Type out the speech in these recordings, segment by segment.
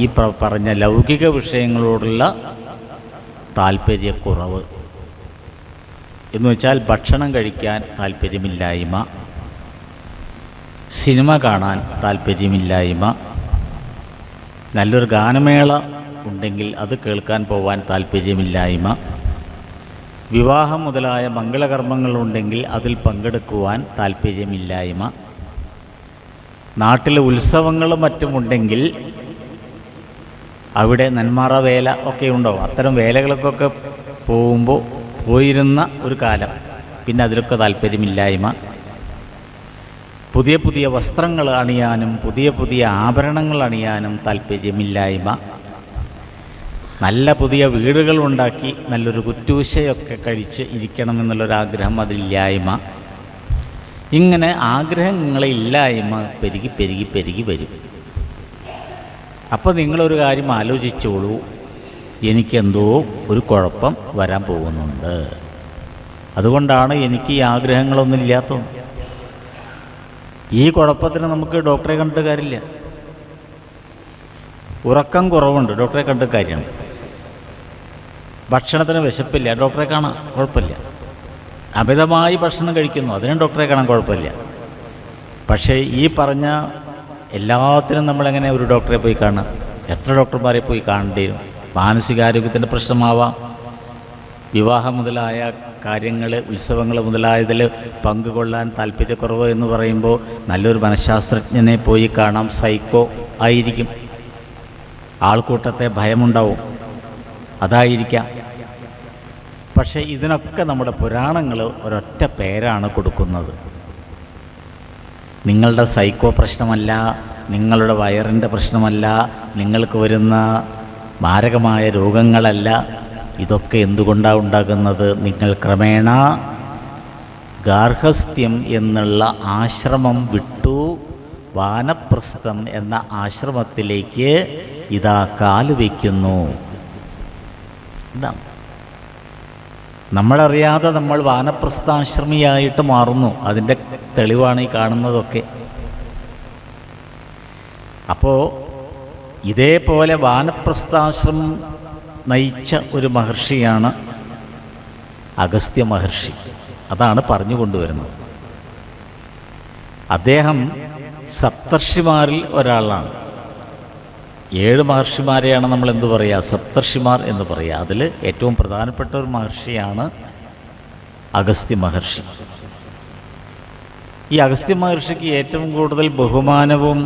ഈ പറഞ്ഞ ലൗകിക വിഷയങ്ങളോടുള്ള താല്പര്യക്കുറവ്. എന്ന് വെച്ചാൽ ഭക്ഷണം കഴിക്കാൻ താല്പര്യമില്ലായ്മ, സിനിമ കാണാൻ താല്പര്യമില്ലായ്മ, നല്ലൊരു ഗാനമേള ഉണ്ടെങ്കിൽ അത് കേൾക്കാൻ പോവാൻ താല്പര്യമില്ലായ്മ, വിവാഹം മുതലായ മംഗളകർമ്മങ്ങളുണ്ടെങ്കിൽ അതിൽ പങ്കെടുക്കുവാൻ താല്പര്യമില്ലായ്മ, നാട്ടിലെ ഉത്സവങ്ങളും മറ്റുമുണ്ടെങ്കിൽ അവിടെ നെന്മാറ വേല ഒക്കെ ഉണ്ടാവും. അത്തരം വേലകൾക്കൊക്കെ പോയിരുന്ന ഒരു കാലം, പിന്നെ അതിലൊക്കെ താല്പര്യമില്ലായ്മ, പുതിയ പുതിയ വസ്ത്രങ്ങൾ അണിയാനും പുതിയ പുതിയ ആഭരണങ്ങൾ അണിയാനും താല്പര്യമില്ലായ്മ, നല്ല പുതിയ വീടുകളുണ്ടാക്കി നല്ലൊരു കുറ്റൂശയൊക്കെ കഴിച്ച് ഇരിക്കണമെന്നുള്ളൊരാഗ്രഹം അതിലില്ലായ്മ. ഇങ്ങനെ ആഗ്രഹങ്ങളില്ലായ്മ പെരുകി പെരുകി പെരുകി വരും. അപ്പോൾ നിങ്ങളൊരു കാര്യം ആലോചിച്ചോളൂ, എനിക്കെന്തോ ഒരു കുഴപ്പം വരാൻ പോകുന്നുണ്ട്. അതുകൊണ്ടാണ് എനിക്ക് ഈ ആഗ്രഹങ്ങളൊന്നും ഇല്ലാത്തത്. ഈ കുഴപ്പത്തിന് നമുക്ക് ഡോക്ടറെ കണ്ടിട്ട് കാര്യമില്ല. ഉറക്കം കുറവുണ്ട്, ഡോക്ടറെ കണ്ടിട്ട് കാര്യമുണ്ട്. ഭക്ഷണത്തിന് വിശപ്പില്ല, ഡോക്ടറെ കാണാം, കുഴപ്പമില്ല. അമിതമായി ഭക്ഷണം കഴിക്കുന്നു, അതിനും ഡോക്ടറെ കാണാൻ കുഴപ്പമില്ല. പക്ഷേ ഈ പറഞ്ഞ എല്ലാത്തിനും നമ്മളെങ്ങനെ ഒരു ഡോക്ടറെ പോയി കാണുക? എത്ര ഡോക്ടർമാരെ പോയി കാണേണ്ടി വരും? മാനസികാരോഗ്യത്തിൻ്റെ പ്രശ്നമാവാം, വിവാഹം മുതലായ കാര്യങ്ങൾ, ഉത്സവങ്ങൾ മുതലായതിൽ പങ്കുകൊള്ളാൻ താല്പര്യക്കുറവ് എന്ന് പറയുമ്പോൾ നല്ലൊരു മനഃശാസ്ത്രജ്ഞനെ പോയി കാണാം. സൈക്കോ ആയിരിക്കും, ആൾക്കൂട്ടത്തെ ഭയമുണ്ടാവും, അതായിരിക്കാം. പക്ഷേ ഇതിനൊക്കെ നമ്മുടെ പുരാണങ്ങൾ ഒരൊറ്റ പേരാണ് കൊടുക്കുന്നത്. നിങ്ങളുടെ സൈക്കോ പ്രശ്നമല്ല, നിങ്ങളുടെ വയറിൻ്റെ പ്രശ്നമല്ല, നിങ്ങൾക്ക് വരുന്ന മാരകമായ രോഗങ്ങളല്ല. ഇതൊക്കെ എന്തുകൊണ്ടാണ് ഉണ്ടാകുന്നത്? നിങ്ങൾ ക്രമേണ ഗാർഹസ്ഥ്യം എന്നുള്ള ആശ്രമം വിട്ടു വാനപ്രസ്ഥം എന്ന ആശ്രമത്തിലേക്ക് ഇതാ കാല് വയ്ക്കുന്നു. ഇതാണ് നമ്മളറിയാതെ നമ്മൾ വാനപ്രസ്ഥാശ്രമിയായിട്ട് മാറുന്നു. അതിൻ്റെ തെളിവാണ് ഈ കാണുന്നതൊക്കെ. അപ്പോൾ ഇതേപോലെ വാനപ്രസ്ഥാശ്രമം നയിച്ച ഒരു മഹർഷിയാണ് അഗസ്ത്യ മഹർഷി. അതാണ് പറഞ്ഞു കൊണ്ടുവരുന്നത്. അദ്ദേഹം സപ്തർഷിമാരിൽ ഒരാളാണ്. 7 മഹർഷിമാരെയാണ് നമ്മൾ എന്തു പറയുക? സപ്തർഷിമാർ എന്ന് പറയുക. അതിൽ ഏറ്റവും പ്രധാനപ്പെട്ട ഒരു മഹർഷിയാണ് അഗസ്ത്യ മഹർഷി. ഈ അഗസ്ത്യ മഹർഷിക്ക് ഏറ്റവും കൂടുതൽ ബഹുമാനവും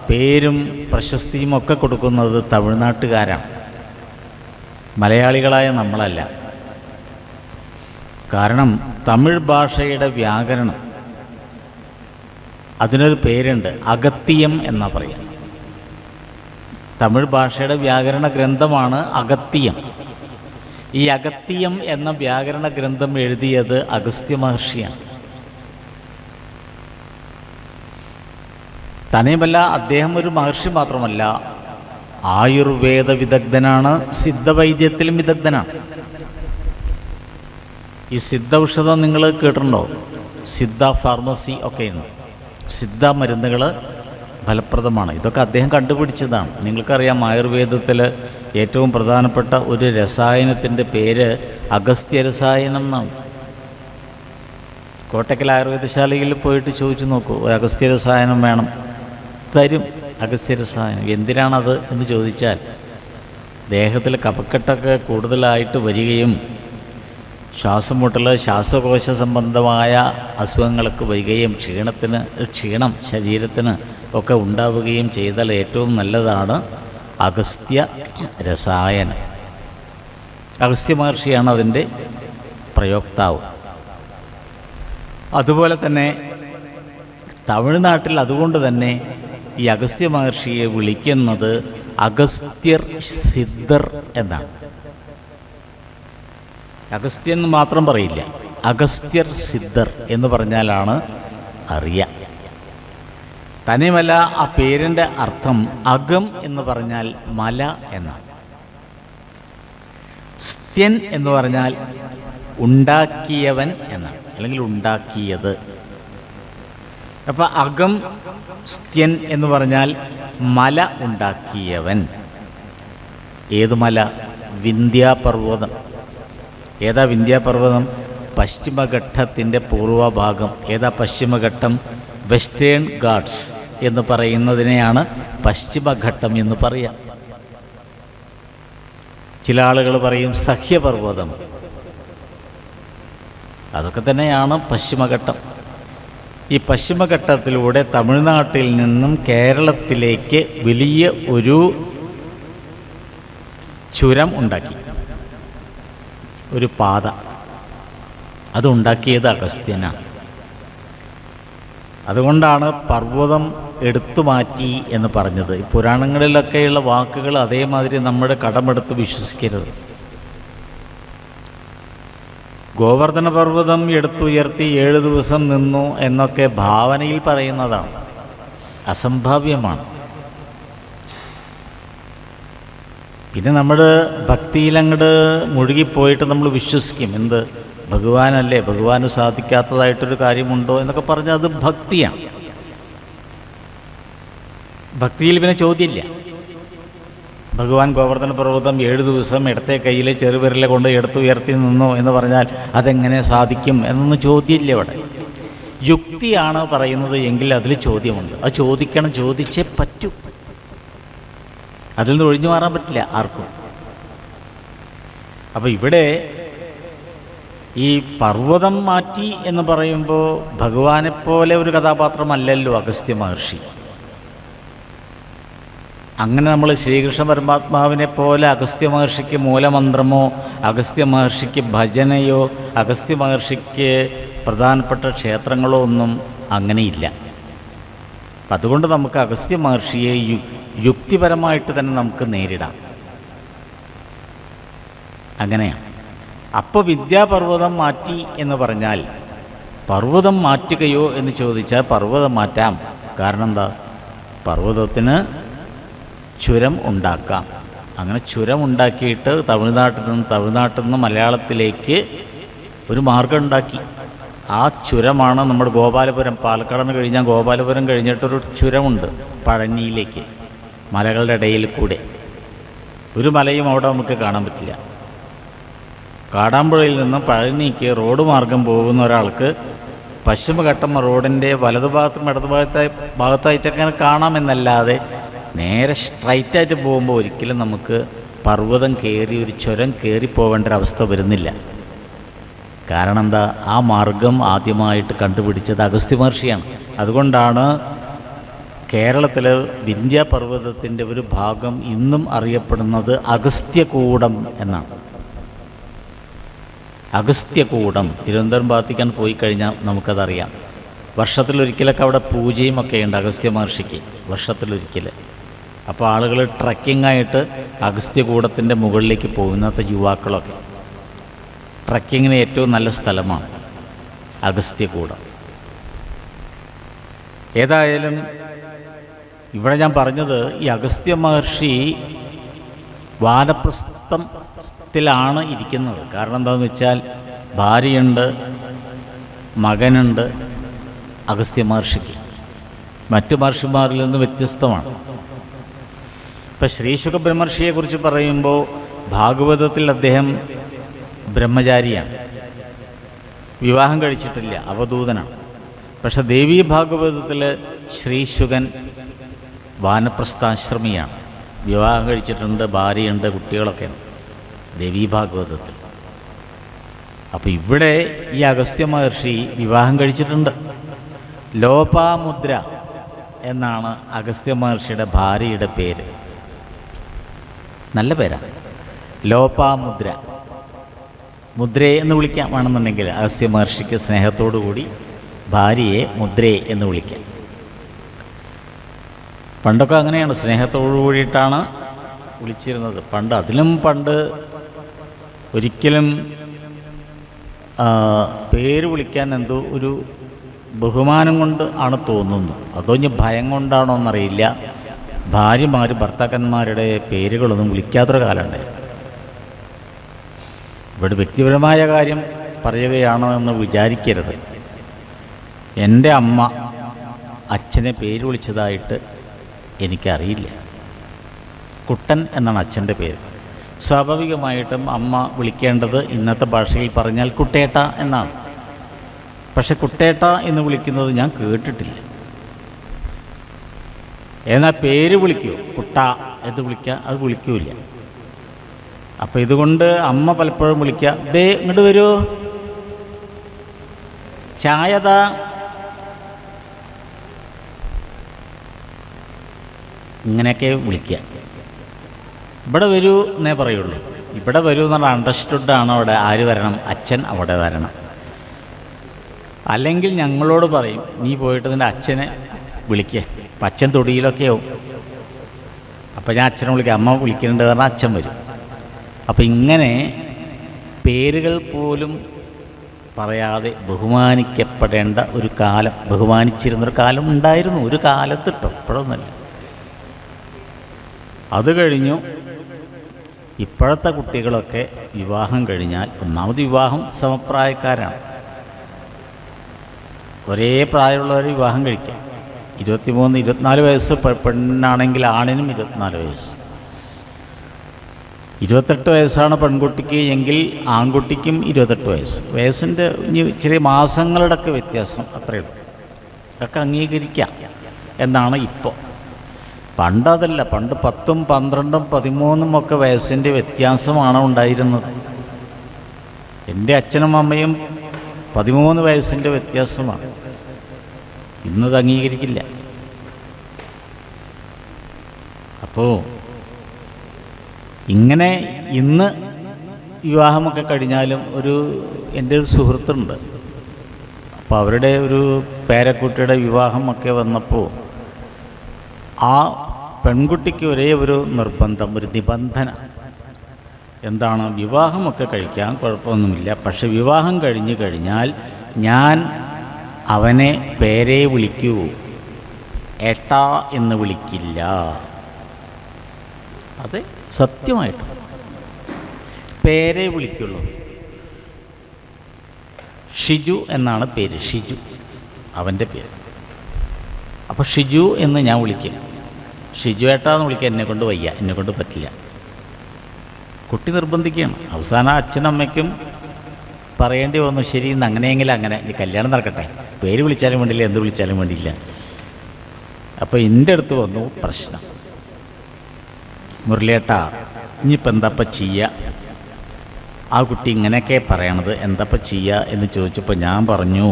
പേരും പ്രശസ്തിയും ഒക്കെ കൊടുക്കുന്നത് തമിഴ്നാട്ടുകാരാണ്, മലയാളികളായ നമ്മളല്ല. കാരണം തമിഴ് ഭാഷയുടെ വ്യാകരണം, അതിനൊരു പേരുണ്ട്, അഗത്തിയം എന്നാ പറയുക. തമിഴ് ഭാഷയുടെ വ്യാകരണ ഗ്രന്ഥമാണ് അഗത്തിയം. ഈ അഗത്തിയം എന്ന വ്യാകരണ ഗ്രന്ഥം എഴുതിയത് അഗസ്ത്യ മഹർഷിയാണ്. തന്നെയുമല്ല, അദ്ദേഹം ഒരു മഹർഷി മാത്രമല്ല, ആയുർവേദ വിദഗ്ധനാണ്, സിദ്ധവൈദ്യത്തിലും വിദഗ്ധനാണ്. ഈ സിദ്ധ ഔഷധം നിങ്ങൾ കേട്ടിട്ടുണ്ടോ? സിദ്ധ ഫാർമസി ഒക്കെയുണ്ട്. സിദ്ധ മരുന്നുകൾ ഫലപ്രദമാണ്. ഇതൊക്കെ അദ്ദേഹം കണ്ടുപിടിച്ചതാണ്. നിങ്ങൾക്കറിയാം, ആയുർവേദത്തിൽ ഏറ്റവും പ്രധാനപ്പെട്ട ഒരു രസായനത്തിൻ്റെ പേര് അഗസ്ത്യ രസായനം എന്നാണ്. കോട്ടക്കൽ ആയുർവേദശാലയിൽ പോയിട്ട് ചോദിച്ചു നോക്കൂ, അഗസ്ത്യ രസായനം വേണം, തരും. അഗസ്ത്യ രസായനം എന്തിനാണത് എന്ന് ചോദിച്ചാൽ, ദേഹത്തിൽ കഫക്കെട്ടൊക്കെ കൂടുതലായിട്ട് വരികയും ശ്വാസം മുട്ടൽ, ശ്വാസകോശ സംബന്ധമായ അസുഖങ്ങളൊക്കെ വരികയും ക്ഷീണം ശരീരത്തിന് ഒക്കെ ഉണ്ടാവുകയും ചെയ്താൽ ഏറ്റവും നല്ലതാണ് അഗസ്ത്യ രസായനം. അഗസ്ത്യ മഹർഷിയാണ് അതിൻ്റെ പ്രയോക്താവ്. അതുപോലെ തന്നെ തമിഴ്നാട്ടിൽ അതുകൊണ്ട് തന്നെ ഈ അഗസ്ത്യ മഹർഷിയെ വിളിക്കുന്നത് അഗസ്ത്യർ സിദ്ധർ എന്നാണ്. അഗസ്ത്യൻ എന്ന് മാത്രം പറയില്ല, അഗസ്ത്യർ സിദ്ധർ എന്ന് പറഞ്ഞാലാണ് അറിയാം. തന്നെയുമല്ല, ആ പേരിൻ്റെ അർത്ഥം അകം എന്ന് പറഞ്ഞാൽ മല എന്നാണ്. സ്ത്യൻ എന്ന് പറഞ്ഞാൽ ഉണ്ടാക്കിയവൻ എന്നാണ്, അല്ലെങ്കിൽ ഉണ്ടാക്കിയത്. അപ്പം അകം സ്ത്യൻ എന്ന് പറഞ്ഞാൽ മല ഉണ്ടാക്കിയവൻ. ഏത് മല? വിന്ധ്യാപർവ്വതം. ഏതാ വിന്ധ്യാപർവ്വതം? പശ്ചിമഘട്ടത്തിൻ്റെ പൂർവഭാഗം. ഏതാ പശ്ചിമഘട്ടം? വെസ്റ്റേൺ ഗാട്സ് എന്ന് പറയുന്നതിനെയാണ് പശ്ചിമഘട്ടം എന്ന് പറയാം. ചില ആളുകൾ പറയും സഹ്യപർവ്വതം. അതൊക്കെ തന്നെയാണ് പശ്ചിമഘട്ടം. ഈ പശ്ചിമഘട്ടത്തിലൂടെ തമിഴ്നാട്ടിൽ നിന്നും കേരളത്തിലേക്ക് വലിയ ഒരു ചുരം ഉണ്ടാക്കി, ഒരു പാത. അതുണ്ടാക്കിയത് അഗസ്ത്യനാണ്. അതുകൊണ്ടാണ് പർവ്വതം എടുത്തു മാറ്റി എന്ന് പറഞ്ഞത്. ഈ പുരാണങ്ങളിലൊക്കെയുള്ള വാക്കുകൾ അതേമാതിരി നമ്മുടെ കടമെടുത്ത് വിശ്വസിക്കരുത്. ഗോവർദ്ധന പർവ്വതം എടുത്തുയർത്തി 7 ദിവസം നിന്നു എന്നൊക്കെ ഭാവനയിൽ പറയുന്നതാണ്, അസംഭാവ്യമാണ്. പിന്നെ നമ്മൾ ഭക്തിയിലങ്ങോട്ട് മുഴുകിപ്പോയിട്ട് നമ്മൾ വിശ്വസിക്കും, എന്ത് ഭഗവാനല്ലേ, ഭഗവാന് സാധിക്കാത്തതായിട്ടൊരു കാര്യമുണ്ടോ എന്നൊക്കെ പറഞ്ഞാൽ അത് ഭക്തിയാണ്. ഭക്തിയിൽ പിന്നെ ചോദ്യമില്ല. ഭഗവാൻ ഗോവർദ്ധന പർവ്വതം 7 ദിവസം ഇടത്തെ കയ്യിൽ ചെറുവിരലെ കൊണ്ട് എടുത്തുയർത്തി നിന്നു എന്ന് പറഞ്ഞാൽ അതെങ്ങനെ സാധിക്കും എന്നൊന്നും ചോദ്യമില്ല. അവിടെ യുക്തിയാണ് പറയുന്നത് എങ്കിൽ അതിൽ ചോദ്യമുണ്ട്. അത് ചോദിക്കണം, ചോദിച്ചേ പറ്റൂ. അതിൽ നിന്ന് ഒഴിഞ്ഞു മാറാൻ പറ്റില്ല ആർക്കും. അപ്പോൾ ഇവിടെ ഈ പർവ്വതം മാറ്റി എന്ന് പറയുമ്പോൾ ഭഗവാനെപ്പോലെ ഒരു കഥാപാത്രമല്ലല്ലോ അഗസ്ത്യ മഹർഷി. അങ്ങനെ നമ്മൾ ശ്രീകൃഷ്ണ പരമാത്മാവിനെ പോലെ അഗസ്ത്യ മഹർഷിക്ക് മൂലമന്ത്രമോ അഗസ്ത്യ മഹർഷിക്ക് ഭജനയോ അഗസ്ത്യ മഹർഷിക്ക് പ്രധാനപ്പെട്ട ക്ഷേത്രങ്ങളോ ഒന്നും അങ്ങനെയില്ല. അപ്പം അതുകൊണ്ട് നമുക്ക് അഗസ്ത്യ മഹർഷിയെ യുക്തിപരമായിട്ട് തന്നെ നമുക്ക് നേരിടാം. അങ്ങനെയാണ്. അപ്പോൾ വിദ്യാപർവ്വതം മാറ്റി എന്ന് പറഞ്ഞാൽ പർവ്വതം മാറ്റുകയോ എന്ന് ചോദിച്ചാൽ പർവ്വതം മാറ്റാം. കാരണം എന്താ? പർവ്വതത്തിന് ചുരം ഉണ്ടാക്കാം. അങ്ങനെ ചുരം ഉണ്ടാക്കിയിട്ട് തമിഴ്നാട്ടിൽ നിന്ന് മലയാളത്തിലേക്ക് ഒരു മാർഗം ഉണ്ടാക്കി. ആ ചുരമാണ് നമ്മുടെ ഗോപാലപുരം. പാലക്കാട് കഴിഞ്ഞാൽ ഗോപാലപുരം കഴിഞ്ഞിട്ടൊരു ചുരമുണ്ട് പഴനിയിലേക്ക്, മലകളുടെ ഇടയിൽ കൂടെ. ഒരു മലയും അവിടെ നമുക്ക് കാണാൻ പറ്റില്ല. കാടാമ്പുഴയിൽ നിന്ന് പഴനിക്ക് റോഡ് മാർഗം പോകുന്ന ഒരാൾക്ക് പശ്ചിമഘട്ടം റോഡിൻ്റെ വലതുഭാഗത്തും ഭാഗത്തായിട്ടൊക്കെ കാണാമെന്നല്ലാതെ നേരെ സ്ട്രൈറ്റായിട്ട് പോകുമ്പോൾ ഒരിക്കലും നമുക്ക് പർവ്വതം കയറി ഒരു ചുരം കയറിപ്പോവേണ്ട ഒരവസ്ഥ വരുന്നില്ല. കാരണം എന്താ? ആ മാർഗം ആദ്യമായിട്ട് കണ്ടുപിടിച്ചത് അഗസ്ത്യ മഹർഷിയാണ്. അതുകൊണ്ടാണ് കേരളത്തിൽ വിന്ധ്യാപർവ്വതത്തിൻ്റെ ഒരു ഭാഗം ഇന്നും അറിയപ്പെടുന്നത് അഗസ്ത്യകൂടം എന്നാണ്. അഗസ്ത്യകൂടം തിരുവനന്തപുരം ഭാഗത്തേക്കാണ് പോയി കഴിഞ്ഞാൽ നമുക്കതറിയാം. വർഷത്തിലൊരിക്കലൊക്കെ അവിടെ പൂജയും ഒക്കെ ഉണ്ട് അഗസ്ത്യ മഹർഷിക്ക്, വർഷത്തിലൊരിക്കൽ. അപ്പോൾ ആളുകൾ ട്രക്കിങ്ങായിട്ട് അഗസ്ത്യകൂടത്തിൻ്റെ മുകളിലേക്ക് പോകുന്നത്തെ യുവാക്കളൊക്കെ ട്രക്കിങ്ങിന് ഏറ്റവും നല്ല സ്ഥലമാണ് അഗസ്ത്യകൂടം. ഏതായാലും ഇവിടെ ഞാൻ പറഞ്ഞത് ഈ അഗസ്ത്യ മഹർഷി വാനപ്രസ്ഥത്തിലാണ് ഇരിക്കുന്നത്. കാരണം എന്താണെന്ന് വെച്ചാൽ ഭാര്യയുണ്ട്, മകനുണ്ട് അഗസ്ത്യ മഹർഷിക്ക്. മറ്റു മഹർഷിമാരിൽ നിന്ന് വ്യത്യസ്തമാണ്. ഇപ്പം ശ്രീശുക ബ്രഹ്മർഷിയെക്കുറിച്ച് പറയുമ്പോൾ ഭാഗവതത്തിൽ അദ്ദേഹം ബ്രഹ്മചാരിയാണ്, വിവാഹം കഴിച്ചിട്ടില്ല, അവധൂതനാണ്. പക്ഷെ ദേവീ ഭാഗവതത്തിൽ ശ്രീശുകൻ വാനപ്രസ്ഥാശ്രമിയാണ്, വിവാഹം കഴിച്ചിട്ടുണ്ട്, ഭാര്യയുണ്ട്, കുട്ടികളൊക്കെയാണ് ദേവീ ഭാഗവതത്തിൽ. അപ്പോൾ ഇവിടെ ഈ അഗസ്ത്യ മഹർഷി വിവാഹം കഴിച്ചിട്ടുണ്ട്. ലോപാമുദ്ര എന്നാണ് അഗസ്ത്യ മഹർഷിയുടെ ഭാര്യയുടെ പേര്. നല്ല പേരാണ്, ലോപാമുദ്ര. മുദ്രയെ എന്ന് വിളിക്കാൻ വേണമെന്നുണ്ടെങ്കിൽ അഗസ്ത്യ മഹർഷിക്ക് സ്നേഹത്തോടു കൂടി ഭാര്യയെ മുദ്രയെ എന്ന് വിളിക്കാം. പണ്ടൊക്കെ അങ്ങനെയാണ്, സ്നേഹത്തോടു കൂടിയിട്ടാണ് വിളിച്ചിരുന്നത്. അതിലും പണ്ട് ഒരിക്കലും പേര് വിളിക്കാൻ എന്തോ ഒരു ബഹുമാനം കൊണ്ട് ആണ് തോന്നുന്നു, അതോ ഇനി ഭയം കൊണ്ടാണോ എന്നറിയില്ല. ഭാര്യമാർ ഭർത്താക്കന്മാരുടെ പേരുകളൊന്നും വിളിക്കാത്തൊരു കാലമുണ്ട്. ഇവിടെ വ്യക്തിപരമായ കാര്യം പറയുകയാണോ എന്ന് വിചാരിക്കരുത്. എൻ്റെ അമ്മ അച്ഛനെ പേര് വിളിച്ചതായിട്ട് എനിക്കറിയില്ല. കുട്ടൻ എന്നാണ് അച്ഛൻ്റെ പേര്. സ്വാഭാവികമായിട്ടും അമ്മ വിളിക്കേണ്ടത് ഇന്നത്തെ ഭാഷയിൽ പറഞ്ഞാൽ കുട്ടേട്ട എന്നാണ്. പക്ഷെ കുട്ടേട്ട എന്ന് വിളിക്കുന്നത് ഞാൻ കേട്ടിട്ടില്ല. എന്നാൽ പേര് വിളിക്കൂ, കുട്ട എന്ന് വിളിക്കുക, അത് വിളിക്കൂല. അപ്പോൾ ഇതുകൊണ്ട് അമ്മ പലപ്പോഴും വിളിക്കുക, ദേ ഇങ്ങോട്ട് വരൂ, ചായതാ, ഇങ്ങനെയൊക്കെ വിളിക്കുക. ഇവിടെ വരൂ എന്നേ പറയുള്ളൂ. ഇവിടെ വരൂ എന്നുള്ള അണ്ടർസ്റ്റുഡാണ്. അവിടെ ആര് വരണം? അച്ഛൻ അവിടെ വരണം. അല്ലെങ്കിൽ ഞങ്ങളോട് പറയും, നീ പോയിട്ട് നിൻ്റെ അച്ഛനെ വിളിക്കുക. അപ്പം അച്ഛൻ തൊടിയിലൊക്കെ ആവും. അപ്പം ഞാൻ അച്ഛനെ വിളിക്കുക, അമ്മ വിളിക്കുന്നുണ്ട് പറഞ്ഞാൽ അച്ഛൻ വരും. അപ്പം ഇങ്ങനെ പേരുകൾ പോലും പറയാതെ ബഹുമാനിക്കപ്പെടേണ്ട ഒരു കാലം, ബഹുമാനിച്ചിരുന്നൊരു കാലം ഉണ്ടായിരുന്നു. ഒരു കാലത്തിട്ടോ, ഇപ്പോഴൊന്നുമല്ല. അത് കഴിഞ്ഞു. ഇപ്പോഴത്തെ കുട്ടികളൊക്കെ വിവാഹം കഴിഞ്ഞാൽ, ഒന്നാമത് വിവാഹം സമപ്രായക്കാരാണ്. ഒരേ പ്രായമുള്ളവർ വിവാഹം കഴിക്കാം. 23-24 വയസ്സ് പെണ്ണാണെങ്കിൽ ആണിനും 24 വയസ്സ്. 28 വയസ്സാണ് പെൺകുട്ടിക്ക് എങ്കിൽ ആൺകുട്ടിക്കും 28 വയസ്സ്. വയസ്സിൻ്റെ ചെറിയ മാസങ്ങളുടെയൊക്കെ വ്യത്യാസം അത്രയുള്ളൂ. അതൊക്കെ അംഗീകരിക്കാം എന്നാണ് ഇപ്പോൾ. പണ്ടതല്ല. പണ്ട് 10, 12, 13 ഒക്കെ വയസ്സിൻ്റെ വ്യത്യാസമാണ് ഉണ്ടായിരുന്നത്. എൻ്റെ അച്ഛനും അമ്മയും 13 വയസ്സിൻ്റെ വ്യത്യാസമാണ്. ഇന്നത് അംഗീകരിക്കില്ല. അപ്പോൾ ഇങ്ങനെ ഇന്ന് വിവാഹമൊക്കെ കഴിഞ്ഞാലും എൻ്റെ ഒരു സുഹൃത്തുണ്ട്. അപ്പോൾ അവരുടെ ഒരു പേരക്കുട്ടിയുടെ വിവാഹമൊക്കെ വന്നപ്പോൾ ആ പെൺകുട്ടിക്ക് ഒരേ ഒരു നിർബന്ധം, ഒരു നിബന്ധന. എന്താണ്? വിവാഹമൊക്കെ കഴിക്കാൻ കുഴപ്പമൊന്നുമില്ല, പക്ഷെ വിവാഹം കഴിഞ്ഞു കഴിഞ്ഞാൽ ഞാൻ അവനെ പേരെ വിളിക്കൂ, ഏട്ടാ എന്ന് വിളിക്കില്ല. അതെ, സത്യമായിട്ട് പേരെ വിളിക്കുള്ളൂ. ഷിജു എന്നാണ് പേര്, ഷിജു അവൻ്റെ പേര്. അപ്പോൾ ഷിജു എന്ന് ഞാൻ വിളിക്കും. ഷിജു ഏട്ടാ എന്ന് വിളിക്കാൻ എന്നെക്കൊണ്ട് വയ്യ, എന്നെക്കൊണ്ട് പറ്റില്ല. കുട്ടി നിർബന്ധിക്കുകയാണ്. അവസാനം അച്ഛനമ്മയ്ക്കും പറയേണ്ടി വന്നു, ശരി ഇന്ന് അങ്ങനെയെങ്കിലും അങ്ങനെ, ഇനി കല്യാണം നടക്കട്ടെ, പേര് വിളിച്ചാലും വേണ്ടിയില്ല, എന്ത് വിളിച്ചാലും വേണ്ടിയില്ല. അപ്പോൾ എൻ്റെ അടുത്ത് വന്നു പ്രശ്നം. മുരളിയേട്ടാ, ഇനിയിപ്പോൾ എന്താപ്പം ചെയ്യുക? ആ കുട്ടി ഇങ്ങനെയൊക്കെ പറയണത്, എന്താപ്പം ചെയ്യുക എന്ന് ചോദിച്ചപ്പോൾ ഞാൻ പറഞ്ഞു,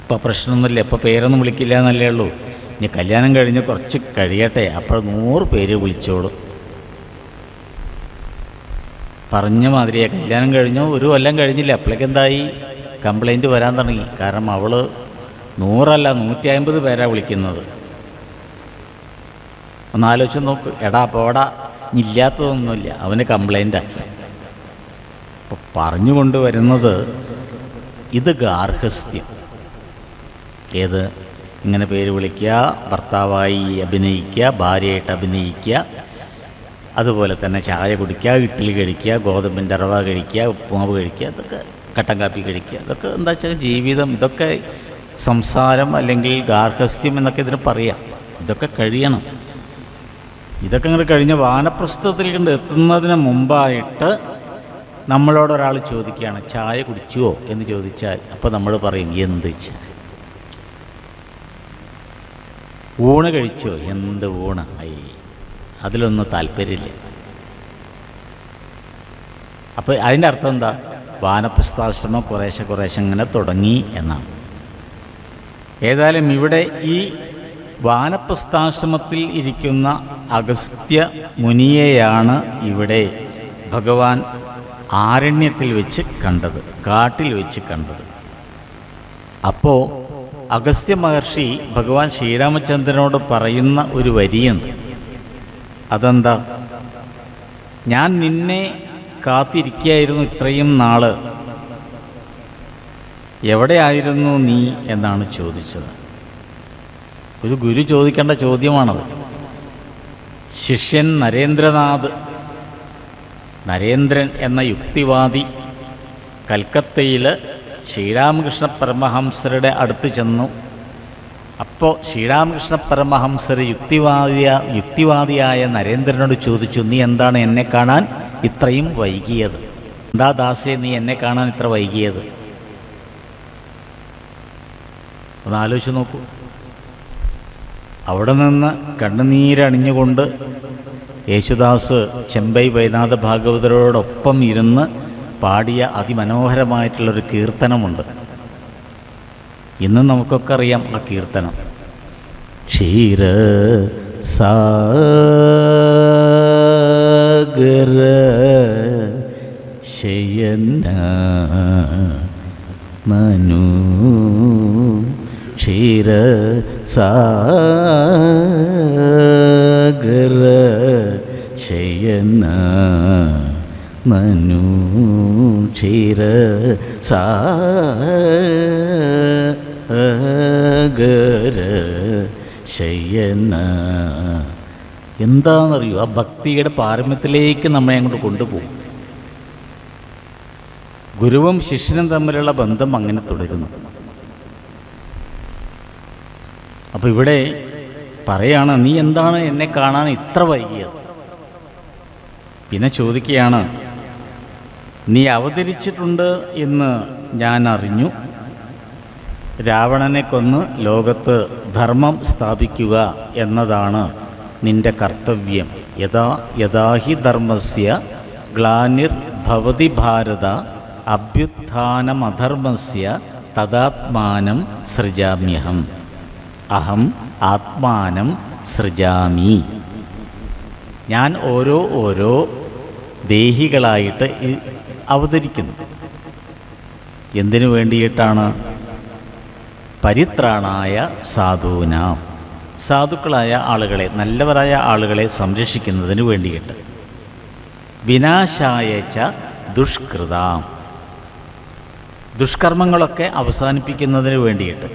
ഇപ്പം പ്രശ്നമൊന്നുമില്ല, ഇപ്പോൾ പേരൊന്നും വിളിക്കില്ല എന്നല്ലേ ഉള്ളൂ. ഇനി കല്യാണം കഴിഞ്ഞ് കുറച്ച് കഴിയട്ടെ, അപ്പോൾ 100 പേര് വിളിച്ചോളൂ. പറഞ്ഞ മാതിരിയാ. കല്യാണം കഴിഞ്ഞു, 1 കൊല്ലം കഴിഞ്ഞില്ല, അപ്പോഴേക്ക് എന്തായി? കംപ്ലൈൻറ്റ് വരാൻ തുടങ്ങി. കാരണം അവൾ 100 അല്ല 150 പേരാണ് വിളിക്കുന്നത്. ഒന്ന് ആലോചിച്ച് നോക്ക്. എടാ പോടാ, ഇല്ലാത്തതൊന്നുമില്ല, അവന് കംപ്ലൈൻറ്റാണ്. അപ്പോൾ പറഞ്ഞുകൊണ്ട് വരുന്നത് ഇത് ഗാർഹസ്ഥ്യം. ഏത്? ഇങ്ങനെ പേര് വിളിക്കുക, ഭർത്താവായി അഭിനയിക്കുക, ഭാര്യയായിട്ട് അഭിനയിക്കുക, അതുപോലെ തന്നെ ചായ കുടിക്കുക, ഇഡ്ഡലി കഴിക്കുക, ഗോതമ്പിൻ്റെ റവ കഴിക്കുക, ഉപ്പുമാവ് കഴിക്കുക, ഇതൊക്കെ കട്ടൻ കാപ്പി കഴിക്കുക, ഇതൊക്കെ എന്താ വെച്ചാൽ ജീവിതം. ഇതൊക്കെ സംസാരം അല്ലെങ്കിൽ ഗാർഹസ്ഥ്യം എന്നൊക്കെ ഇതിന് പറയാം. ഇതൊക്കെ കഴിയണം. ഇതൊക്കെ ഇങ്ങനെ കഴിഞ്ഞ് വാനപ്രസ്ഥത്തിൽ കൊണ്ട് എത്തുന്നതിന് മുമ്പായിട്ട് നമ്മളോടൊരാൾ ചോദിക്കുകയാണ്, ചായ കുടിച്ചുവോ എന്ന് ചോദിച്ചാൽ അപ്പോൾ നമ്മൾ പറയും, എന്ത് ചായ? ഊണ് കഴിച്ചോ? എന്ത് ഊണ്? അതിലൊന്നും താല്പര്യമില്ല. അപ്പോൾ അതിൻ്റെ അർത്ഥം എന്താ? വാനപ്രസ്ഥാശ്രമം കുറേശ്ശെ ഇങ്ങനെ തുടങ്ങി എന്നാണ്. ഏതായാലും ഇവിടെ ഈ വാനപ്രസ്ഥാശ്രമത്തിൽ ഇരിക്കുന്ന അഗസ്ത്യ മുനിയെയാണ് ഇവിടെ ഭഗവാൻ ആരണ്യത്തിൽ വെച്ച് കണ്ടത്, കാട്ടിൽ വെച്ച് കണ്ടത്. അപ്പോൾ അഗസ്ത്യ മഹർഷി ഭഗവാൻ ശ്രീരാമചന്ദ്രനോട് പറയുന്ന ഒരു വരിയുണ്ട്. അതെന്താ? ഞാൻ നിന്നെ കാത്തിരിക്കുകയായിരുന്നു ഇത്രയും നാൾ, എവിടെയായിരുന്നു നീ എന്നാണ് ചോദിച്ചത്. ഒരു ഗുരു ചോദിക്കേണ്ട ചോദ്യമാണത്. ശിഷ്യൻ നരേന്ദ്രൻ എന്ന യുക്തിവാദി കൽക്കത്തയിൽ ശ്രീരാമകൃഷ്ണ പരമഹംസരുടെ അടുത്ത് ചെന്നു. അപ്പോൾ ശ്രീരാമകൃഷ്ണ പരമഹംസർ യുക്തിവാദിയായ നരേന്ദ്രനോട് ചോദിച്ചു, നീ എന്താണ് എന്നെ കാണാൻ ഇത്രയും വൈകിയത്? എന്താ ദാസേ നീ എന്നെ കാണാൻ ഇത്ര വൈകിയത്? ഒന്ന് ആലോചിച്ച് നോക്കൂ. അവിടെ നിന്ന് കണ്ണുനീരണിഞ്ഞുകൊണ്ട് യേശുദാസ് ചെമ്പൈ വൈനാഥ ഭാഗവതരോടൊപ്പം ഇരുന്ന് പാടിയ അതിമനോഹരമായിട്ടുള്ളൊരു കീർത്തനമുണ്ട്. ഇന്ന് നമുക്കൊക്കെ അറിയാം ആ കീർത്തനം. ക്ഷീര സാഗര ശയന നനു ക്ഷീര സാഗര ശയന നനു ക്ഷീര സാഗര ശയന. എന്താണെന്നറിയോ? ആ ഭക്തിയുടെ പാരമ്യത്തിലേക്ക് നമ്മളെ അങ്ങോട്ട് കൊണ്ടുപോകും. ഗുരുവും ശിഷ്യനും തമ്മിലുള്ള ബന്ധം അങ്ങനെ തുടരുന്നു. അപ്പോൾ ഇവിടെ പറയാണ്, നീ എന്താണ് എന്നെ കാണാൻ ഇത്ര വൈകിയത്? പിന്നെ ചോദിക്കുകയാണ്, നീ അവതരിച്ചിട്ടുണ്ട് എന്ന് ഞാൻ അറിഞ്ഞു. രാവണനെ കൊന്ന് ലോകത്ത് ധർമ്മം സ്ഥാപിക്കുക എന്നതാണ് നിന്റെ കർത്തവ്യം. യഥാ ഹി ധർമ്മസ്യ ഗ്ലാനിർഭവതി ഭാരത അഭ്യുത്ഥാനമധർമ്മസ്യ തദാത്മാനം സൃജാമ്യഹം. അഹം ആത്മാനം സൃജാമി. ഞാൻ ഓരോ ദേഹികളായിട്ട് അവതരിക്കുന്നു. എന്തിനു വേണ്ടിയിട്ടാണ്? പരിത്രാണായ സാധൂനാം, സാധുക്കളായ ആളുകളെ, നല്ലവരായ ആളുകളെ സംരക്ഷിക്കുന്നതിന് വേണ്ടിയിട്ട്. വിനാശായച്ച ദുഷ്കൃതാം, ദുഷ്കർമ്മങ്ങളൊക്കെ അവസാനിപ്പിക്കുന്നതിന് വേണ്ടിയിട്ട്.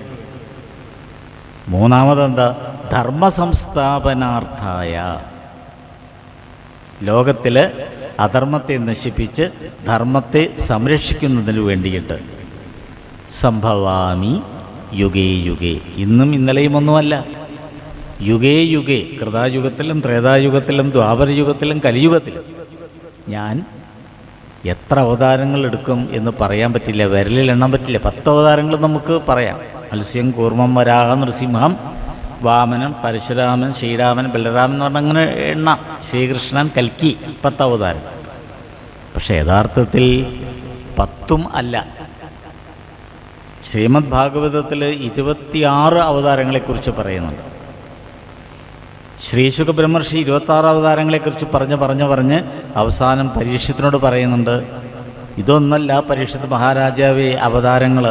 മൂന്നാമതെന്താ? ധർമ്മസംസ്ഥാപനാർത്ഥായ, ലോകത്തിൽ അധർമ്മത്തെ നശിപ്പിച്ച് ധർമ്മത്തെ സംരക്ഷിക്കുന്നതിന് വേണ്ടിയിട്ട്. സംഭവാമി യുഗേ യുഗേ, ഇന്നും ഇന്നലെയും ഒന്നുമല്ല. യുഗേ യുഗേ, കൃതായുഗത്തിലും ത്രേതായുഗത്തിലും ദ്വാപരയുഗത്തിലും കലിയുഗത്തിലും ഞാൻ എത്ര അവതാരങ്ങൾ എടുക്കും എന്ന് പറയാൻ പറ്റില്ല, വിരലിൽ എണ്ണാൻ പറ്റില്ല. 10 അവതാരങ്ങൾ നമുക്ക് പറയാം. മത്സ്യം, കൂർമ്മം, വരാഹ, നൃസിംഹം, വാമനൻ, പരശുരാമൻ, ശ്രീരാമൻ, ബലരാമൻ എന്ന് പറഞ്ഞാൽ അങ്ങനെ എണ്ണാം. ശ്രീകൃഷ്ണൻ, കൽക്കി, 10 അവതാരം. പക്ഷേ യഥാർത്ഥത്തിൽ 10ഉം അല്ല. ശ്രീമദ് ഭാഗവതത്തിൽ 26 അവതാരങ്ങളെക്കുറിച്ച് പറയുന്നുണ്ട്. ശ്രീശുക ബ്രഹ്മർഷി 26 അവതാരങ്ങളെക്കുറിച്ച് പറഞ്ഞ് അവസാനം പരീക്ഷത്തിനോട് പറയുന്നുണ്ട്, ഇതൊന്നല്ല പരീക്ഷത്ത് മഹാരാജാവേ അവതാരങ്ങൾ,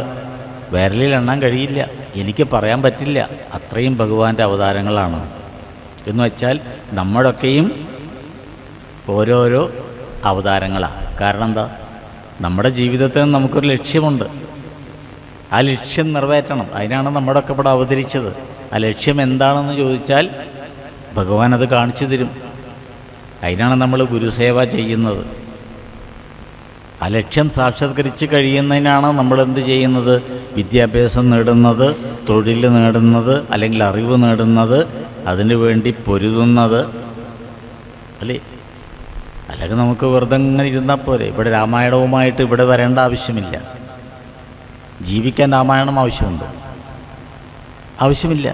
വിരലിൽ എണ്ണാൻ കഴിയില്ല, എനിക്ക് പറയാൻ പറ്റില്ല, അത്രയും ഭഗവാന്റെ അവതാരങ്ങളാണ്. എന്ന് വെച്ചാൽ നമ്മുടെയൊക്കെയും ഓരോരോ അവതാരങ്ങളാണ്. കാരണം എന്താ? നമ്മുടെ ജീവിതത്തിൽ നമുക്കൊരു ലക്ഷ്യമുണ്ട്. ആ ലക്ഷ്യം നിറവേറ്റണം. അതിനാണ് നമ്മുടെയൊക്കെ ഇവിടെ അവതരിച്ചത്. ആ ലക്ഷ്യം എന്താണെന്ന് ചോദിച്ചാൽ ഭഗവാൻ അത് കാണിച്ചു തരും. അതിനാണ് നമ്മൾ ഗുരുസേവ ചെയ്യുന്നത്. ആ ലക്ഷ്യം സാക്ഷാത്കരിച്ച് കഴിയുന്നതിനാണ് നമ്മളെന്ത് ചെയ്യുന്നത്? വിദ്യാഭ്യാസം നേടുന്നത്, തൊഴിൽ നേടുന്നത്, അല്ലെങ്കിൽ അറിവ് നേടുന്നത്, അതിനു വേണ്ടി പൊരുതുന്നത് അല്ലേ? അല്ലെങ്കിൽ നമുക്ക് വെറുതെ ഇങ്ങനെ ഇരുന്നാൽ പോരെ. ഇവിടെ രാമായണവുമായിട്ട് ഇവിടെ വരേണ്ട ആവശ്യമില്ല. ജീവിക്കാൻ രാമായണം ആവശ്യമില്ല.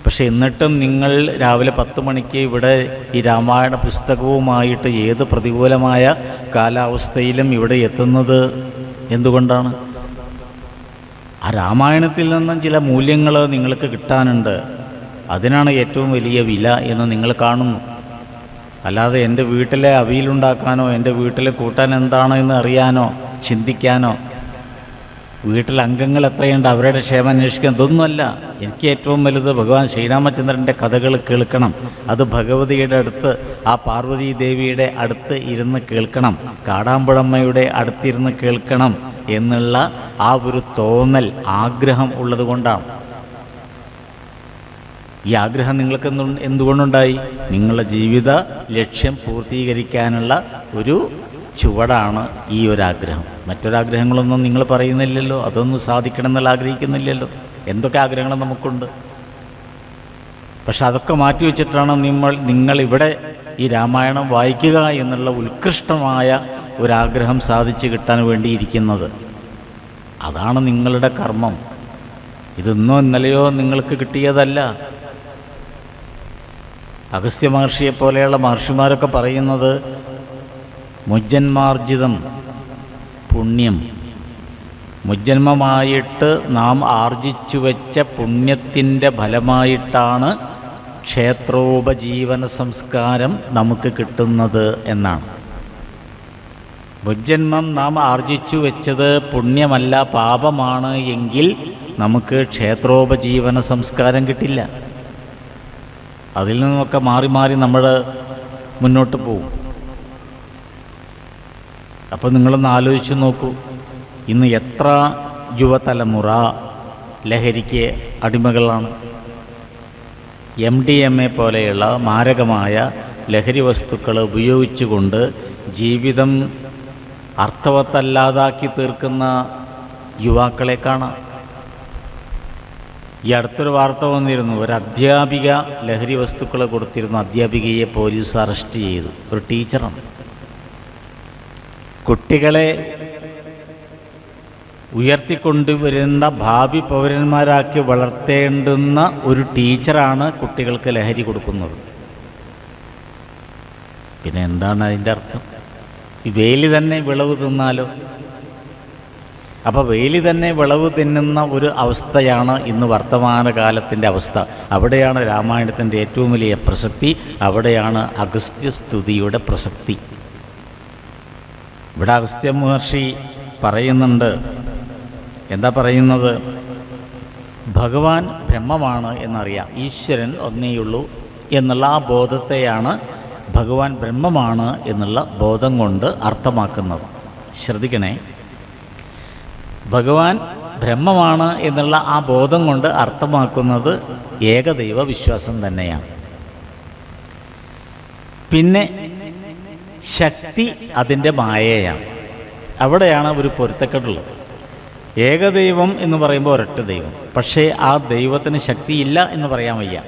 പക്ഷെ എന്നിട്ടും നിങ്ങൾ രാവിലെ 10 മണിക്ക് ഇവിടെ ഈ രാമായണ പുസ്തകവുമായിട്ട് ഏത് പ്രതികൂലമായ കാലാവസ്ഥയിലും ഇവിടെ എത്തുന്നത് എന്തുകൊണ്ടാണ്? ആ രാമായണത്തിൽ നിന്നും ചില മൂല്യങ്ങൾ നിങ്ങൾക്ക് കിട്ടാനുണ്ട്. അതിനാണ് ഏറ്റവും വലിയ വില എന്ന് നിങ്ങൾ കാണുന്നു. അല്ലാതെ എൻ്റെ വീട്ടിലെ അവിയലുണ്ടാക്കാനോ എൻ്റെ വീട്ടിലെ കൂട്ടാൻ എന്താണോ എന്ന് അറിയാനോ ചിന്തിക്കാനോ വീട്ടിൽ അംഗങ്ങൾ എത്രയുണ്ട് അവരുടെ ക്ഷേമം അന്വേഷിക്കാൻ ഇതൊന്നുമല്ല. എനിക്ക് ഏറ്റവും വലുത് ഭഗവാൻ ശ്രീരാമചന്ദ്രൻ്റെ കഥകൾ കേൾക്കണം. അത് ഭഗവതിയുടെ അടുത്ത്, ആ പാർവതി ദേവിയുടെ അടുത്ത് ഇരുന്ന് കേൾക്കണം, കാടാമ്പുഴമ്മയുടെ അടുത്തിരുന്ന് കേൾക്കണം എന്നുള്ള ആ ഒരു തോന്നൽ, ആഗ്രഹം ഉള്ളത് കൊണ്ടാണ്. ഈ ആഗ്രഹം നിങ്ങൾക്ക് എന്തുകൊണ്ടുണ്ടായി? നിങ്ങളുടെ ജീവിത ലക്ഷ്യം പൂർത്തീകരിക്കാനുള്ള ഒരു ചുവടാണ് ഈ ഒരാഗ്രഹം. മറ്റൊരാഗ്രഹങ്ങളൊന്നും നിങ്ങൾ പറയുന്നില്ലല്ലോ, അതൊന്നും സാധിക്കണം എന്നുള്ള ആഗ്രഹിക്കുന്നില്ലല്ലോ. എന്തൊക്കെ ആഗ്രഹങ്ങൾ നമുക്കുണ്ട്? പക്ഷെ അതൊക്കെ മാറ്റിവെച്ചിട്ടാണ് നിങ്ങളിവിടെ ഈ രാമായണം വായിക്കുക എന്നുള്ള ഉത്കൃഷ്ടമായ ഒരാഗ്രഹം സാധിച്ചു കിട്ടാൻ വേണ്ടിയിരിക്കുന്നത്. അതാണ് നിങ്ങളുടെ കർമ്മം. ഇതൊന്നോ ഇന്നലെയോ നിങ്ങൾക്ക് കിട്ടിയതല്ല. അഗസ്ത്യ മഹർഷിയെപ്പോലെയുള്ള മഹർഷിമാരൊക്കെ പറയുന്നത് മുജ്ജന്മാർജിതം പുണ്യം, മുജ്ജന്മമായിട്ട് നാം ആർജിച്ചു വെച്ച പുണ്യത്തിൻ്റെ ഫലമായിട്ടാണ് ക്ഷേത്രോപജീവന സംസ്കാരം നമുക്ക് കിട്ടുന്നത് എന്നാണ്. മുജ്ജന്മം നാം ആർജിച്ചു വെച്ചത് പുണ്യമല്ല പാപമാണ് എങ്കിൽ നമുക്ക് ക്ഷേത്രോപജീവന സംസ്കാരം കിട്ടില്ല. അതിൽ നിന്നൊക്കെ മാറി മാറി നമ്മൾ മുന്നോട്ട് പോകും. അപ്പോൾ നിങ്ങളൊന്ന് ആലോചിച്ച് നോക്കൂ, ഇന്ന് എത്ര യുവതലമുറ ലഹരിക്ക് അടിമകളാണ്. MDMA പോലെയുള്ള മാരകമായ ലഹരി വസ്തുക്കൾ ഉപയോഗിച്ചുകൊണ്ട് ജീവിതം അർത്ഥവത്തല്ലാതാക്കി തീർക്കുന്ന യുവാക്കളെ കാണാം. ഈ അടുത്തൊരു വാർത്ത വന്നിരുന്നു, ഒരു അധ്യാപിക ലഹരി വസ്തുക്കൾ കൊടുത്തിരുന്ന അധ്യാപികയെ പോലീസ് അറസ്റ്റ് ചെയ്തു. ഒരു ടീച്ചറാണ്. കുട്ടികളെ ഉയർത്തിക്കൊണ്ടുവരുന്ന ഭാവി പൗരന്മാരാക്കി വളർത്തേണ്ടുന്ന ഒരു ടീച്ചറാണ് കുട്ടികൾക്ക് ലഹരി കൊടുക്കുന്നത്. പിന്നെ എന്താണ് അതിൻ്റെ അർത്ഥം? ഈ വേലി തന്നെ വിളവ് തിന്നാലോ? അപ്പോൾ വേലി തന്നെ വിളവ് തിന്നുന്ന ഒരു അവസ്ഥയാണ് ഇന്ന് വർത്തമാനകാലത്തിൻ്റെ അവസ്ഥ. അവിടെയാണ് രാമായണത്തിൻ്റെ ഏറ്റവും വലിയ പ്രസക്തി, അവിടെയാണ് അഗസ്ത്യസ്തുതിയുടെ പ്രസക്തി. ഇവിടെ അഗസ്ത്യ മഹർഷി പറയുന്നുണ്ട്, എന്താ പറയുന്നത്? ഭഗവാൻ ബ്രഹ്മമാണ് എന്നറിയാം, ഈശ്വരൻ ഒന്നേയുള്ളൂ എന്നുള്ള ആ ബോധത്തെയാണ് ഭഗവാൻ ബ്രഹ്മമാണ് എന്നുള്ള ബോധം കൊണ്ട് അർത്ഥമാക്കുന്നത്. ശ്രദ്ധിക്കണേ, ഭഗവാൻ ബ്രഹ്മമാണ് എന്നുള്ള ആ ബോധം കൊണ്ട് അർത്ഥമാക്കുന്നത് ഏകദൈവ വിശ്വാസം തന്നെയാണ്. പിന്നെ ശക്തി അതിൻ്റെ മായയാണ്. അവിടെയാണ് ഒരു പൊരുത്തക്കെട്ടുള്ളത്. ഏകദൈവം എന്ന് പറയുമ്പോൾ ഒരൊറ്റ ദൈവം, പക്ഷേ ആ ദൈവത്തിന് ശക്തിയില്ല എന്ന് പറയാൻ വയ്യ.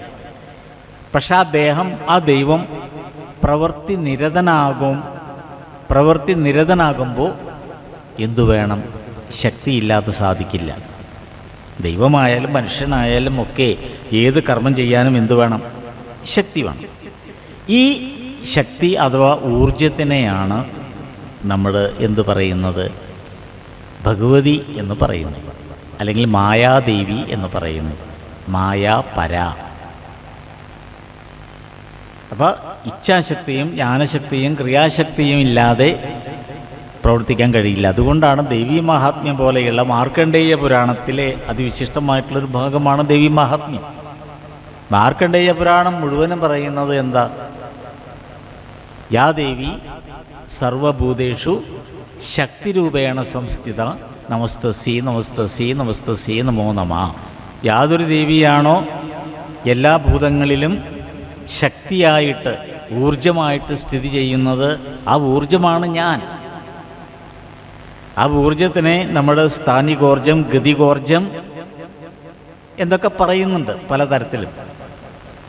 പക്ഷെ ആ ദൈവം പ്രവൃത്തി നിരതനാകുമ്പോൾ എന്തു വേണം? ശക്തിയില്ലാതെ സാധിക്കില്ല. ദൈവമായാലും മനുഷ്യനായാലും ഒക്കെ ഏത് കർമ്മം ചെയ്യാനും എന്തു വേണം? ശക്തി വേണം. ഈ ശക്തി അഥവാ ഊർജത്തിനെയാണ് നമ്മൾ എന്തു പറയുന്നത്? ഭഗവതി എന്ന് പറയുന്നത്, അല്ലെങ്കിൽ മായാദേവി എന്ന് പറയുന്നത്, മായാപര. അപ്പോൾ ഇച്ഛാശക്തിയും ജ്ഞാനശക്തിയും ക്രിയാശക്തിയും ഇല്ലാതെ പ്രവർത്തിക്കാൻ കഴിയില്ല. അതുകൊണ്ടാണ് ദേവീ മഹാത്മ്യം പോലെയുള്ള മാർക്കണ്ഡേയ പുരാണത്തിലെ അതിവിശിഷ്ടമായിട്ടുള്ളൊരു ഭാഗമാണ് ദേവീ മഹാത്മ്യം. മാർക്കണ്ഡേയ പുരാണം മുഴുവനും പറയുന്നത് എന്താ? യാ ദേവി സർവഭൂതേഷു ശക്തിരൂപേണ സംസ്ഥിത നമസ്തസ്യൈ നമസ്തസ്യൈ നമസ്തസ്യൈ നമോ നമഃ. യാതൊരു ദേവിയാണോ എല്ലാ ഭൂതങ്ങളിലും ശക്തിയായിട്ട് ഊർജമായിട്ട് സ്ഥിതി ചെയ്യുന്നത്, ആ ഊർജമാണ് ഞാൻ. ആ ഊർജത്തിനെ നമ്മുടെ സ്ഥാനികോർജം, ഗതികോർജം എന്നൊക്കെ പറയുന്നുണ്ട് പലതരത്തിലും.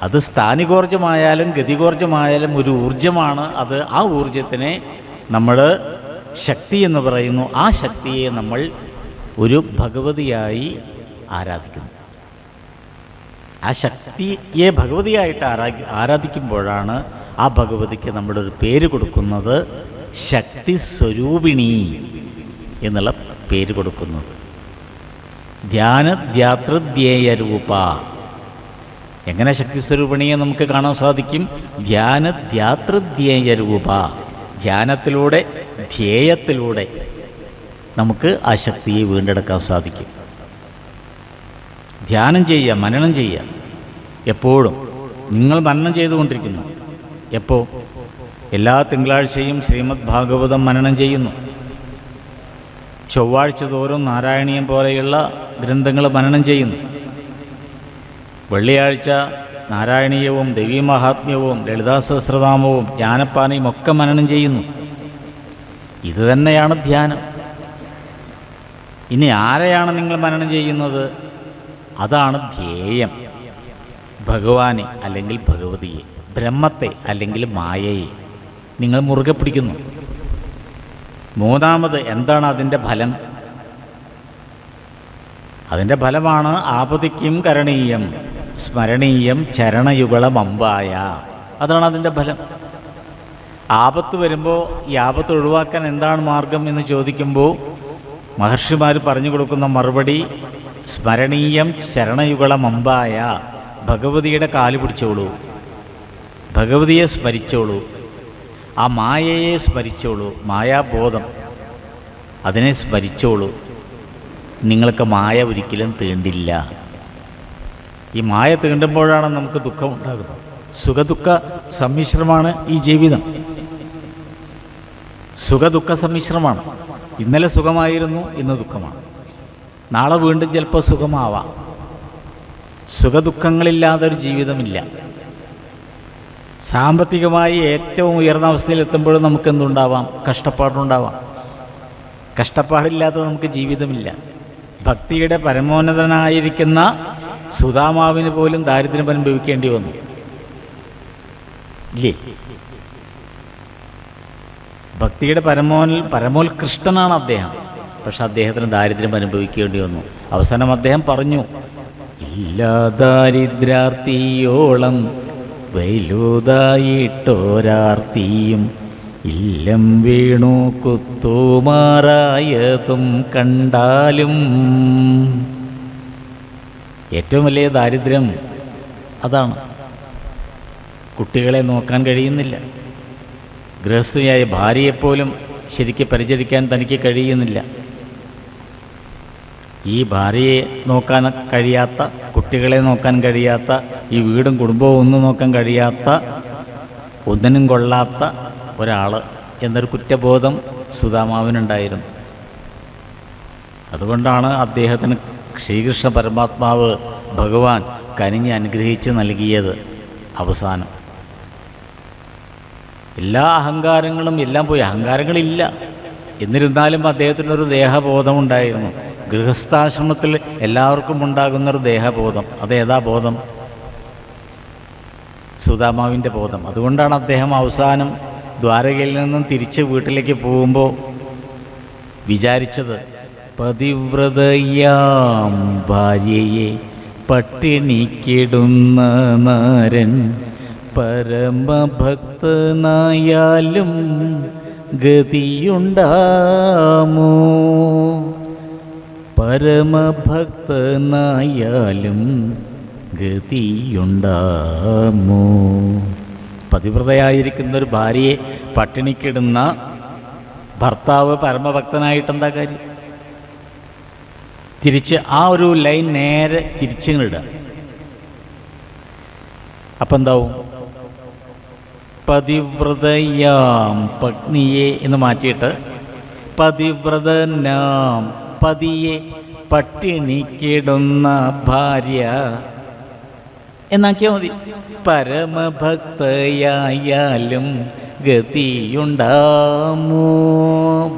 അത് സ്ഥാനികോർജമായാലും ഗതികോർജമായാലും ഒരു ഊർജമാണ് അത്. ആ ഊർജത്തിനെ നമ്മൾ ശക്തി എന്ന് പറയുന്നു. ആ ശക്തിയെ നമ്മൾ ഒരു ഭഗവതിയായി ആരാധിക്കുന്നു. ആ ശക്തിയെ ഭഗവതിയായിട്ട് ആരാധിക്കുമ്പോഴാണ് ആ ഭഗവതിക്ക് നമ്മളൊരു പേര് കൊടുക്കുന്നത്, ശക്തി സ്വരൂപിണി എന്നുള്ള പേര് കൊടുക്കുന്നത്. ധ്യാനധ്യാതൃധ്യേയരൂപ. എങ്ങനെ ശക്തി സ്വരൂപിണിയെ നമുക്ക് കാണാൻ സാധിക്കും? ധ്യാനധ്യാതൃധ്യേയരൂപ. ധ്യാനത്തിലൂടെ, ധ്യേയത്തിലൂടെ നമുക്ക് ആ ശക്തിയെ വീണ്ടെടുക്കാൻ സാധിക്കും. ധ്യാനം ചെയ്യുക, മനനം ചെയ്യുക. എപ്പോഴും നിങ്ങൾ മനനം ചെയ്തുകൊണ്ടിരിക്കുന്നു. എപ്പോൾ? എല്ലാ തിങ്കളാഴ്ചയും ശ്രീമദ് ഭാഗവതം മനനം ചെയ്യുന്നു. ചൊവ്വാഴ്ച തോറും നാരായണീയം പോലെയുള്ള ഗ്രന്ഥങ്ങൾ മനനം ചെയ്യുന്നു. വെള്ളിയാഴ്ച നാരായണീയവും ദേവീമഹാത്മ്യവും ലളിതാ സഹസ്രനാമവും ജ്ഞാനപ്പാനയും ഒക്കെ മനനം ചെയ്യുന്നു. ഇത് തന്നെയാണ് ധ്യാനം. ഇനി ആരെയാണ് നിങ്ങൾ മനനം ചെയ്യുന്നത്? അതാണ് ധ്യേയം. ഭഗവാനെ അല്ലെങ്കിൽ ഭഗവതിയെ, ബ്രഹ്മത്തെ അല്ലെങ്കിൽ മായയെ നിങ്ങൾ മുറുകെ പിടിക്കുന്നു. മൂന്നാമത് എന്താണ് അതിൻ്റെ ഫലം? അതിൻ്റെ ഫലമാണ് ആപതിക്കും കരണീയം സ്മരണീയം ചരണയുഗളമമ്പായ. അതാണ് അതിൻ്റെ ഫലം. ആപത്ത് വരുമ്പോൾ ഈ ആപത്ത് ഒഴിവാക്കാൻ എന്താണ് മാർഗം എന്ന് ചോദിക്കുമ്പോൾ മഹർഷിമാർ പറഞ്ഞു കൊടുക്കുന്ന മറുപടി സ്മരണീയം ചരണയുഗളമമ്പായ. ഭഗവതിയുടെ കാല് പിടിച്ചോളൂ, ഭഗവതിയെ സ്മരിച്ചോളൂ, ആ മായയെ സ്മരിച്ചോളൂ, മായാബോധം അതിനെ സ്മരിച്ചോളൂ. നിങ്ങൾക്ക് മായ ഒരിക്കലും തീണ്ടില്ല. ഈ മായ തീണ്ടുമ്പോഴാണ് നമുക്ക് ദുഃഖം ഉണ്ടാകുന്നത്. സുഖദുഃഖ സമ്മിശ്രമാണ് ഈ ജീവിതം. സുഖദുഃഖ സമ്മിശ്രമാണ്. ഇന്നലെ സുഖമായിരുന്നു, ഇന്ന് ദുഃഖമാണ്. നാളെ വീണ്ടും ചിലപ്പോൾ സുഖമാവാം. സുഖദുഃഖങ്ങളില്ലാതെ ഒരു ജീവിതമില്ല. സാമ്പത്തികമായി ഏറ്റവും ഉയർന്ന അവസ്ഥയിലെത്തുമ്പോഴും നമുക്ക് എന്തുണ്ടാവാം? കഷ്ടപ്പാടുണ്ടാവാം. കഷ്ടപ്പാടില്ലാതെ നമുക്ക് ജീവിതമില്ല. ഭക്തിയുടെ പരമോന്നതനായിരിക്കുന്ന സുദാമാവിന് പോലും ദാരിദ്ര്യം അനുഭവിക്കേണ്ടി വന്നു, ഇല്ലേ? ഭക്തിയുടെ പരമോത്കൃഷ്ടനാണ് അദ്ദേഹം. പക്ഷെ അദ്ദേഹത്തിന് ദാരിദ്ര്യം അനുഭവിക്കേണ്ടി വന്നു. അവസാനം അദ്ദേഹം പറഞ്ഞു, ഇല്ലാ ദാരിദ്രാർത്തിയോളം വൈലുതായിട്ടോരാർത്തിയും ഇല്ലം വീണു കുത്തുമാറായതും കണ്ടാലും. ഏറ്റവും വലിയ ദാരിദ്ര്യം അതാണ്. കുട്ടികളെ നോക്കാൻ കഴിയുന്നില്ല. ഗൃഹസ്ഥയായ ഭാര്യയെപ്പോലും ശരിക്ക് പരിചരിക്കാൻ തനിക്ക് കഴിയുന്നില്ല. ഈ ഭാര്യയെ നോക്കാൻ കഴിയാത്ത, കുട്ടികളെ നോക്കാൻ കഴിയാത്ത, ഈ വീടും കുടുംബവും ഒന്നും നോക്കാൻ കഴിയാത്ത, ഒന്നിനും കൊള്ളാത്ത ഒരാൾ എന്നൊരു കുറ്റബോധം സുദാമാവിനുണ്ടായിരുന്നു. അതുകൊണ്ടാണ് അദ്ദേഹത്തിന് ശ്രീകൃഷ്ണ പരമാത്മാവ് ഭഗവാൻ കനിഞ്ഞ് അനുഗ്രഹിച്ച് നൽകിയത്. അവസാനം എല്ലാ അഹങ്കാരങ്ങളും എല്ലാം പോയി. അഹങ്കാരങ്ങളില്ല. എന്നിരുന്നാലും അദ്ദേഹത്തിനൊരു ദേഹബോധമുണ്ടായിരുന്നു. ഗൃഹസ്ഥാശ്രമത്തിൽ എല്ലാവർക്കും ഉണ്ടാകുന്നൊരു ദേഹബോധം. അതേതാ ബോധം? സുദാമാവിൻ്റെ ബോധം. അതുകൊണ്ടാണ് അദ്ദേഹം അവസാനം ദ്വാരകയിൽ നിന്നും തിരിച്ച് വീട്ടിലേക്ക് പോകുമ്പോൾ വിചാരിച്ചത്, പതിവ്രതയാം ഭാര്യയെ പട്ടിണിക്കിടുന്ന നരൻ പരമഭക്തനായാലും ഗതിയുണ്ടാമോ? പരമഭക്തനായാലും ഗതിയുണ്ടാമോ? പതിവ്രതയായിരിക്കുന്നൊരു ഭാര്യയെ പട്ടിണിക്കിടുന്ന ഭർത്താവ് പരമഭക്തനായിട്ടെന്താ കാര്യം? തിരിച്ച് ആ ഒരു ലൈൻ നേരെ തിരിച്ചിടുക. അപ്പം എന്താവും? പതിവ്രതയാം പത്നിയെ എന്ന് മാറ്റിയിട്ട് പതിവ്രതനാം പതിയെ പട്ടിണിക്കിടുന്ന ഭാര്യ എന്നാക്കിയാൽ മതി. പരമഭക്തയായാലും ഗതിയുണ്ടാമോ?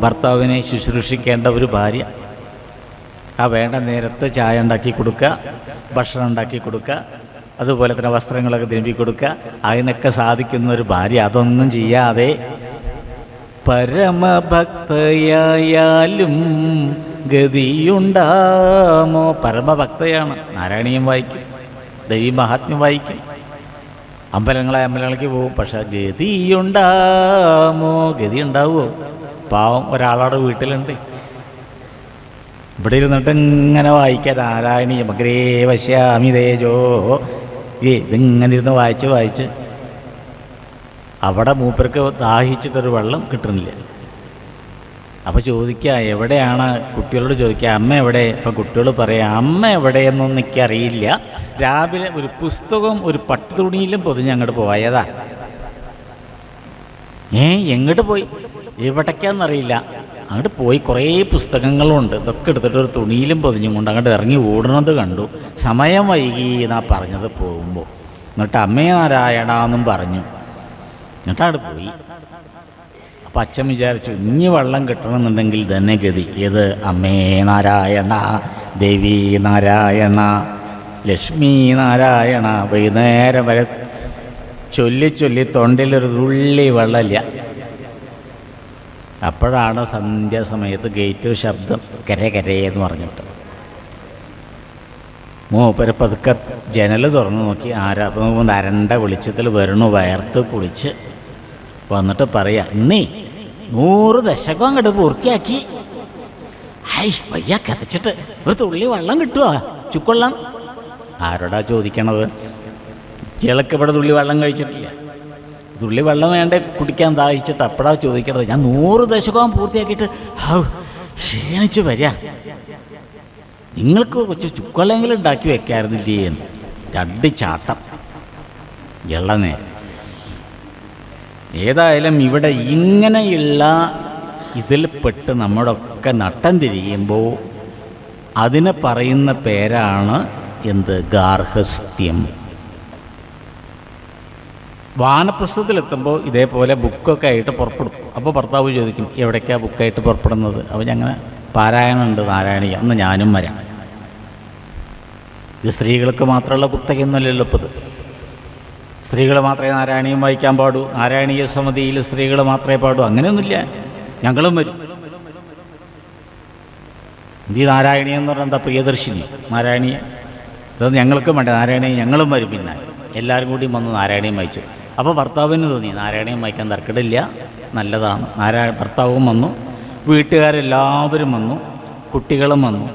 ഭർത്താവിനെ ശുശ്രൂഷിക്കേണ്ട ഒരു ഭാര്യ, ആ വേണ്ട നേരത്ത് ചായ ഉണ്ടാക്കി കൊടുക്കുക, ഭക്ഷണം ഉണ്ടാക്കി കൊടുക്കുക, അതുപോലെ തന്നെ വസ്ത്രങ്ങളൊക്കെ തിരുമ്പി കൊടുക്കുക, അതിനൊക്കെ സാധിക്കുന്ന ഒരു ഭാര്യ അതൊന്നും ചെയ്യാതെ പരമഭക്തയായാലും ഗതിയുണ്ടാമോ? പരമഭക്തയാണ്. നാരായണീയം വായിക്കും, ദേവി മഹാത്മ്യം വായിക്കും, അമ്പലങ്ങളിലേക്ക് പോകും. പക്ഷെ ഗതിയുണ്ടാമോ? ഗതി ഉണ്ടാവുമോ? പാവം ഒരാളവിടെ വീട്ടിലുണ്ട്, ഇവിടെ ഇരുന്നിട്ട് ഇങ്ങനെ വായിക്കാൻ നാരായണീയം അഗ്രേ വശ്യാമി തേജോ, ഇതിങ്ങനെ ഇരുന്ന് വായിച്ച് അവിടെ മൂപ്പർക്ക് ദാഹിച്ചിട്ടൊരു വെള്ളം കിട്ടുന്നില്ല. അപ്പോൾ ചോദിക്കുക, എവിടെയാണ്? കുട്ടികളോട് ചോദിക്കുക, അമ്മ എവിടെ? ഇപ്പം കുട്ടികൾ പറയാം, അമ്മ എവിടെയെന്നൊന്നും എനിക്കറിയില്ല, രാവിലെ ഒരു പുസ്തകം ഒരു പട്ടുതുണിയിലും പൊതിഞ്ഞ് അങ്ങോട്ട് പോയതാ. എങ്ങോട്ട് പോയി? എവിടേക്കാന്നറിയില്ല, അങ്ങോട്ട് പോയി. കുറേ പുസ്തകങ്ങളുണ്ട്, ഇതൊക്കെ എടുത്തിട്ട് ഒരു തുണിയിലും പൊതിഞ്ഞും കൊണ്ട് അങ്ങോട്ട് ഇറങ്ങി ഓടുന്നത് കണ്ടു. സമയം വൈകി എന്നാ പറഞ്ഞത് പോകുമ്പോൾ. എന്നിട്ട് അമ്മേ നാരായണ എന്നും പറഞ്ഞു. എന്നിട്ട് അവിടെ പോയി. അപ്പം അച്ഛൻ വിചാരിച്ചു, ഇനി വെള്ളം കിട്ടണമെന്നുണ്ടെങ്കിൽ തന്നെ ഗതി ഏത്? അമ്മേ നാരായണ, ദേവി നാരായണ, ലക്ഷ്മി നാരായണ വൈകുന്നേരം വരെ ചൊല്ലി ചൊല്ലി തൊണ്ടിലൊരു തുള്ളി വെള്ളമില്ല. അപ്പോഴാണ് സന്ധ്യാസമയത്ത് ഗേറ്റ് ശബ്ദം കരയെന്ന് പറഞ്ഞിട്ട് മൂപ്പര് പതുക്കെ ജനൽ തുറന്ന് നോക്കി. ആരാ അപ്പം അരണ്ട വെളിച്ചത്തിൽ വരണു, വയർത്ത് കുളിച്ച് വന്നിട്ട് പറയാ, ഇന്നേ 100 ദശകം അങ്ങോട്ട് പൂർത്തിയാക്കി. ഹൈ വയ്യ കതച്ചിട്ട് ഒരു തുള്ളി വെള്ളം കിട്ടുമോ, ചുക്കൊള്ളാം. ആരോടാ ചോദിക്കണത്? ചിലക്ക് ഇവിടെ തുള്ളി വെള്ളം കഴിച്ചിട്ടില്ല. തുള്ളി വെള്ളം വേണ്ടേ കുടിക്കാൻ ദാഹിച്ചിട്ട് അപ്പോഴാ ചോദിക്കണത്. ഞാൻ 100 ദശകം പൂർത്തിയാക്കിയിട്ട് ക്ഷീണിച്ച് വരിക, നിങ്ങൾക്ക് കുറച്ച് ചുക്കൊള്ളെങ്കിലും ഉണ്ടാക്കി വെക്കായിരുന്നില്ലേ എന്ന്. 2 ചാട്ടം ഇളനേരം. ഏതായാലും ഇവിടെ ഇങ്ങനെയുള്ള ഇതിൽപ്പെട്ട് നമ്മളൊക്കെ നട്ടം തിരിയുമ്പോൾ അതിനെ പറയുന്ന പേരാണ് എന്ത്? ഗാർഹസ്ഥ്യം. വാനപ്രസ്ഥത്തിലെത്തുമ്പോൾ ഇതേപോലെ ബുക്കൊക്കെ ആയിട്ട് പുറപ്പെടും. അപ്പോൾ ഭർത്താവ് ചോദിക്കും, എവിടേക്കാണ് ബുക്കായിട്ട് പുറപ്പെടുന്നത്? അപ്പോൾ ഞങ്ങനെ പാരായണമുണ്ട് നാരായണീയം, അന്ന് ഞാനും വരാം. ഇത് സ്ത്രീകൾക്ക് മാത്രമുള്ള കുത്തകയൊന്നുമല്ലല്ലോ ഇപ്പോൾ. സ്ത്രീകൾ മാത്രമേ നാരായണീയം വായിക്കാൻ പാടൂ, നാരായണീയ സമിതിയിൽ സ്ത്രീകൾ മാത്രമേ പാടൂ, അങ്ങനെയൊന്നുമില്ല. ഞങ്ങളും വരും. ഈ നാരായണീയം എന്ന് പറഞ്ഞാൽ എന്താ? പ്രിയദർശിനി നാരായണീയം. ഇതൊന്നും ഞങ്ങൾക്കും വേണ്ട നാരായണീയം, ഞങ്ങളും വരും. പിന്നെ എല്ലാവരും കൂടി വന്ന് നാരായണീയം വായിച്ചു. അപ്പോൾ ഭർത്താവിന് തോന്നി നാരായണീയം വായിക്കാൻ തർക്കടില്ല, നല്ലതാണ്. ഭർത്താവും വന്നു, വീട്ടുകാരെല്ലാവരും വന്നു, കുട്ടികളും വന്നു.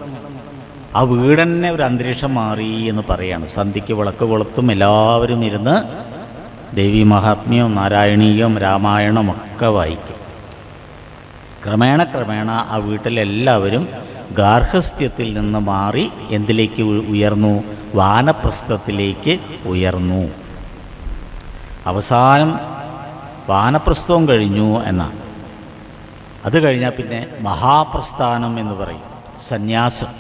ആ വീട് തന്നെ ഒരു അന്തരീക്ഷം മാറി എന്ന് പറയാണ്. സന്ധ്യയ്ക്ക് വിളക്ക് കൊളുത്തും എല്ലാവരും ഇരുന്ന് ദേവീ മഹാത്മ്യവും നാരായണീയവും രാമായണവും ഒക്കെ വായിക്കും. ക്രമേണ ആ വീട്ടിലെല്ലാവരും ഗാർഹസ്ഥ്യത്തിൽ നിന്ന് മാറി എന്തിലേക്ക് ഉയർന്നു? വാനപ്രസ്ഥത്തിലേക്ക് ഉയർന്നു. അവസാനം വാനപ്രസ്ഥവും കഴിഞ്ഞു എന്നാണ്. അത് കഴിഞ്ഞാൽ പിന്നെ മഹാപ്രസ്ഥാനം എന്ന് പറയും, സന്യാസം.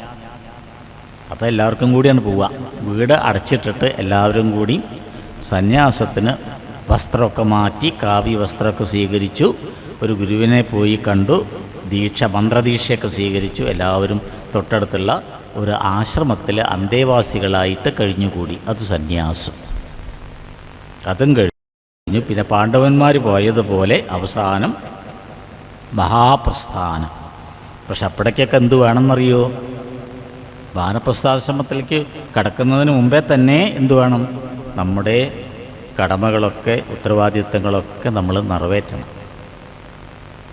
അപ്പോൾ എല്ലാവർക്കും കൂടിയാണ് പോവുക. വീട് അടച്ചിട്ടിട്ട് എല്ലാവരും കൂടി സന്യാസത്തിന് വസ്ത്രമൊക്കെ മാറ്റി കാവ്യ വസ്ത്രമൊക്കെ സ്വീകരിച്ചു. ഒരു ഗുരുവിനെ പോയി കണ്ടു, മന്ത്രദീക്ഷയൊക്കെ സ്വീകരിച്ചു. എല്ലാവരും തൊട്ടടുത്തുള്ള ഒരു ആശ്രമത്തിൽ അന്തേവാസികളായിട്ട് കഴിഞ്ഞുകൂടി. അത് സന്യാസം. അതും കഴിഞ്ഞു. പിന്നെ പാണ്ഡവന്മാർ പോയതുപോലെ അവസാനം മഹാപ്രസ്ഥാനം. പക്ഷെ അപ്പോഴേക്കൊക്കെ എന്ത് വേണമെന്നറിയോ? വാനപ്രസ്ഥാശ്രമത്തിലേക്ക് കടക്കുന്നതിന് മുമ്പേ തന്നെ എന്തു വേണം? നമ്മുടെ കടമകളൊക്കെ ഉത്തരവാദിത്തങ്ങളൊക്കെ നമ്മൾ നിറവേറ്റണം.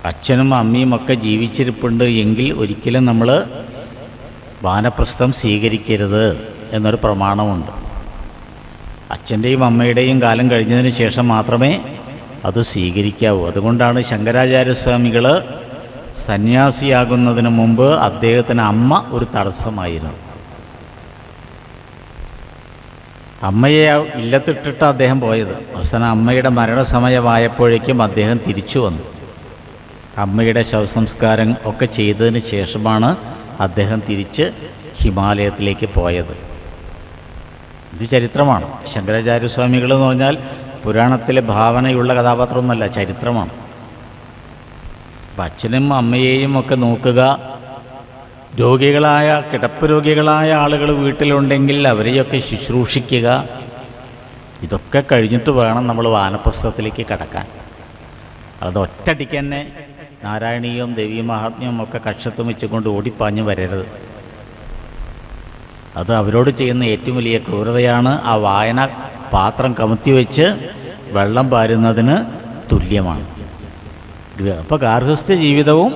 അച്ഛനും അമ്മയും ഒക്കെ ജീവിച്ചിരിപ്പുണ്ട് എങ്കിൽ ഒരിക്കലും നമ്മൾ വാനപ്രസ്ഥം സ്വീകരിക്കരുത് എന്നൊരു പ്രമാണമുണ്ട്. അച്ഛൻ്റെയും അമ്മയുടെയും കാലം കഴിഞ്ഞതിന് ശേഷം മാത്രമേ അത് സ്വീകരിക്കാവൂ. അതുകൊണ്ടാണ് ശങ്കരാചാര്യസ്വാമികൾ സന്യാസിയാകുന്നതിന് മുമ്പ് അദ്ദേഹത്തിന് അമ്മ ഒരു തടസ്സമായിരുന്നു. അമ്മയെ ഇല്ലത്തിട്ടിട്ട് അദ്ദേഹം പോയത്. അവസാനം അമ്മയുടെ മരണസമയമായപ്പോഴേക്കും അദ്ദേഹം തിരിച്ചു വന്നു. അമ്മയുടെ ശവസംസ്കാരം ഒക്കെ ചെയ്തതിന് ശേഷമാണ് അദ്ദേഹം തിരിച്ച് ഹിമാലയത്തിലേക്ക് പോയത്. ഇത് ചരിത്രമാണ്. ശങ്കരാചാര്യസ്വാമികൾ എന്ന് പറഞ്ഞാൽ പുരാണത്തിലെ ഭാവനയുള്ള കഥാപാത്രമൊന്നുമല്ല, ചരിത്രമാണ്. അപ്പം അച്ഛനും അമ്മയെയും ഒക്കെ നോക്കുക, രോഗികളായ കിടപ്പ് രോഗികളായ ആളുകൾ വീട്ടിലുണ്ടെങ്കിൽ അവരെയൊക്കെ ശുശ്രൂഷിക്കുക. ഇതൊക്കെ കഴിഞ്ഞിട്ട് വേണം നമ്മൾ വാനപ്രസ്ഥത്തിലേക്ക് കടക്കാൻ. അത് ഒറ്റയടിക്ക് തന്നെ നാരായണീയവും ദേവീ മഹാത്മ്യവും ഒക്കെ കക്ഷത്തും വെച്ചുകൊണ്ട് ഓടിപ്പാഞ്ഞ് വരരുത്. അത് അവരോട് ചെയ്യുന്ന ഏറ്റവും വലിയ ക്രൂരതയാണ്. ആ വായന പാത്രം കമത്തി വെച്ച് വെള്ളം പാരുന്നതിന് തുല്യമാണ്. അപ്പോൾ ഗാർഹസ്ഥ്യ ജീവിതവും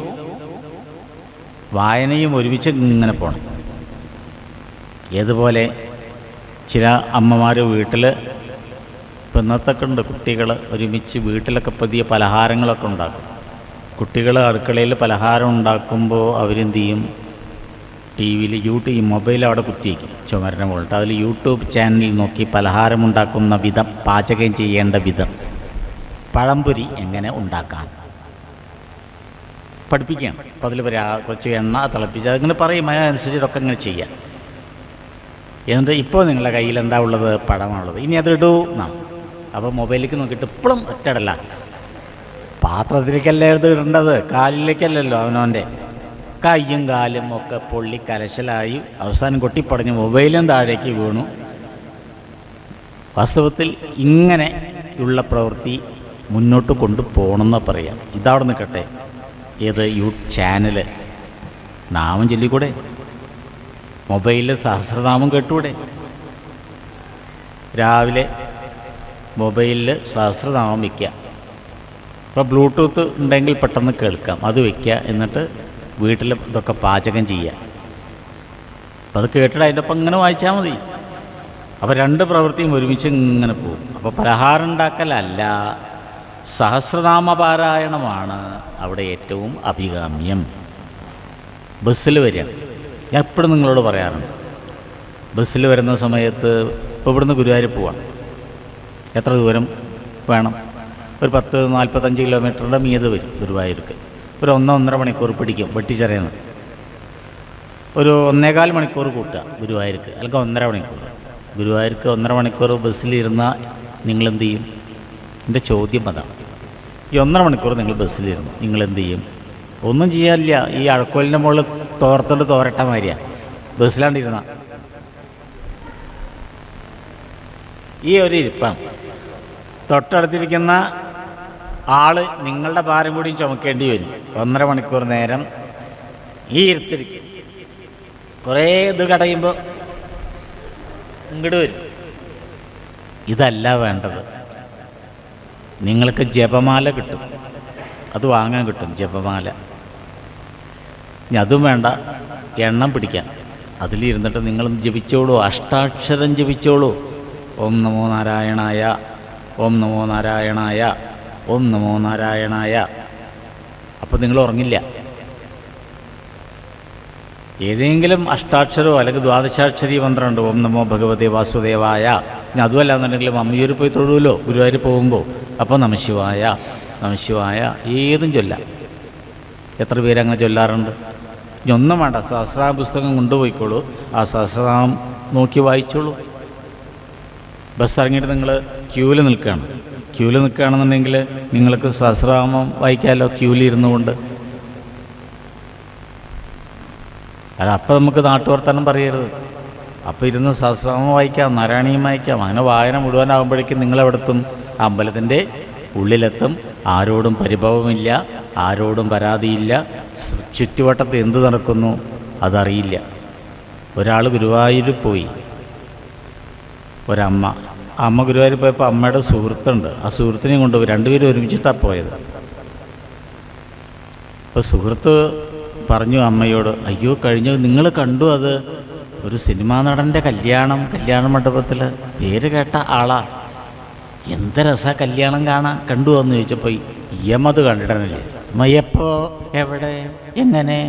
വായനയും ഒരുമിച്ച് ഇങ്ങനെ പോകണം. ഏതുപോലെ ചില അമ്മമാർ വീട്ടിൽ ഇപ്പം ഇന്നത്തൊക്കെ ഉണ്ട്, കുട്ടികൾ ഒരുമിച്ച് വീട്ടിലൊക്കെ പുതിയ പലഹാരങ്ങളൊക്കെ ഉണ്ടാക്കും. കുട്ടികൾ അടുക്കളയിൽ പലഹാരം ഉണ്ടാക്കുമ്പോൾ അവരെന്ത് ചെയ്യും? ടി വിയിൽ മൊബൈൽ അവിടെ കുത്തിവയ്ക്കും, ചുമരിനെ മുകളിട്ട്. അതിൽ യൂട്യൂബ് ചാനലിൽ നോക്കി പലഹാരമുണ്ടാക്കുന്ന വിധം, പാചകം ചെയ്യേണ്ട വിധം, പഴംപൊരി എങ്ങനെ ഉണ്ടാക്കാൻ പഠിപ്പിക്കുകയാണ്. അപ്പോൾ അതിൽ കുറച്ച് എണ്ണ തിളപ്പിച്ച് അതിങ്ങനെ പറയും, അതിനനുസരിച്ച് ഇതൊക്കെ ഇങ്ങനെ ചെയ്യാം. എന്നിട്ട് ഇപ്പോൾ നിങ്ങളുടെ കയ്യിൽ എന്താ ഉള്ളത്? പഴമാണുള്ളത്, ഇനി അതിടൂ എന്നാണ്. അപ്പോൾ മൊബൈലിലേക്ക് നോക്കിയിട്ട് ഇപ്പോഴും ഒറ്റടല്ല, പാത്രത്തിലേക്കല്ലേ ഇത് ഇടേണ്ടത്, കാലിലേക്കല്ലല്ലോ അവനവൻ്റെ. കയ്യും കാലും ഒക്കെ പൊള്ളി കലശലായി അവസാനം കൊട്ടിപ്പടഞ്ഞ് മൊബൈലും താഴേക്ക് വീണു. വാസ്തവത്തിൽ ഇങ്ങനെയുള്ള പ്രവൃത്തി മുന്നോട്ട് കൊണ്ടുപോകണമെന്ന് പറയാം. ഇതവിടെ നിൽക്കട്ടെ, ഏത് ചാനല് നാമം ചൊല്ലിക്കൂടെ? മൊബൈലിൽ സഹസ്രനാമം കേട്ടൂടെ? രാവിലെ മൊബൈലിൽ സഹസ്രനാമം വയ്ക്കുക. ഇപ്പോൾ ബ്ലൂടൂത്ത് ഉണ്ടെങ്കിൽ പെട്ടെന്ന് കേൾക്കാം, അത് വയ്ക്കുക. എന്നിട്ട് വീട്ടിൽ ഇതൊക്കെ പാചകം ചെയ്യുക. അപ്പോൾ അത് കേട്ടിട്ട് അതിൻ്റെ ഒപ്പം ഇങ്ങനെ വായിച്ചാൽ മതി. അപ്പോൾ രണ്ട് പ്രവൃത്തിയും ഒരുമിച്ച് ഇങ്ങനെ പോകും. അപ്പോൾ പലഹാരം ഉണ്ടാക്കലല്ല, സഹസ്രനാമപാരായണമാണ് അവിടെ ഏറ്റവും അഭികാമ്യം. ബസ്സിൽ വരിക, ഞാൻ എപ്പോഴും നിങ്ങളോട് പറയാറുണ്ട്, ബസ്സിൽ വരുന്ന സമയത്ത് ഇപ്പോൾ ഇവിടുന്ന് ഗുരുവായൂർ പോവാണ്. എത്ര ദൂരം വേണം? ഒരു 10-45 കിലോമീറ്ററിൻ്റെ മീത് വരും ഗുരുവായൂർക്ക്. ഒരു 1-1.5 മണിക്കൂർ പിടിക്കും വെട്ടിച്ചിറയുന്നത്. ഒരു 1.25 മണിക്കൂർ കൂട്ടുക ഗുരുവായൂർക്ക്, അല്ലെങ്കിൽ 1.5 മണിക്കൂർ. ഗുരുവായൂർക്ക് 1.5 മണിക്കൂർ ബസ്സിലിരുന്നാൽ നിങ്ങളെന്ത് ചെയ്യും? എൻ്റെ ചോദ്യം അതാണ്. ഈ 1.5 മണിക്കൂർ നിങ്ങൾ ബസ്സിലിരുന്നു, നിങ്ങളെന്ത് ചെയ്യും? ഒന്നും ചെയ്യാനില്ല. ഈ അഴക്കോലിൻ്റെ മുകളിൽ തോർത്തോണ്ട് തോരട്ട മാതിരിയാണ് ബസ്സിലാണ്ടിരുന്ന ഈ ഒരു ഇരിപ്പാണ്. തൊട്ടടുത്തിരിക്കുന്ന ആൾ നിങ്ങളുടെ ഭാരം കൂടിയും ചുമക്കേണ്ടി വരും. 1.5 മണിക്കൂർ നേരം ഈ ഇരുത്തിരിക്കും. കുറേ ഇത് കടയുമ്പോൾ ഇങ്ങോട്ട് വരും. ഇതല്ല വേണ്ടത്. നിങ്ങൾക്ക് ജപമാല കിട്ടും, അത് വാങ്ങാൻ കിട്ടും, ജപമാല. ഇനി അതും വേണ്ട, എണ്ണം പിടിക്കാൻ. അതിലിരുന്നിട്ട് നിങ്ങൾ ജപിച്ചോളൂ, അഷ്ടാക്ഷരം ജപിച്ചോളൂ. ഓം നമോ നാരായണായ, ഓം നമോ നാരായണായ, ഓം നമോ നാരായണായ. അപ്പോൾ നിങ്ങൾ ഉറങ്ങില്ല. ഏതെങ്കിലും അഷ്ടാക്ഷരമോ അല്ലെങ്കിൽ ദ്വാദശാക്ഷരി മന്ത്രമുണ്ട്, ഓം നമോ ഭഗവതേ വാസുദേവായ. ഇനി അതുമല്ല എന്നുണ്ടെങ്കിൽ മമ്മിയൂർ പോയി തൊഴുവല്ലോ ഗുരുവായൂർ പോകുമ്പോൾ, അപ്പോൾ നമശിവായ നമശിവായ ഏതും ചൊല്ലാം. എത്ര പേരങ്ങനെ ചൊല്ലാറുണ്ട്? ഇനി ഒന്നും വേണ്ട, സഹസ്രനാമ പുസ്തകം കൊണ്ടുപോയിക്കോളൂ, ആ സഹസ്രനാമം നോക്കി വായിച്ചോളൂ. ബസ് ഇറങ്ങിയിട്ട് നിങ്ങൾ ക്യൂവിൽ നിൽക്കുകയാണെന്നുണ്ടെങ്കിൽ നിങ്ങൾക്ക് സഹസ്രനാമം വായിക്കാമല്ലോ ക്യൂവിലിരുന്നു കൊണ്ട്. അല്ല, അപ്പം നമുക്ക് നാട്ടുവർത്തനം പറയരുത്. അപ്പോൾ ഇരുന്ന് സഹസ്രനാമം വായിക്കാം, നാരായണീയം വായിക്കാം. അങ്ങനെ വായന മുഴുവനാകുമ്പോഴേക്കും നിങ്ങളെവിടെത്തും? അമ്പലത്തിൻ്റെ ഉള്ളിലെത്തും. ആരോടും പരിഭവമില്ല, ആരോടും പരാതിയില്ല. ചുറ്റുവട്ടത്ത് എന്ത് നടക്കുന്നു അതറിയില്ല. ഒരാൾ ഗുരുവായൂർ പോയി, ഒരമ്മ. അമ്മ ഗുരുവായൂർ പോയപ്പോൾ അമ്മയുടെ സുഹൃത്തുണ്ട്, ആ സുഹൃത്തിനെയും കൊണ്ടുപോയി. രണ്ടുപേരും ഒരുമിച്ചിട്ടാണ് പോയത്. അപ്പോൾ സുഹൃത്ത് പറഞ്ഞു അമ്മയോട്, അയ്യോ കഴിഞ്ഞു, നിങ്ങൾ കണ്ടു അത്, ഒരു സിനിമാ നടൻ്റെ കല്യാണ മണ്ഡപത്തിൽ, പേര് കേട്ട ആളാ, എന്ത് രസാ കല്യാണം കാണാൻ, കണ്ടു എന്ന് ചോദിച്ചപ്പോൾ അത് കണ്ടിടണില്ലേ. മയ്യപ്പോ എവിടെ, എങ്ങനെ?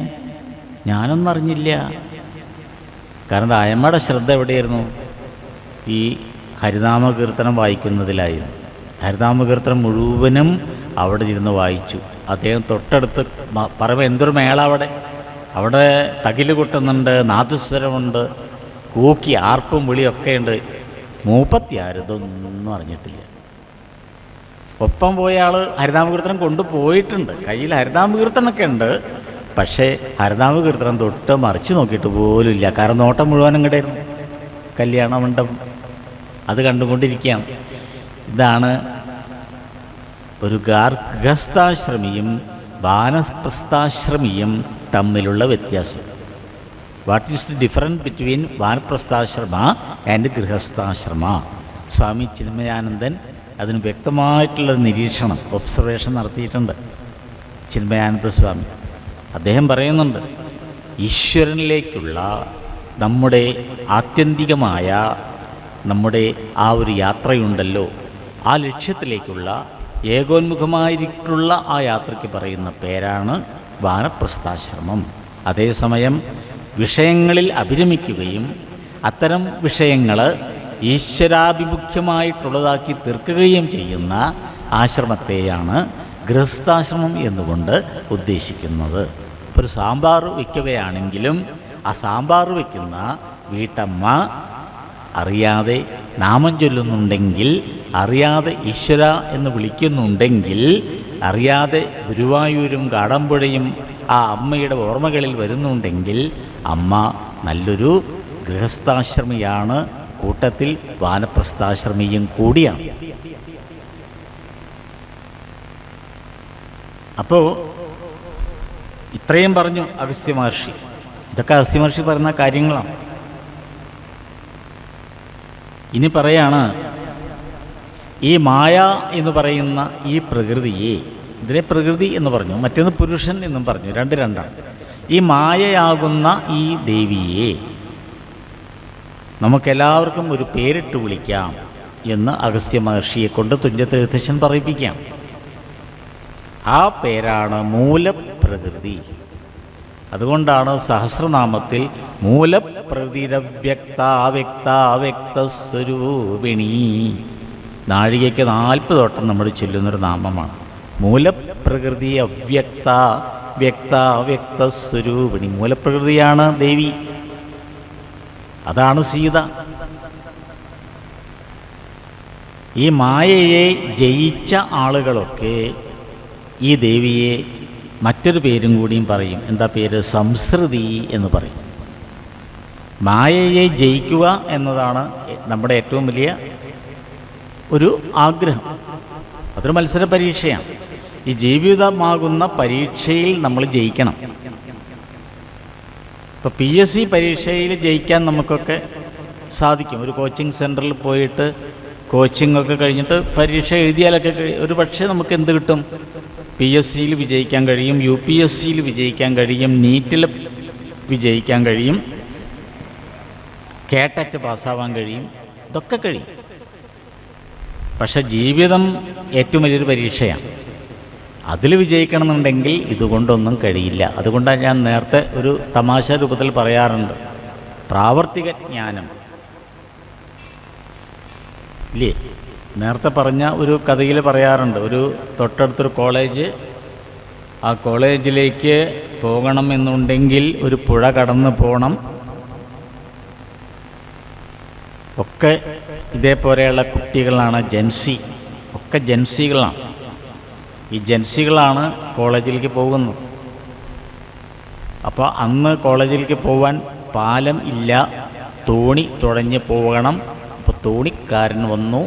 ഞാനൊന്നും അറിഞ്ഞില്ല. കാരണം അമ്മയുടെ ശ്രദ്ധ എവിടെയായിരുന്നു? ഈ ഹരിനാമകീർത്തനം വായിക്കുന്നതിലായിരുന്നു. ഹരിനാമകീർത്തനം മുഴുവനും അവിടെ ഇരുന്ന് വായിച്ചു. അദ്ദേഹം തൊട്ടടുത്ത് പറയുമ്പോൾ എന്തൊരു മേള അവിടെ തകില് കൊട്ടുന്നുണ്ട്, നാദസ്വരമുണ്ട്, കൂക്കി ആർപ്പും വിളിയൊക്കെ ഉണ്ട്. 36 ഇതൊന്നും അറിഞ്ഞിട്ടില്ല. ഒപ്പം പോയ ആൾ ഹരിനാമകീർത്തനം കൊണ്ടുപോയിട്ടുണ്ട്, കയ്യിൽ ഹരിനാമകീർത്തനമൊക്കെ ഉണ്ട്. പക്ഷേ ഹരിനാമകീർത്തനം തൊട്ട് മറിച്ച് നോക്കിയിട്ട് പോലും ഇല്ല. കാരണം നോട്ടം മുഴുവനും ഇങ്ങോട്ടായിരുന്നു കല്യാണ മണ്ഡപം. അത് കണ്ടുകൊണ്ടിരിക്കുകയാണ്. ഇതാണ് ഒരു ഗൃഹസ്ഥാശ്രമിയും വാനപ്രസ്ഥാശ്രമിയും തമ്മിലുള്ള വ്യത്യാസം. What is the difference between വാനപ്രസ്ഥാശ്രമ ആൻഡ് ഗൃഹസ്ഥാശ്രമ? സ്വാമി ചിന്മയാനന്ദൻ അതിന് വ്യക്തമായിട്ടുള്ള നിരീക്ഷണം, ഒബ്സർവേഷൻ നടത്തിയിട്ടുണ്ട്. ചിന്മയാനന്ദ സ്വാമി അദ്ദേഹം പറയുന്നുണ്ട്, ഈശ്വരനിലേക്കുള്ള നമ്മുടെ ആത്യന്തികമായ നമ്മുടെ ആ ഒരു യാത്രയുണ്ടല്ലോ, ആ ലക്ഷ്യത്തിലേക്കുള്ള ഏകോന്മുഖമായിട്ടുള്ള ആ യാത്രയ്ക്ക് പറയുന്ന പേരാണ് വാനപ്രസ്ഥാശ്രമം. അതേസമയം വിഷയങ്ങളിൽ അഭിരമിക്കുകയും അത്തരം വിഷയങ്ങൾ ഈശ്വരാഭിമുഖ്യമായിട്ടുള്ളതാക്കി തീർക്കുകയും ചെയ്യുന്ന ആശ്രമത്തെയാണ് ഗൃഹസ്ഥാശ്രമം എന്നുകൊണ്ട് ഉദ്ദേശിക്കുന്നത്. ഇപ്പോൾ ഒരു സാമ്പാർ വയ്ക്കുകയാണെങ്കിലും ആ സാമ്പാർ വയ്ക്കുന്ന വീട്ടമ്മ അറിയാതെ നാമം ചൊല്ലുന്നുണ്ടെങ്കിൽ, അറിയാതെ ഈശ്വര എന്ന് വിളിക്കുന്നുണ്ടെങ്കിൽ അറിയാതെ ഗുരുവായൂരും കാടമ്പുഴയും ആ അമ്മയുടെ ഓർമ്മകളിൽ വരുന്നുണ്ടെങ്കിൽ അമ്മ നല്ലൊരു ഗൃഹസ്ഥാശ്രമിയാണ്, കൂട്ടത്തിൽ വാനപ്രസ്ഥാശ്രമിയും കൂടിയാണ്. അപ്പോൾ ഇത്രയും പറഞ്ഞു അഗസ്ത്യ മഹർഷി. ഇതൊക്കെ അഗസ്ത്യ മഹർഷി പറയുന്ന കാര്യങ്ങളാണ്. ഇനി പറയാണ്, ഈ മായ എന്ന് പറയുന്ന ഈ പ്രകൃതിയെ, ഇതിനെ പ്രകൃതി എന്ന് പറഞ്ഞു, മറ്റൊന്ന് പുരുഷൻ എന്നും പറഞ്ഞു, രണ്ടാണ്. ഈ മായയാകുന്ന ഈ ദേവിയെ നമുക്കെല്ലാവർക്കും ഒരു പേരിട്ട് വിളിക്കാം എന്ന് അഗസ്ത്യ മഹർഷിയെ കൊണ്ട് തുഞ്ചത്തെഴുത്തച്ഛൻ പറയിപ്പിക്കാം. ആ പേരാണ് മൂലപ്രകൃതി. അതുകൊണ്ടാണ് സഹസ്രനാമത്തിൽ മൂലപ്രകൃതിരവ്യക്താവ്യക്താവ്യക്തസ്വരൂപിണി, നാഴികയ്ക്ക് 40 വട്ടം നമ്മൾ ചൊല്ലുന്നൊരു നാമമാണ്. മൂലപ്രകൃതി അവ്യക്താവ്യക്തസ്വരൂപിണി, മൂലപ്രകൃതിയാണ് ദേവി, അതാണ് സീത. ഈ മായയെ ജയിച്ച ആളുകളൊക്കെ ഈ ദേവിയെ മറ്റൊരു പേരും കൂടിയും പറയും. എന്താ പേര്? സംസൃതി എന്ന് പറയും. മായയെ ജയിക്കുക എന്നതാണ് നമ്മുടെ ഏറ്റവും വലിയ ഒരു ആഗ്രഹം. അതൊരു മത്സര പരീക്ഷയാണ്. ഈ ജീവിതമാകുന്ന പരീക്ഷയിൽ നമ്മൾ ജയിക്കണം. ഇപ്പോൾ PSC പരീക്ഷയിൽ ജയിക്കാൻ നമുക്കൊക്കെ സാധിക്കും. ഒരു കോച്ചിങ് സെൻറ്ററിൽ പോയിട്ട് കോച്ചിങ്ങൊക്കെ കഴിഞ്ഞിട്ട് പരീക്ഷ എഴുതിയാലൊക്കെ ഒരു പക്ഷേ നമുക്ക് എന്ത് കിട്ടും? PSCയിൽ വിജയിക്കാൻ കഴിയും, UPSCയിൽ വിജയിക്കാൻ കഴിയും, നീറ്റിൽ വിജയിക്കാൻ കഴിയും, കേട്ടറ്റ് പാസ്സാവാൻ കഴിയും, ഇതൊക്കെ കഴിയും. പക്ഷെ ജീവിതം ഏറ്റവും വലിയൊരു പരീക്ഷയാണ്. അതിൽ വിജയിക്കണമെന്നുണ്ടെങ്കിൽ ഇതുകൊണ്ടൊന്നും കഴിയില്ല. അതുകൊണ്ടാണ് ഞാൻ നേരത്തെ ഒരു തമാശ രൂപത്തിൽ പറയാറുണ്ട്, പ്രാവർത്തിക ജ്ഞാനം ഇല്ലേ? നേരത്തെ പറഞ്ഞ ഒരു കഥയിൽ പറയാറുണ്ട്, ഒരു തൊട്ടടുത്തൊരു കോളേജ്, ആ കോളേജിലേക്ക് പോകണം എന്നുണ്ടെങ്കിൽ ഒരു പുഴ കടന്ന് പോകണം. ഒക്കെ ഇതേപോലെയുള്ള കുട്ടികളാണ്, ജെൻസി, ഒക്കെ ജെൻസികളാണ്. ഈ ജെൻസികളാണ് കോളേജിലേക്ക് പോകുന്നത്. അപ്പോൾ അന്ന് കോളേജിലേക്ക് പോകാൻ പാലം ഇല്ല, തോണി തുഴഞ്ഞ് പോകണം. അപ്പോൾ തോണിക്കാരൻ വന്നു.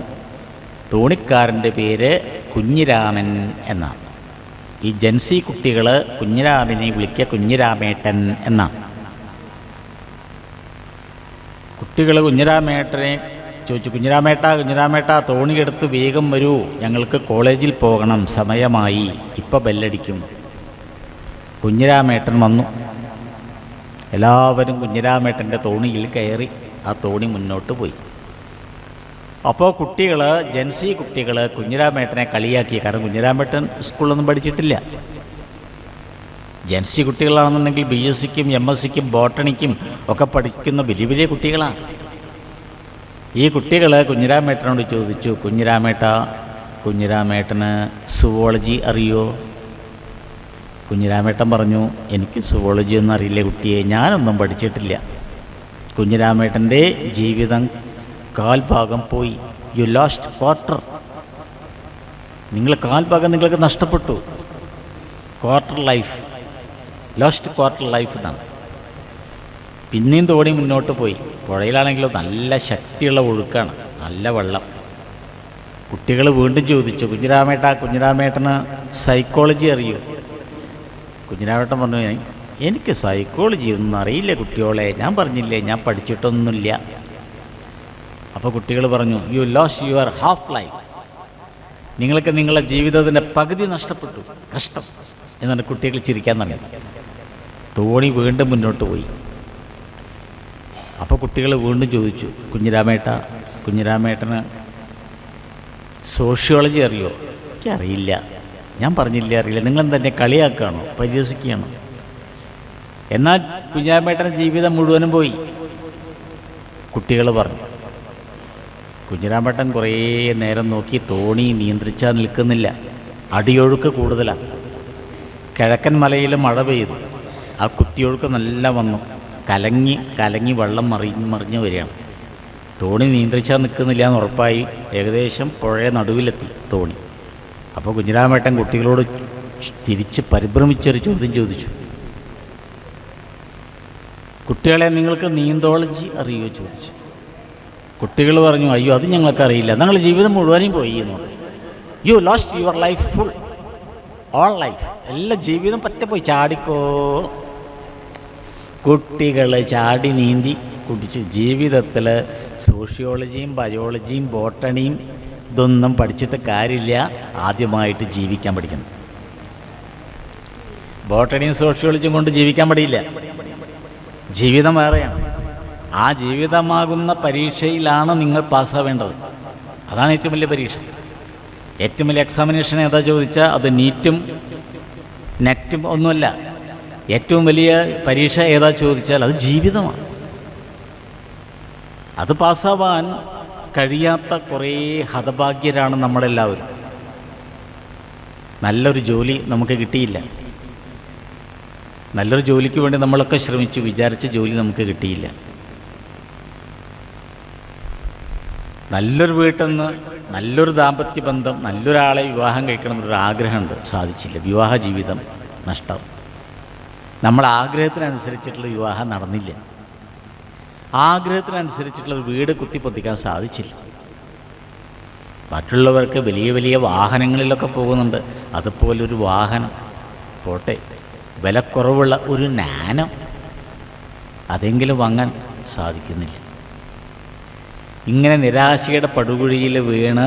തോണിക്കാരൻ്റെ പേര് കുഞ്ഞിരാമൻ എന്നാണ്. ഈ ജെൻസി കുട്ടികൾ കുഞ്ഞിരാമനെ വിളിക്കുക കുഞ്ഞിരാമേട്ടൻ എന്നാണ്. കുട്ടികൾ കുഞ്ഞിരാമേട്ടനെ ചോദിച്ചു, കുഞ്ഞിരാമേട്ട തോണിയെടുത്ത് വേഗം വരൂ, ഞങ്ങൾക്ക് കോളേജിൽ പോകണം, സമയമായി, ഇപ്പം ബെല്ലടിക്കും. കുഞ്ഞിരാമേട്ടൻ വന്നു. എല്ലാവരും കുഞ്ഞിരാമേട്ടൻ്റെ തോണിയിൽ കയറി. ആ തോണി മുന്നോട്ട് പോയി. അപ്പോൾ കുട്ടികൾ, ജെൻസി കുട്ടികൾ കുഞ്ഞിരാമേട്ടനെ കളിയാക്കി. കാരണം കുഞ്ഞിരാമേട്ടൻ സ്കൂളിലൊന്നും പഠിച്ചിട്ടില്ല. ജെൻസി കുട്ടികളാണെന്നുണ്ടെങ്കിൽ BSCക്കും MSCക്കും ബോട്ടണിക്കും ഒക്കെ പഠിക്കുന്ന വലിയ വലിയ കുട്ടികളാണ്. ഈ കുട്ടികൾ കുഞ്ഞിരാമേട്ടനോട് ചോദിച്ചു, കുഞ്ഞിരാമേട്ടന് സുവോളജി അറിയോ? കുഞ്ഞിരാമേട്ടൻ പറഞ്ഞു, എനിക്ക് സുവോളജി ഒന്നും അറിയില്ല കുട്ടിയെ, ഞാനൊന്നും പഠിച്ചിട്ടില്ല. കുഞ്ഞിരാമേട്ടൻ്റെ ജീവിതം കാൽഭാഗം പോയി. You lost quarter. കാൽഭാഗം നിങ്ങൾക്ക് നഷ്ടപ്പെട്ടു. Quarter life, lost quarter life എന്നാണ്. പിന്നെയും തോണി മുന്നോട്ട് പോയി. പുഴയിലാണെങ്കിലോ നല്ല ശക്തിയുള്ള ഒഴുക്കാണ്, നല്ല വെള്ളം. കുട്ടികൾ വീണ്ടും ചോദിച്ചു, കുഞ്ഞിരാമേട്ടന് സൈക്കോളജി അറിയൂ? കുഞ്ഞിരാമേട്ടൻ പറഞ്ഞു, എനിക്ക് സൈക്കോളജി ഒന്നും അറിയില്ല കുട്ടിയോളെ, ഞാൻ പറഞ്ഞില്ലേ ഞാൻ പഠിച്ചിട്ടൊന്നുമില്ല. അപ്പോൾ കുട്ടികൾ പറഞ്ഞു, you lost your half life. നിങ്ങൾക്ക് നിങ്ങളുടെ ജീവിതത്തിൻ്റെ പകുതി നഷ്ടപ്പെട്ടു, കഷ്ടം എന്നാണ് കുട്ടികൾ ചിരിക്കാൻ തുടങ്ങി. തോണി വീണ്ടും മുന്നോട്ട് പോയി. അപ്പോൾ കുട്ടികൾ വീണ്ടും ചോദിച്ചു, കുഞ്ഞിരാമേട്ടന് സോഷ്യോളജി അറിയോ? എനിക്കറിയില്ല, ഞാൻ പറഞ്ഞില്ലേ അറിയില്ല. നിങ്ങളെന്താ എന്നെ കളിയാക്കുകയാണോ, പരിഹസിക്കുകയാണോ? എന്നാൽ കുഞ്ഞിരാമേട്ടൻ്റെ ജീവിതം മുഴുവനും പോയി. കുട്ടികൾ പറഞ്ഞു. കുഞ്ഞിരാമേട്ടൻ കുറേ നേരം നോക്കി, തോണി നിയന്ത്രിച്ചാൽ നിൽക്കുന്നില്ല, അടിയൊഴുക്ക് കൂടുതലാണ്. കിഴക്കൻ മലയിൽ മഴ പെയ്തു, ആ കുത്തിയൊഴുക്ക് നല്ല വന്നു, കലങ്ങി വെള്ളം മറിഞ്ഞു വരികയാണ്. തോണി നിയന്ത്രിച്ചാൽ നിൽക്കുന്നില്ല എന്ന് ഉറപ്പായി. ഏകദേശം പുഴ നടുവിലെത്തി തോണി. അപ്പോൾ കുഞ്ഞിരാമേട്ടൻ കുട്ടികളോട് തിരിച്ച് പരിഭ്രമിച്ചൊരു ചോദ്യം ചോദിച്ചു. കുട്ടികളെ, നിങ്ങൾക്ക് നീന്തോളജി അറിയുമോ ചോദിച്ചു. കുട്ടികൾ പറഞ്ഞു, അയ്യോ അത് ഞങ്ങൾക്കറിയില്ല, ഞങ്ങൾ ജീവിതം മുഴുവനും പോയി എന്ന് പറഞ്ഞു. You lost your life full, all life, എല്ലാ ജീവിതം പറ്റപ്പോയി, ചാടിക്കോ. കുട്ടികൾ ചാടി നീന്തി കുടിച്ച് ജീവിതത്തിൽ സോഷ്യോളജിയും ബയോളജിയും ബോട്ടണിയും ഇതൊന്നും പഠിച്ചിട്ട് കാര്യമില്ല, ആദ്യമായിട്ട് ജീവിക്കാൻ പഠിക്കണം. ബോട്ടണിയും സോഷ്യോളജിയും കൊണ്ട് ജീവിക്കാൻ പഠിയില്ല, ജീവിതം വേറെയാണ്. ആ ജീവിതമാകുന്ന പരീക്ഷയിലാണ് നിങ്ങൾ പാസ്സാവേണ്ടത്. അതാണ് ഏറ്റവും വലിയ പരീക്ഷ. ഏറ്റവും വലിയ എക്സാമിനേഷൻ ഏതാ ചോദിച്ചാൽ അത് നീറ്റും നെറ്റും ഒന്നുമല്ല. ഏറ്റവും വലിയ പരീക്ഷ ഏതാ ചോദിച്ചാൽ അത് ജീവിതമാണ്. അത് പാസ്സാവാൻ കഴിയാത്ത കുറേ ഹതഭാഗ്യരാണ് നമ്മളെല്ലാവരും. നല്ലൊരു ജോലി നമുക്ക് കിട്ടിയില്ല, നല്ലൊരു ജോലിക്ക് വേണ്ടി നമ്മളൊക്കെ ശ്രമിച്ചു, വിചാരിച്ച ജോലി നമുക്ക് കിട്ടിയില്ല. നല്ലൊരു വീട്ടിൽ നിന്ന് നല്ലൊരു ദാമ്പത്യ ബന്ധം, നല്ലൊരാളെ വിവാഹം കഴിക്കണം എന്നൊരു ആഗ്രഹമുണ്ട്, സാധിച്ചില്ല. വിവാഹ ജീവിതം നഷ്ടം. നമ്മൾ ആഗ്രഹത്തിനനുസരിച്ചിട്ടുള്ള വിവാഹം നടന്നില്ല, ആഗ്രഹത്തിനനുസരിച്ചിട്ടുള്ള ഒരു വീട് കുത്തിപ്പൊത്തിക്കാൻ സാധിച്ചില്ല. മറ്റുള്ളവർക്ക് വലിയ വലിയ വാഹനങ്ങളിലൊക്കെ പോകുന്നുണ്ട്, അതുപോലൊരു വാഹനം പോട്ടെ, വിലക്കുറവുള്ള ഒരു നാനോ അതെങ്കിലും വാങ്ങാൻ സാധിക്കുന്നില്ല. ഇങ്ങനെ നിരാശയുടെ പടുകുഴിയിൽ വീണ്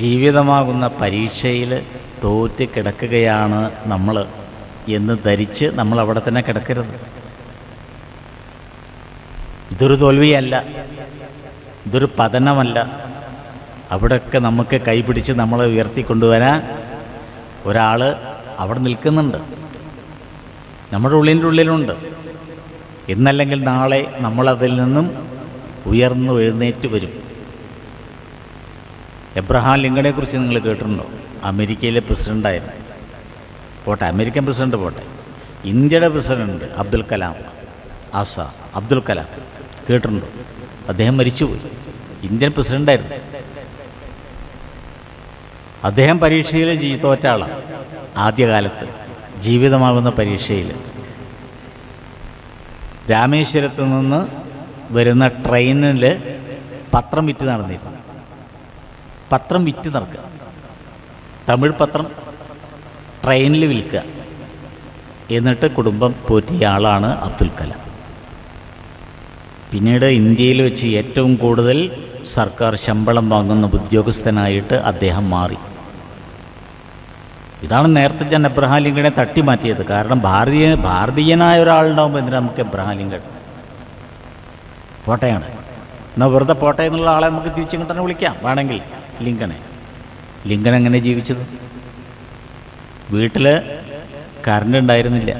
ജീവിതമാകുന്ന പരീക്ഷയിൽ തോറ്റ് കിടക്കുകയാണ് നമ്മൾ എന്ന് ധരിച്ച് നമ്മൾ അവിടെ തന്നെ കിടക്കരുത്. ഇതൊരു തോൽവിയല്ല, ഇതൊരു പതനമല്ല. അവിടെയൊക്കെ നമുക്ക് കൈപിടിച്ച് നമ്മളെ ഉയർത്തിക്കൊണ്ടുവരാൻ ഒരാൾ അവിടെ നിൽക്കുന്നുണ്ട്, നമ്മുടെ ഉള്ളിലുണ്ട്. ഇന്നല്ലെങ്കിൽ നാളെ നമ്മളതിൽ നിന്നും ഉയർന്നു എഴുന്നേറ്റ് വരും. എബ്രഹാം ലിങ്കണെക്കുറിച്ച് നിങ്ങൾ കേട്ടിട്ടുണ്ടോ? അമേരിക്കയിലെ പ്രസിഡൻ്റായിരുന്നു. പോട്ടെ, അമേരിക്കൻ പ്രസിഡൻറ്റ് പോട്ടെ, ഇന്ത്യയുടെ പ്രസിഡൻറ്റ് അബ്ദുൽ കലാം കേട്ടിട്ടുണ്ടോ? അദ്ദേഹം മരിച്ചുപോയി. ഇന്ത്യൻ പ്രസിഡൻ്റായിരുന്നു. അദ്ദേഹം പരീക്ഷയിൽ തോറ്റ ആളാണ്. ആദ്യകാലത്ത് ജീവിതമാകുന്ന പരീക്ഷയിൽ രാമേശ്വരത്ത് നിന്ന് വരുന്ന ട്രെയിനിൽ പത്രം വിറ്റ് നടന്നിരുന്നു. പത്രം വിറ്റ് നടക്കുക, തമിഴ് പത്രം ട്രെയിനിൽ വിൽക്കുക, എന്നിട്ട് കുടുംബം പോറ്റിയ ആളാണ് അബ്ദുൽ കലാം. പിന്നീട് ഇന്ത്യയിൽ വെച്ച് ഏറ്റവും കൂടുതൽ സർക്കാർ ശമ്പളം വാങ്ങുന്ന ഉദ്യോഗസ്ഥനായിട്ട് അദ്ദേഹം മാറി. ഇതാണ് നേരത്തെ ഞാൻ എബ്രഹാം ലിങ്കണെ തട്ടി മാറ്റിയത്. കാരണം ഭാരതീയനായ ഒരാളുണ്ടാകുമ്പോൾ എന്തിനാ നമുക്ക് എബ്രഹാം ലിങ്കൺ? പോട്ടയാണ്. എന്നാൽ വെറുതെ പോട്ടെ എന്നുള്ള ആളെ നമുക്ക് തിരിച്ചിങ്ങോട്ട് തന്നെ വിളിക്കാം വേണമെങ്കിൽ. ലിങ്കൺ എങ്ങനെ ജീവിച്ചത്? വീട്ടിൽ കറണ്ട് ഉണ്ടായിരുന്നില്ല,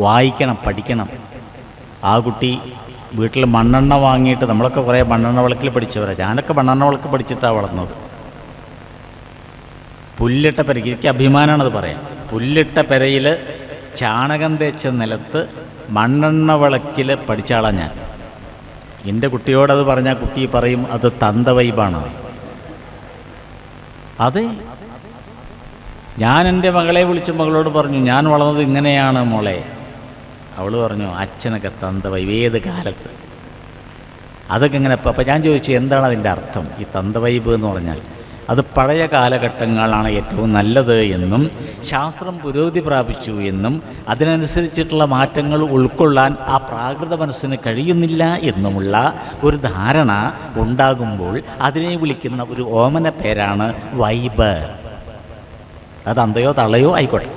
വായിക്കണം, പഠിക്കണം. ആ കുട്ടി വീട്ടിൽ മണ്ണെണ്ണ വാങ്ങിയിട്ട്, നമ്മളൊക്കെ കുറേ മണ്ണെണ്ണ വിളക്കിൽ പഠിച്ചവരാണ്, ഞാനൊക്കെ മണ്ണെണ്ണ വിളക്ക് പഠിച്ചിട്ടാണ് വളർന്നത്. പുല്ലിട്ട പെരയ്ക്ക്, എനിക്ക് അഭിമാനമാണത് പറയാം, പുല്ലിട്ട പെരയിൽ ചാണകം തേച്ച നിലത്ത് മണ്ണെണ്ണ വിളക്കിൽ പഠിച്ച ആളാണ് ഞാൻ. എൻ്റെ കുട്ടിയോടത് പറഞ്ഞാൽ കുട്ടി പറയും അത് തന്ത വൈബാണ്. അതെ, ഞാൻ എൻ്റെ മകളെ വിളിച്ച് മകളോട് പറഞ്ഞു, ഞാൻ വളർന്നത് ഇങ്ങനെയാണ് മോളെ. അവൾ പറഞ്ഞു, അച്ഛനൊക്കെ തന്ത വൈബ്, ഏത് കാലത്ത് അതൊക്കെ ഇങ്ങനെ. അപ്പം ഞാൻ ചോദിച്ചു, എന്താണ് അതിൻ്റെ അർത്ഥം? ഈ തന്ത വൈബ് എന്ന് പറഞ്ഞാൽ അത് പഴയ കാലഘട്ടങ്ങളാണ് ഏറ്റവും നല്ലത് എന്നും ശാസ്ത്രം പുരോഗതി പ്രാപിച്ചു എന്നും അതിനനുസരിച്ചിട്ടുള്ള മാറ്റങ്ങൾ ഉൾക്കൊള്ളാൻ ആ പ്രാകൃത മനസ്സിന് കഴിയുന്നില്ല എന്നുമുള്ള ഒരു ധാരണ ഉണ്ടാകുമ്പോൾ അതിനെ വിളിക്കുന്ന ഒരു ഓമന പേരാണ് വൈബ്. അത് അന്തയോ തള്ളയോ ആയിക്കോട്ടെ.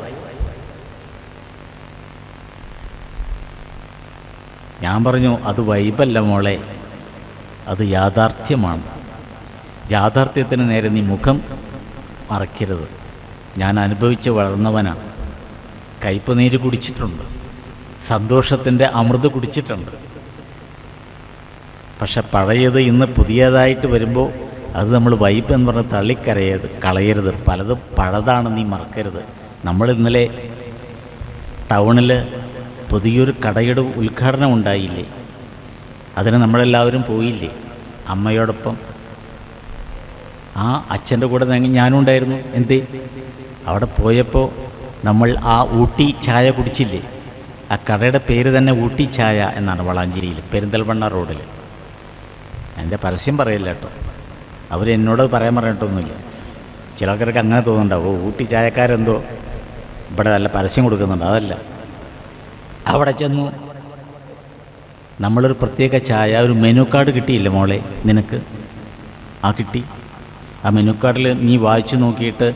ഞാൻ പറഞ്ഞു, അത് വൈബല്ല മോളെ, അത് യാഥാർത്ഥ്യമാണ്. യാഥാർത്ഥ്യത്തിന് നേരെ നീ മുഖം മറക്കരുത്. ഞാൻ അനുഭവിച്ച് വളർന്നവനാണ്. കയ്പ് നീര് കുടിച്ചിട്ടുണ്ട്, സന്തോഷത്തിൻ്റെ അമൃത് കുടിച്ചിട്ടുണ്ട്. പക്ഷെ പഴയത് ഇന്ന് പുതിയതായിട്ട് വരുമ്പോൾ അത് നമ്മൾ വൈബ് എന്ന് പറഞ്ഞ് കളയരുത്. പലതും പഴതാണ്, നീ മറക്കരുത്. നമ്മൾ ഇന്നലെ ടൗണിൽ പുതിയൊരു കടയുടെ ഉദ്ഘാടനം ഉണ്ടായില്ലേ? അതിന് നമ്മളെല്ലാവരും പോയില്ലേ അമ്മയോടൊപ്പം? ആ അച്ഛൻ്റെ കൂടെ ഞാനും ഉണ്ടായിരുന്നു. എന്തേ? അവിടെ പോയപ്പോൾ നമ്മൾ ആ ഊട്ടി ചായ കുടിച്ചില്ലേ? ആ കടയുടെ പേര് തന്നെ ഊട്ടി ചായ എന്നാണ്, വളാഞ്ചേരിയിൽ പെരിന്തൽമണ്ണ റോഡിൽ. എൻ്റെ പരസ്യം പറയില്ല കേട്ടോ, അവരെന്നോട് പറയാൻ പറഞ്ഞിട്ടൊന്നുമില്ല. ചില ആൾക്കാർക്ക് അങ്ങനെ തോന്നുന്നുണ്ടാവും, ഊട്ടി ചായക്കാരെന്തോ ഇവിടെ നല്ല പരസ്യം കൊടുക്കുന്നുണ്ട്. അതല്ല, അവിടെ ചെന്നു നമ്മളൊരു പ്രത്യേക ചായ, ഒരു മെനു കാർഡ് കിട്ടിയില്ല മോളെ നിനക്ക്? ആ കിട്ടി. ആ മെനു കാർഡിൽ നീ വായിച്ചു നോക്കിയിട്ട്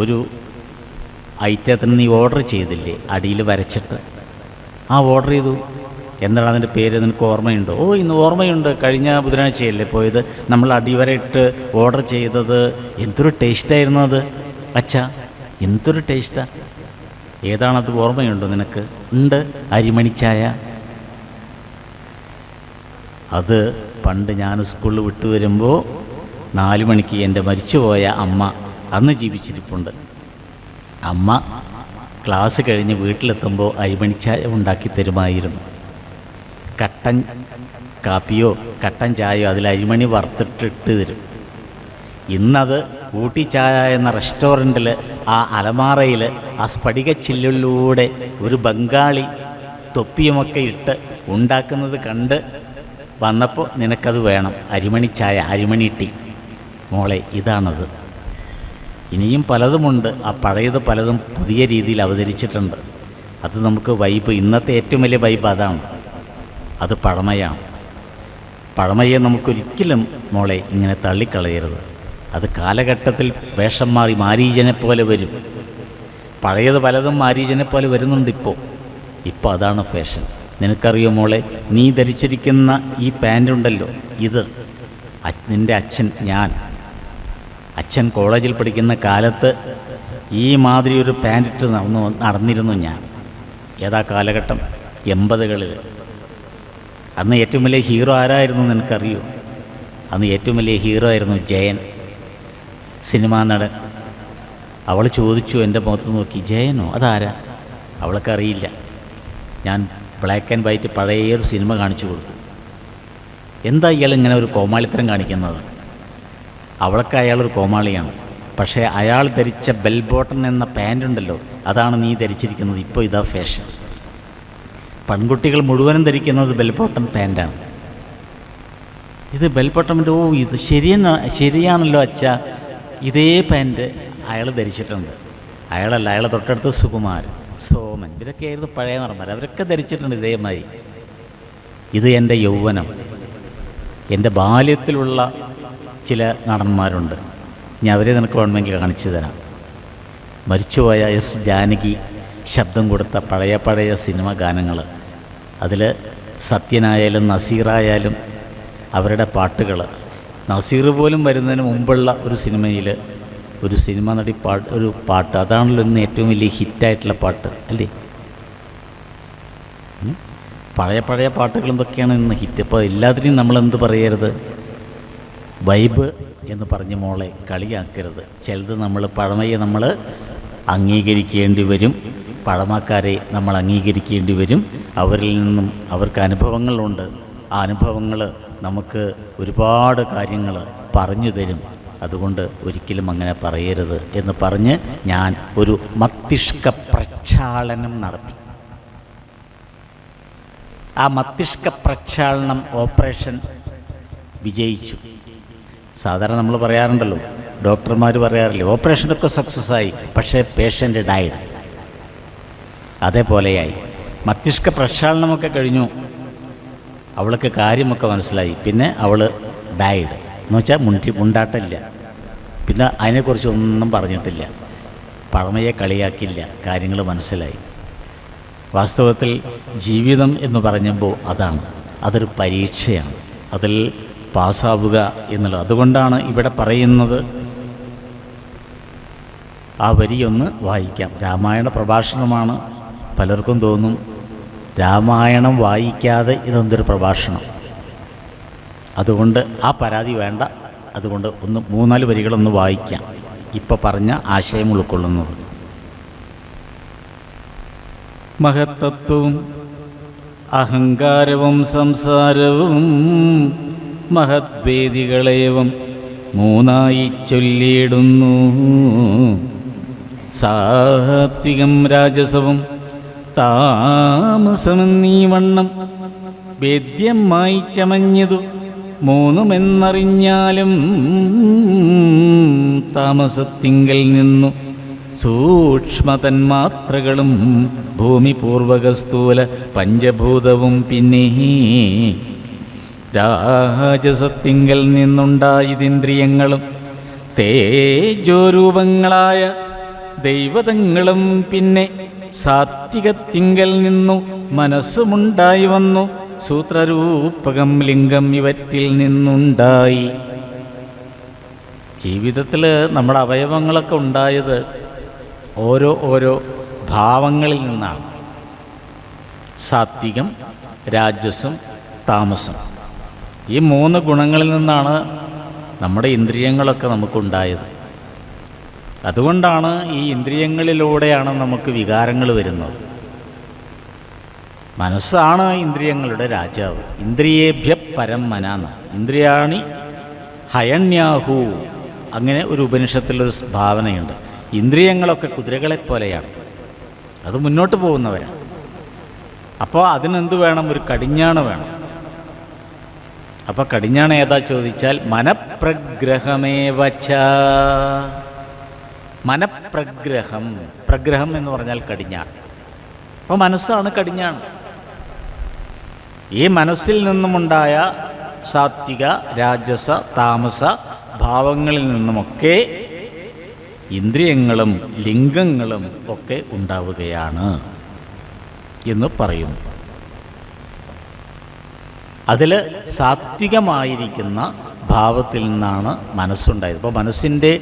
ഒരു ഐറ്റത്തിന് നീ ഓർഡർ ചെയ്തില്ലേ, അടിയിൽ വരച്ചിട്ട്? ആ ഓർഡർ ചെയ്തു. എന്താണ് അതിൻ്റെ പേര്, നിനക്ക് ഓർമ്മയുണ്ടോ? ഓ, ഇന്ന് ഓർമ്മയുണ്ട്, കഴിഞ്ഞ ബുധനാഴ്ചയല്ലേ പോയത്, നമ്മൾ അടിവരയിട്ട് ഓർഡർ ചെയ്തത്. എന്തൊരു ടേസ്റ്റായിരുന്നു അത് അച്ഛാ, എന്തൊരു ടേസ്റ്റാ. ഏതാണത്, ഓർമ്മയുണ്ടോ നിനക്ക്? ഉണ്ട്, അരിമണിച്ചായ. അത് പണ്ട് ഞാൻ സ്കൂളിൽ വിട്ടു വരുമ്പോൾ 4 മണിക്ക് എൻ്റെ മരിച്ചുപോയ അമ്മ അന്ന് ജീവിച്ചിരിപ്പുണ്ട്. അമ്മ ക്ലാസ് കഴിഞ്ഞ് വീട്ടിലെത്തുമ്പോൾ അരിമണിച്ചായ ഉണ്ടാക്കി തരുമായിരുന്നു. കട്ടൻ കാപ്പിയോ കട്ടൻ ചായയോ അതിൽ അരിമണി വറുത്തിട്ടിട്ട് തരും. ഇന്നത് ഊട്ടി ചായ എന്ന റെസ്റ്റോറൻറ്റിൽ ആ അലമാറയിൽ ആ സ്ഫടികച്ചില്ലിലൂടെ ഒരു ബംഗാളി തൊപ്പിയുമൊക്കെ ഇട്ട് ഉണ്ടാക്കുന്നത് കണ്ട് വന്നപ്പോൾ നിനക്കത് വേണം, അരിമണി ചായ, അരിമണി ടീ. മോളെ, ഇതാണത്. ഇനിയും പലതുമുണ്ട്. ആ പഴയത് പലതും പുതിയ രീതിയിൽ അവതരിച്ചിട്ടുണ്ട്. അത് നമുക്ക് വൈബ്, ഇന്നത്തെ ഏറ്റവും വലിയ വൈബ് അതാണ്. അത് പഴമയാണ്. പഴമയെ നമുക്കൊരിക്കലും മോളെ ഇങ്ങനെ തള്ളിക്കളയരുത്. അത് കാലഘട്ടത്തിൽ വേഷം മാറി മാരീചനെ പോലെ വരും. പഴയത് പലതും മാരീചനെ പോലെ വരുന്നുണ്ട് ഇപ്പോൾ അതാണ് ഫാഷൻ. നിനക്കറിയോ മോളെ, നീ ധരിച്ചിരിക്കുന്ന ഈ പാൻറ്റുണ്ടല്ലോ, ഇത് നിൻ്റെ അച്ഛൻ, അച്ഛൻ കോളേജിൽ പഠിക്കുന്ന കാലത്ത് ഈ മാതിരി ഒരു പാൻറ്റിട്ട് നടന്നിരുന്നു ഞാൻ. ഏതാ കാലഘട്ടം? 80കളിൽ. അന്ന് ഏറ്റവും വലിയ ഹീറോ ആരായിരുന്നു നിനക്കറിയോ? അന്ന് ഏറ്റവും വലിയ ഹീറോ ആയിരുന്നു ജയൻ, സിനിമാ നടൻ. അവൾ ചോദിച്ചു എൻ്റെ മുഖത്ത് നോക്കി, ജയനോ? അതാരാ? അവൾക്കറിയില്ല. ഞാൻ ബ്ലാക്ക് ആൻഡ് വൈറ്റ് പഴയൊരു സിനിമ കാണിച്ചു കൊടുത്തു. എന്താ ഇയാൾ ഇങ്ങനെ ഒരു കോമാളിത്തരം കാണിക്കുന്നത്? അവൾക്ക് അയാളൊരു കോമാളിയാണ്. പക്ഷേ അയാൾ ധരിച്ച ബെൽ ബോട്ടൺ എന്ന പാൻറ്റുണ്ടല്ലോ, അതാണ് നീ ധരിച്ചിരിക്കുന്നത്. ഇപ്പോൾ ഇതാ ഫാഷൻ. പെൺകുട്ടികൾ മുഴുവനും ധരിക്കുന്നത് ബെൽ ബോട്ടൺ പാൻറ്റാണ്. ഇത് ബെൽ ബോട്ടമിൻ്റെ, ഓ ഇത് ശരിയാണല്ലോ അച്ഛാ, ഇതേ പാൻറ്റ് അയാൾ ധരിച്ചിട്ടുണ്ട്. അയാളല്ല, അയാളെ തൊട്ടടുത്ത് സുകുമാരൻ, സോമൻ, ഇവരൊക്കെയായിരുന്നു പഴയ നടന്മാർ. അവരൊക്കെ ധരിച്ചിട്ടുണ്ട് ഇതേമാതിരി. ഇത് എൻ്റെ യൗവനം, എൻ്റെ ബാല്യത്തിലുള്ള ചില നടന്മാരുണ്ട്. ഞാൻ അവരെ നിനക്ക് വേണമെങ്കിൽ കാണിച്ചു തരാം. മരിച്ചുപോയ എസ് ജാനകി ശബ്ദം കൊടുത്ത പഴയ സിനിമ ഗാനങ്ങൾ, അതിൽ സത്യനായാലും നസീറായാലും അവരുടെ പാട്ടുകൾ. നസീർ പോലും വരുന്നതിന് മുമ്പുള്ള ഒരു സിനിമയിൽ ഒരു സിനിമ നടി ഒരു പാട്ട്, അതാണല്ലോ ഇന്ന് ഏറ്റവും വലിയ ഹിറ്റായിട്ടുള്ള പാട്ട് അല്ലേ? പഴയ പാട്ടുകൾ എന്തൊക്കെയാണ് ഇന്ന് ഹിറ്റ്. അപ്പോൾ എല്ലാത്തിനെയും നമ്മളെന്ത് പറയരുത്, വൈബ് എന്ന് പറഞ്ഞ് മോളെ കളിയാക്കരുത്. ചിലത് നമ്മൾ പഴമയെ നമ്മൾ അംഗീകരിക്കേണ്ടി വരും, പഴമക്കാരെ നമ്മൾ അംഗീകരിക്കേണ്ടി വരും. അവരിൽ നിന്നും അവർക്ക് അനുഭവങ്ങളുണ്ട്. ആ അനുഭവങ്ങൾ നമുക്ക് ഒരുപാട് കാര്യങ്ങൾ പറഞ്ഞു തരും. അതുകൊണ്ട് ഒരിക്കലും അങ്ങനെ പറയരുത് എന്ന് പറഞ്ഞ് ഞാൻ ഒരു മസ്തിഷ്ക പ്രക്ഷാളനം നടത്തി. ആ മസ്തിഷ്ക പ്രക്ഷാളനം ഓപ്പറേഷൻ വിജയിച്ചു. സാധാരണ നമ്മൾ പറയാറുണ്ടല്ലോ, ഡോക്ടർമാർ പറയാറില്ലേ, ഓപ്പറേഷനൊക്കെ സക്സസ്സായി, പക്ഷേ പേഷ്യൻ്റ് ഡൈഡ്. അതേപോലെയായി. മസ്തിഷ്ക പ്രക്ഷാളനമൊക്കെ കഴിഞ്ഞു, അവൾക്ക് കാര്യമൊക്കെ മനസ്സിലായി. പിന്നെ അവൾ ഡൈഡ് എന്ന് വെച്ചാൽ മുണ്ടാട്ടില്ല. പിന്നെ അതിനെക്കുറിച്ചൊന്നും പറഞ്ഞിട്ടില്ല, പഴമയെ കളിയാക്കില്ല, കാര്യങ്ങൾ മനസ്സിലായി. വാസ്തവത്തിൽ ജീവിതം എന്ന് പറഞ്ഞപ്പോൾ അതൊരു പരീക്ഷയാണ്, അതിൽ പാസ്സാവുക എന്നുള്ളത്. അതുകൊണ്ടാണ് ഇവിടെ പറയുന്നത്. ആ വരിയൊന്ന് വായിക്കാം. രാമായണ പ്രഭാഷണമാണ്. പലർക്കും തോന്നും രാമായണം വായിക്കാതെ ഇതെന്തൊരു പ്രഭാഷണം. അതുകൊണ്ട് ആ പരാതി വേണ്ട. അതുകൊണ്ട് 3-4 വരികളൊന്ന് വായിക്കാം, ഇപ്പോൾ പറഞ്ഞ ആശയം ഉൾക്കൊള്ളുന്നത്. മഹത്തത്വവും അഹങ്കാരവും സംസാരവും മഹദ്വേദികളേവം മൂന്നായി ചൊല്ലിയിടുന്നു. സാത്വികം രാജസവും താമസമെന്നീ വണ്ണം വേദ്യമായി ചമഞ്ഞതു മൂന്നുമെന്നറിഞ്ഞാലും താമസത്തിങ്കൽ നിന്നു സൂക്ഷ്മതന്മാത്രകളും ഭൂമിപൂർവകസ്ഥൂല പഞ്ചഭൂതവും പിന്നെ രാജസത്തിങ്കൽ നിന്നുണ്ടായതിന്ദ്രിയങ്ങളും തേജോരൂപങ്ങളായ ദൈവതങ്ങളും പിന്നെ സാത്വികത്തിങ്കൽ നിന്നു മനസ്സുമുണ്ടായി വന്നു. സൂത്രരൂപകം ലിംഗം ഇവറ്റിൽ നിന്നുണ്ടായി. ജീവിതത്തിൽ നമ്മുടെ അവയവങ്ങളൊക്കെ ഉണ്ടായത് ഓരോ ഭാവങ്ങളിൽ നിന്നാണ്. സാത്വികം, രാജസം, താമസം, ഈ 3 ഗുണങ്ങളിൽ നിന്നാണ് നമ്മുടെ ഇന്ദ്രിയങ്ങളൊക്കെ നമുക്കുണ്ടായത്. അതുകൊണ്ടാണ് ഈ ഇന്ദ്രിയങ്ങളിലൂടെയാണ് നമുക്ക് വികാരങ്ങൾ വരുന്നത്. മനസ്സാണ് ഇന്ദ്രിയങ്ങളുടെ രാജാവ്. ഇന്ദ്രിയേഭ്യ പരം മനാന്ന്, ഇന്ദ്രിയാണി ഹയണ്യാഹു, അങ്ങനെ ഒരു ഉപനിഷത്തിലൊരു ഭാവനയുണ്ട്. ഇന്ദ്രിയങ്ങളൊക്കെ കുതിരകളെപ്പോലെയാണ്, അത് മുന്നോട്ട് പോകുന്നവരാണ്. അപ്പോൾ അതിനെന്ത് വേണം? ഒരു കടിഞ്ഞാണ് വേണം. അപ്പോൾ കടിഞ്ഞാണ് ഏതാ ചോദിച്ചാൽ മനഃപ്രഗ്രഹമേവച്ച. മനഃപ്രഗ്രഹം, പ്രഗ്രഹം എന്ന് പറഞ്ഞാൽ കടിഞ്ഞാൺ. അപ്പോൾ മനസ്സാണ് കടിഞ്ഞാണ്. ഈ മനസ്സിൽ നിന്നുമുണ്ടായ സാത്വിക, രാജസ, താമസ ഭാവങ്ങളിൽ നിന്നുമൊക്കെ ഇന്ദ്രിയങ്ങളും ലിംഗങ്ങളും ഒക്കെ ഉണ്ടാവുകയാണ് എന്ന് പറയുന്നു. അതിൽ സാത്വികമായിരിക്കുന്ന ഭാവത്തിൽ നിന്നാണ് മനസ്സുണ്ടായത്. അപ്പോൾ മനസ്സിൻ്റെ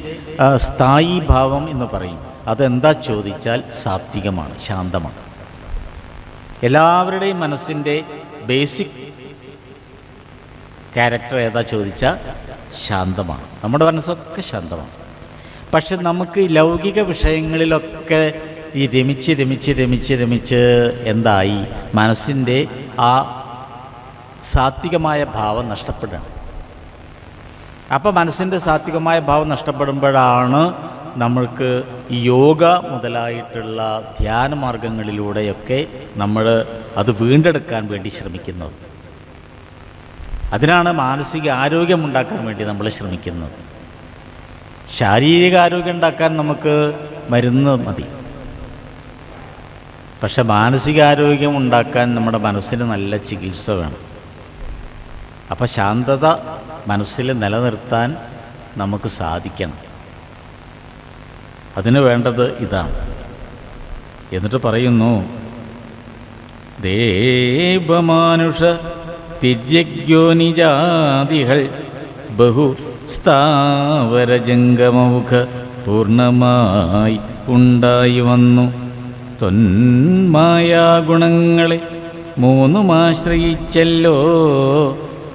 സ്ഥായി ഭാവം എന്ന് പറയും. അതെന്താ ചോദിച്ചാൽ സാത്വികമാണ്, ശാന്തമാണ്. എല്ലാവരുടെയും മനസ്സിൻ്റെ ബേസിക് ക്യാരക്ടർ ഏതാ ചോദിച്ചാൽ ശാന്തമാണ്. നമ്മുടെ മനസ്സൊക്കെ ശാന്തമാണ്. പക്ഷെ നമുക്ക് ലൗകിക വിഷയങ്ങളിലൊക്കെ ഈ രമിച്ച് എന്തായി മനസ്സിൻ്റെ ആ സാത്വികമായ ഭാവം നഷ്ടപ്പെടുകയാണ്. അപ്പോൾ മനസ്സിൻ്റെ സാത്വികമായ ഭാവം നഷ്ടപ്പെടുമ്പോഴാണ് നമ്മൾക്ക് ഈ യോഗ മുതലായിട്ടുള്ള ധ്യാനമാർഗങ്ങളിലൂടെയൊക്കെ നമ്മൾ അത് വീണ്ടെടുക്കാൻ വേണ്ടി ശ്രമിക്കുന്നത്. അതിനാണ് മാനസിക ആരോഗ്യമുണ്ടാക്കാൻ വേണ്ടി നമ്മൾ ശ്രമിക്കുന്നത്. ശാരീരിക ആരോഗ്യം ഉണ്ടാക്കാൻ നമുക്ക് മരുന്ന് മതി. പക്ഷെ മാനസികാരോഗ്യം ഉണ്ടാക്കാൻ നമ്മുടെ മനസ്സിന് നല്ല ചികിത്സ വേണം. അപ്പോൾ ശാന്തത മനസ്സിൽ നിലനിർത്താൻ നമുക്ക് സാധിക്കണം. അതിന് വേണ്ടത് ഇതാണ്. എന്നിട്ട് പറയുന്നു, ദേവമാനുഷ തിര്യഗ്യോനിജാതികൾ ബഹു സ്ഥാവരജംഗമമുഖ പൂർണ്ണമായി ഉണ്ടായി വന്നു. തൊന്മായാഗുണങ്ങളെ 3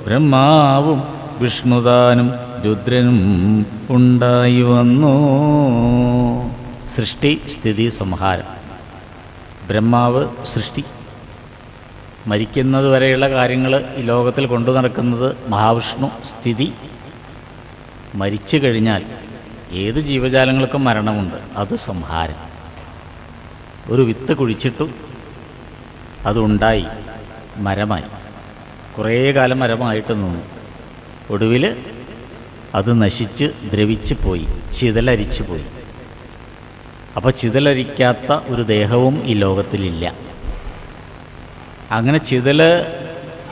ബ്രഹ്മാവും വിഷ്ണുതാനും രുദ്രനും ഉണ്ടായി വന്നു. സൃഷ്ടി, സ്ഥിതി, സംഹാരം. ബ്രഹ്മാവ് സൃഷ്ടി, മരിക്കുന്നത് വരെയുള്ള കാര്യങ്ങൾ ഈ ലോകത്തിൽ കൊണ്ടു നടക്കുന്നത് മഹാവിഷ്ണു. സ്ഥിതി, മരിച്ചു കഴിഞ്ഞാൽ ഏത് ജീവജാലങ്ങൾക്കും മരണമുണ്ട്. അത് സംഹാരം. ഒരു വിത്ത് കുഴിച്ചിട്ടു, അതുണ്ടായി, മരമായി, കുറേ കാലം മരമായിട്ട് നിന്നു. ഒടുവിൽ അത് നശിച്ച് ദ്രവിച്ച് പോയി, ചിതലരിച്ചു പോയി. അപ്പോൾ ചിതലരിക്കാത്ത ഒരു ദേഹവും ഈ ലോകത്തിലില്ല. അങ്ങനെ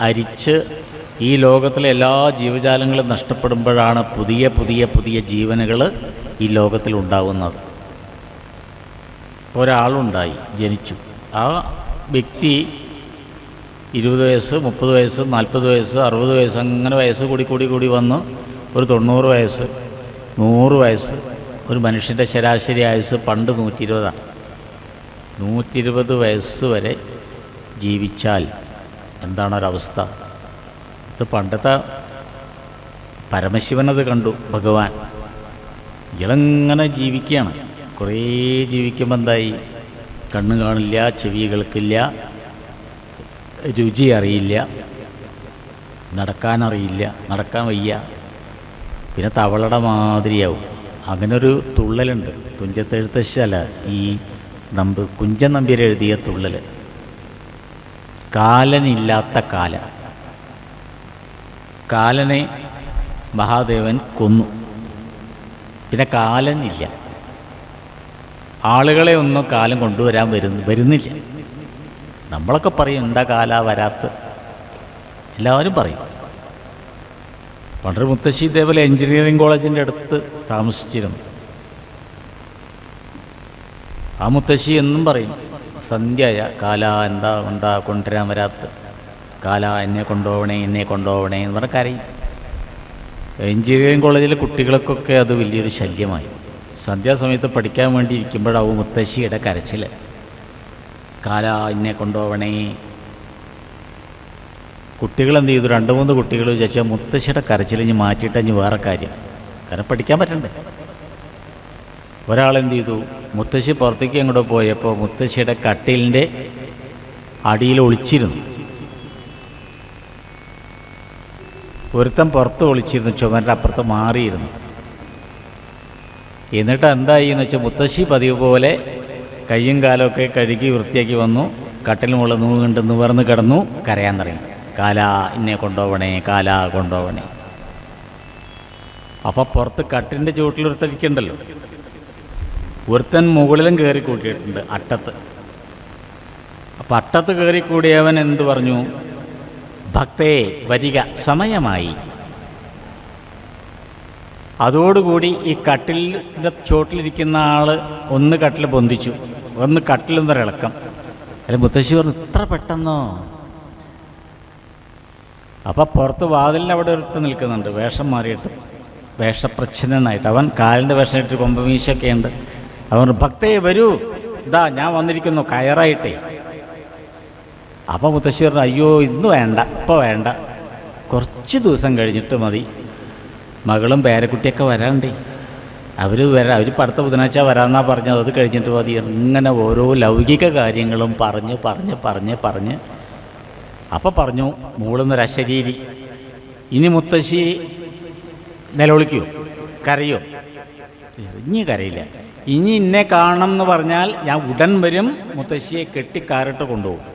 അരിച്ച് ഈ ലോകത്തിലെ എല്ലാ ജീവജാലങ്ങളും നഷ്ടപ്പെടുമ്പോഴാണ് പുതിയ ജീവനുകൾ ഈ ലോകത്തിലുണ്ടാവുന്നത്. ഒരാളുണ്ടായി, ജനിച്ചു. ആ വ്യക്തി 20 വയസ്സ്, 30 വയസ്സ്, 40 വയസ്സ്, 60 വയസ്സ്, അങ്ങനെ വയസ്സ് കൂടി വന്ന് ഒരു 90 വയസ്സ്, 100 വയസ്സ്. ഒരു മനുഷ്യൻ്റെ ശരാശരി ആയുസ് പണ്ട് 120ആണ്. 120 വയസ്സ് വരെ ജീവിച്ചാൽ എന്താണൊരവസ്ഥ? ഇത് പണ്ടത്തെ പരമശിവനത് കണ്ടു ഭഗവാൻ. ഇളങ്ങനെ ജീവിക്കുകയാണ്. കുറേ ജീവിക്കുമ്പോൾ എന്തായി? കണ്ണ് കാണില്ല, ചെവി കേൾക്കില്ല, രുചി അറിയില്ല, നടക്കാൻ വയ്യ, പിന്നെ തവളയുടെ മാതിരിയാവും. അങ്ങനൊരു തുള്ളലുണ്ട് തുഞ്ചത്തെഴുത്തശ്ശല ഈ കുഞ്ചൻ നമ്പ്യാർ എഴുതിയ തുള്ളൽ. കാലനില്ലാത്ത കാലൻ. കാലനെ മഹാദേവൻ കൊന്നു. പിന്നെ കാലൻ ഇല്ല. ആളുകളെ ഒന്നും കാലം കൊണ്ടുവരാൻ വരുന്നില്ല. നമ്മളൊക്കെ പറയും എന്താ കാല വരാത്ത, എല്ലാവരും പറയും. പണ്ടൊരു മുത്തശ്ശി ഇതേപോലെ എഞ്ചിനീയറിംഗ് കോളേജിൻ്റെ അടുത്ത് താമസിച്ചിരുന്നു. ആ മുത്തശ്ശി എന്നും പറയും സന്ധ്യയായ കാല എന്താ കൊണ്ടുവരാൻ വരാത്ത, കാല എന്നെ കൊണ്ടുപോകണേ എന്ന് പറഞ്ഞ കരയും. എഞ്ചിനീയറിംഗ് കോളേജിലെ കുട്ടികൾക്കൊക്കെ അത് വലിയൊരു ശല്യമായി. സന്ധ്യാസമയത്ത് പഠിക്കാൻ വേണ്ടി ഇരിക്കുമ്പോഴാവും മുത്തശ്ശിയുടെ കരച്ചിൽ, കാല എന്നെ കൊണ്ടുപോകണേ. കുട്ടികളെന്ത് ചെയ്തു, 2-3 കുട്ടികൾ വിചാരിച്ചാൽ മുത്തശ്ശിയുടെ കരച്ചിൽ ഇനി മാറ്റിയിട്ട് ഇനി വേറെ കാര്യം, കാരണം പഠിക്കാൻ പറ്റണ്ടേ. ഒരാളെന്ത് ചെയ്തു, മുത്തശ്ശി പുറത്തേക്ക് അങ്ങോട്ട് പോയപ്പോൾ മുത്തശ്ശിയുടെ കട്ടിലിൻ്റെ അടിയിൽ ഒളിച്ചിരുന്നു. ഒരുത്തൻ പുറത്ത് ഒളിച്ചിരുന്നു, ചുമരിൻ്റെ അപ്പുറത്ത് മാറിയിരുന്നു. എന്നിട്ട് എന്തായി എന്ന് വെച്ചാൽ മുത്തശ്ശി പതിവ് പോലെ കയ്യും കാലമൊക്കെ കഴുകി വൃത്തിയാക്കി വന്നു, കട്ടിൽ മുകളിൽ നൂണ്ട് നിവർന്ന് കിടന്നു, കരയാൻ തുടങ്ങി, കാല എന്നെ കൊണ്ടുപോകണേ, കാല കൊണ്ടുപോകണേ. അപ്പോൾ പുറത്ത് കട്ടിലിൻ്റെ ചുവട്ടിലൊരുത്തരിക്കുണ്ടല്ലോ, ഒരുത്തൻ മുകളിലും കയറി കൂട്ടിയിട്ടുണ്ട് അട്ടത്ത്. അപ്പം അട്ടത്ത് കയറി കൂടിയവൻ എന്തു പറഞ്ഞു, ഭക്തേ വരിക സമയമായി. അതോടുകൂടി ഈ കട്ടിലിൻ്റെ ചോട്ടിലിരിക്കുന്ന ആൾ ഒന്ന് കട്ടിൽ പൊന്തിച്ചു, ഒന്ന് കട്ടിലൊന്നൊരിളക്കം. അല്ല മുത്തശ്ശി പറഞ്ഞു ഇത്ര പെട്ടെന്നോ? അപ്പം പുറത്ത് വാതിലിൻ്റെ അവിടെ ഒരുത്ത് നിൽക്കുന്നുണ്ട്, വേഷം മാറിയിട്ട്, വേഷപ്രച്ഛന്നനായിട്ട്. അവൻ കാലിൻ്റെ വേഷമായിട്ട് കൊമ്പമീശൊക്കെ ഉണ്ട്. അവൻ ഭക്തേ വരൂ, ഇതാ ഞാൻ വന്നിരിക്കുന്നു കയറായിട്ടേ. അപ്പം മുത്തശ്ശി പറഞ്ഞു അയ്യോ ഇന്ന് വേണ്ട, ഇപ്പോൾ വേണ്ട, കുറച്ച് ദിവസം കഴിഞ്ഞിട്ട് മതി, മകളും പേരക്കുട്ടിയൊക്കെ വരാണ്ടേ, അവർ ഇപ്പം അടുത്ത ബുധനാഴ്ച വരാമെന്നാണ് പറഞ്ഞത്, അത് കഴിഞ്ഞിട്ട് മതി. ഇങ്ങനെ ഓരോ ലൗകിക കാര്യങ്ങളും പറഞ്ഞ് അപ്പം പറഞ്ഞു മൂളുന്നൊരു അശരീരി, ഇനി മുത്തശ്ശി നിലവിളിക്കോ കരയോ? ഇനി കരയില്ല, ഇനി എന്നെ കാണണം എന്ന് പറഞ്ഞാൽ ഞാൻ ഉടൻ വരും, മുത്തശ്ശിയെ കെട്ടിക്കാറിട്ട് കൊണ്ടുപോകും.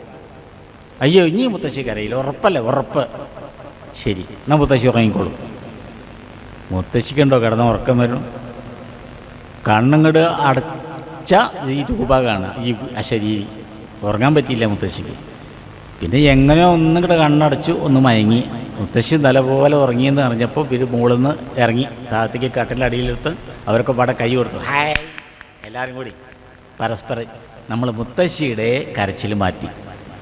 അയ്യോ ഇനി മുത്തശ്ശി കരയില്ല, ഉറപ്പല്ലേ? ഉറപ്പ്. ശരി, എന്നാൽ മുത്തശ്ശി ഉറങ്ങിക്കോളും. മുത്തശ്ശിക്കുണ്ടോ കിടന്ന ഉറക്കം വരും? കണ്ണുങ്ങട് അടച്ച ഈ രൂപമാണ് ഈ അശരീരി. ഉറങ്ങാൻ പറ്റിയില്ല മുത്തശ്ശിക്ക്. പിന്നെ എങ്ങനെയോ ഒന്നും കൂടെ കണ്ണടച്ചു, ഒന്ന് മയങ്ങി. മുത്തശ്ശി നല്ലപോലെ ഉറങ്ങിയെന്ന് അറിഞ്ഞപ്പോൾ പിന്നെ മുകളിൽ നിന്ന് ഇറങ്ങി താഴത്തേക്ക് കട്ടിലടിയിലെടുത്ത് അവരൊക്കെ പാടെ കൈ കൊടുത്തു, ഹായ് എല്ലാവരും കൂടി പരസ്പരം. നമ്മൾ മുത്തശ്ശിയുടെ കരച്ചിൽ മാറ്റി,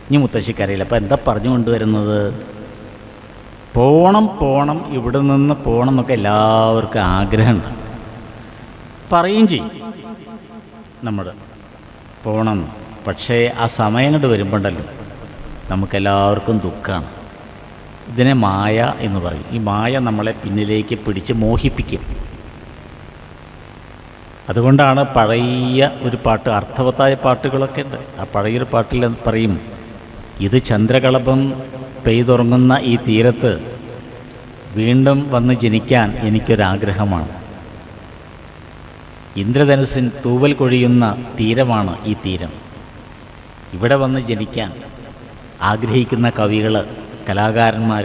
ഇനി മുത്തശ്ശി കരയില്ല. അപ്പോൾ എന്താ പറഞ്ഞു കൊണ്ടുവരുന്നത്? പോണം ഇവിടെ നിന്ന് പോകണം എന്നൊക്കെ എല്ലാവർക്കും ആഗ്രഹമുണ്ട്, പറയുകയും ചെയ്യും നമ്മൾ പോകണം. പക്ഷേ ആ സമയം കൊണ്ട് വരുമ്പോണ്ടല്ലോ നമുക്കെല്ലാവർക്കും ദുഃഖമാണ്. ഇതിനെ മായ എന്ന് പറയും. ഈ മായ നമ്മളെ പിന്നിലേക്ക് പിടിച്ച് മോഹിപ്പിക്കും. അതുകൊണ്ടാണ് പഴയ ഒരു പാട്ട്, അർത്ഥവത്തായ പാട്ടുകളൊക്കെ ഉണ്ട്. ആ പഴയൊരു പാട്ടിൽ പറയും, ഇത് ചന്ദ്രകളഭം പെയ്തുറങ്ങുന്ന ഈ തീരത്ത് വീണ്ടും വന്ന് ജനിക്കാൻ എനിക്കൊരാഗ്രഹമാണ്. ഇന്ദ്രധനുസിൻ തൂവൽ കൊഴിയുന്ന തീരമാണ് ഈ തീരം. ഇവിടെ വന്ന് ജനിക്കാൻ ആഗ്രഹിക്കുന്ന കവികൾ, കലാകാരന്മാർ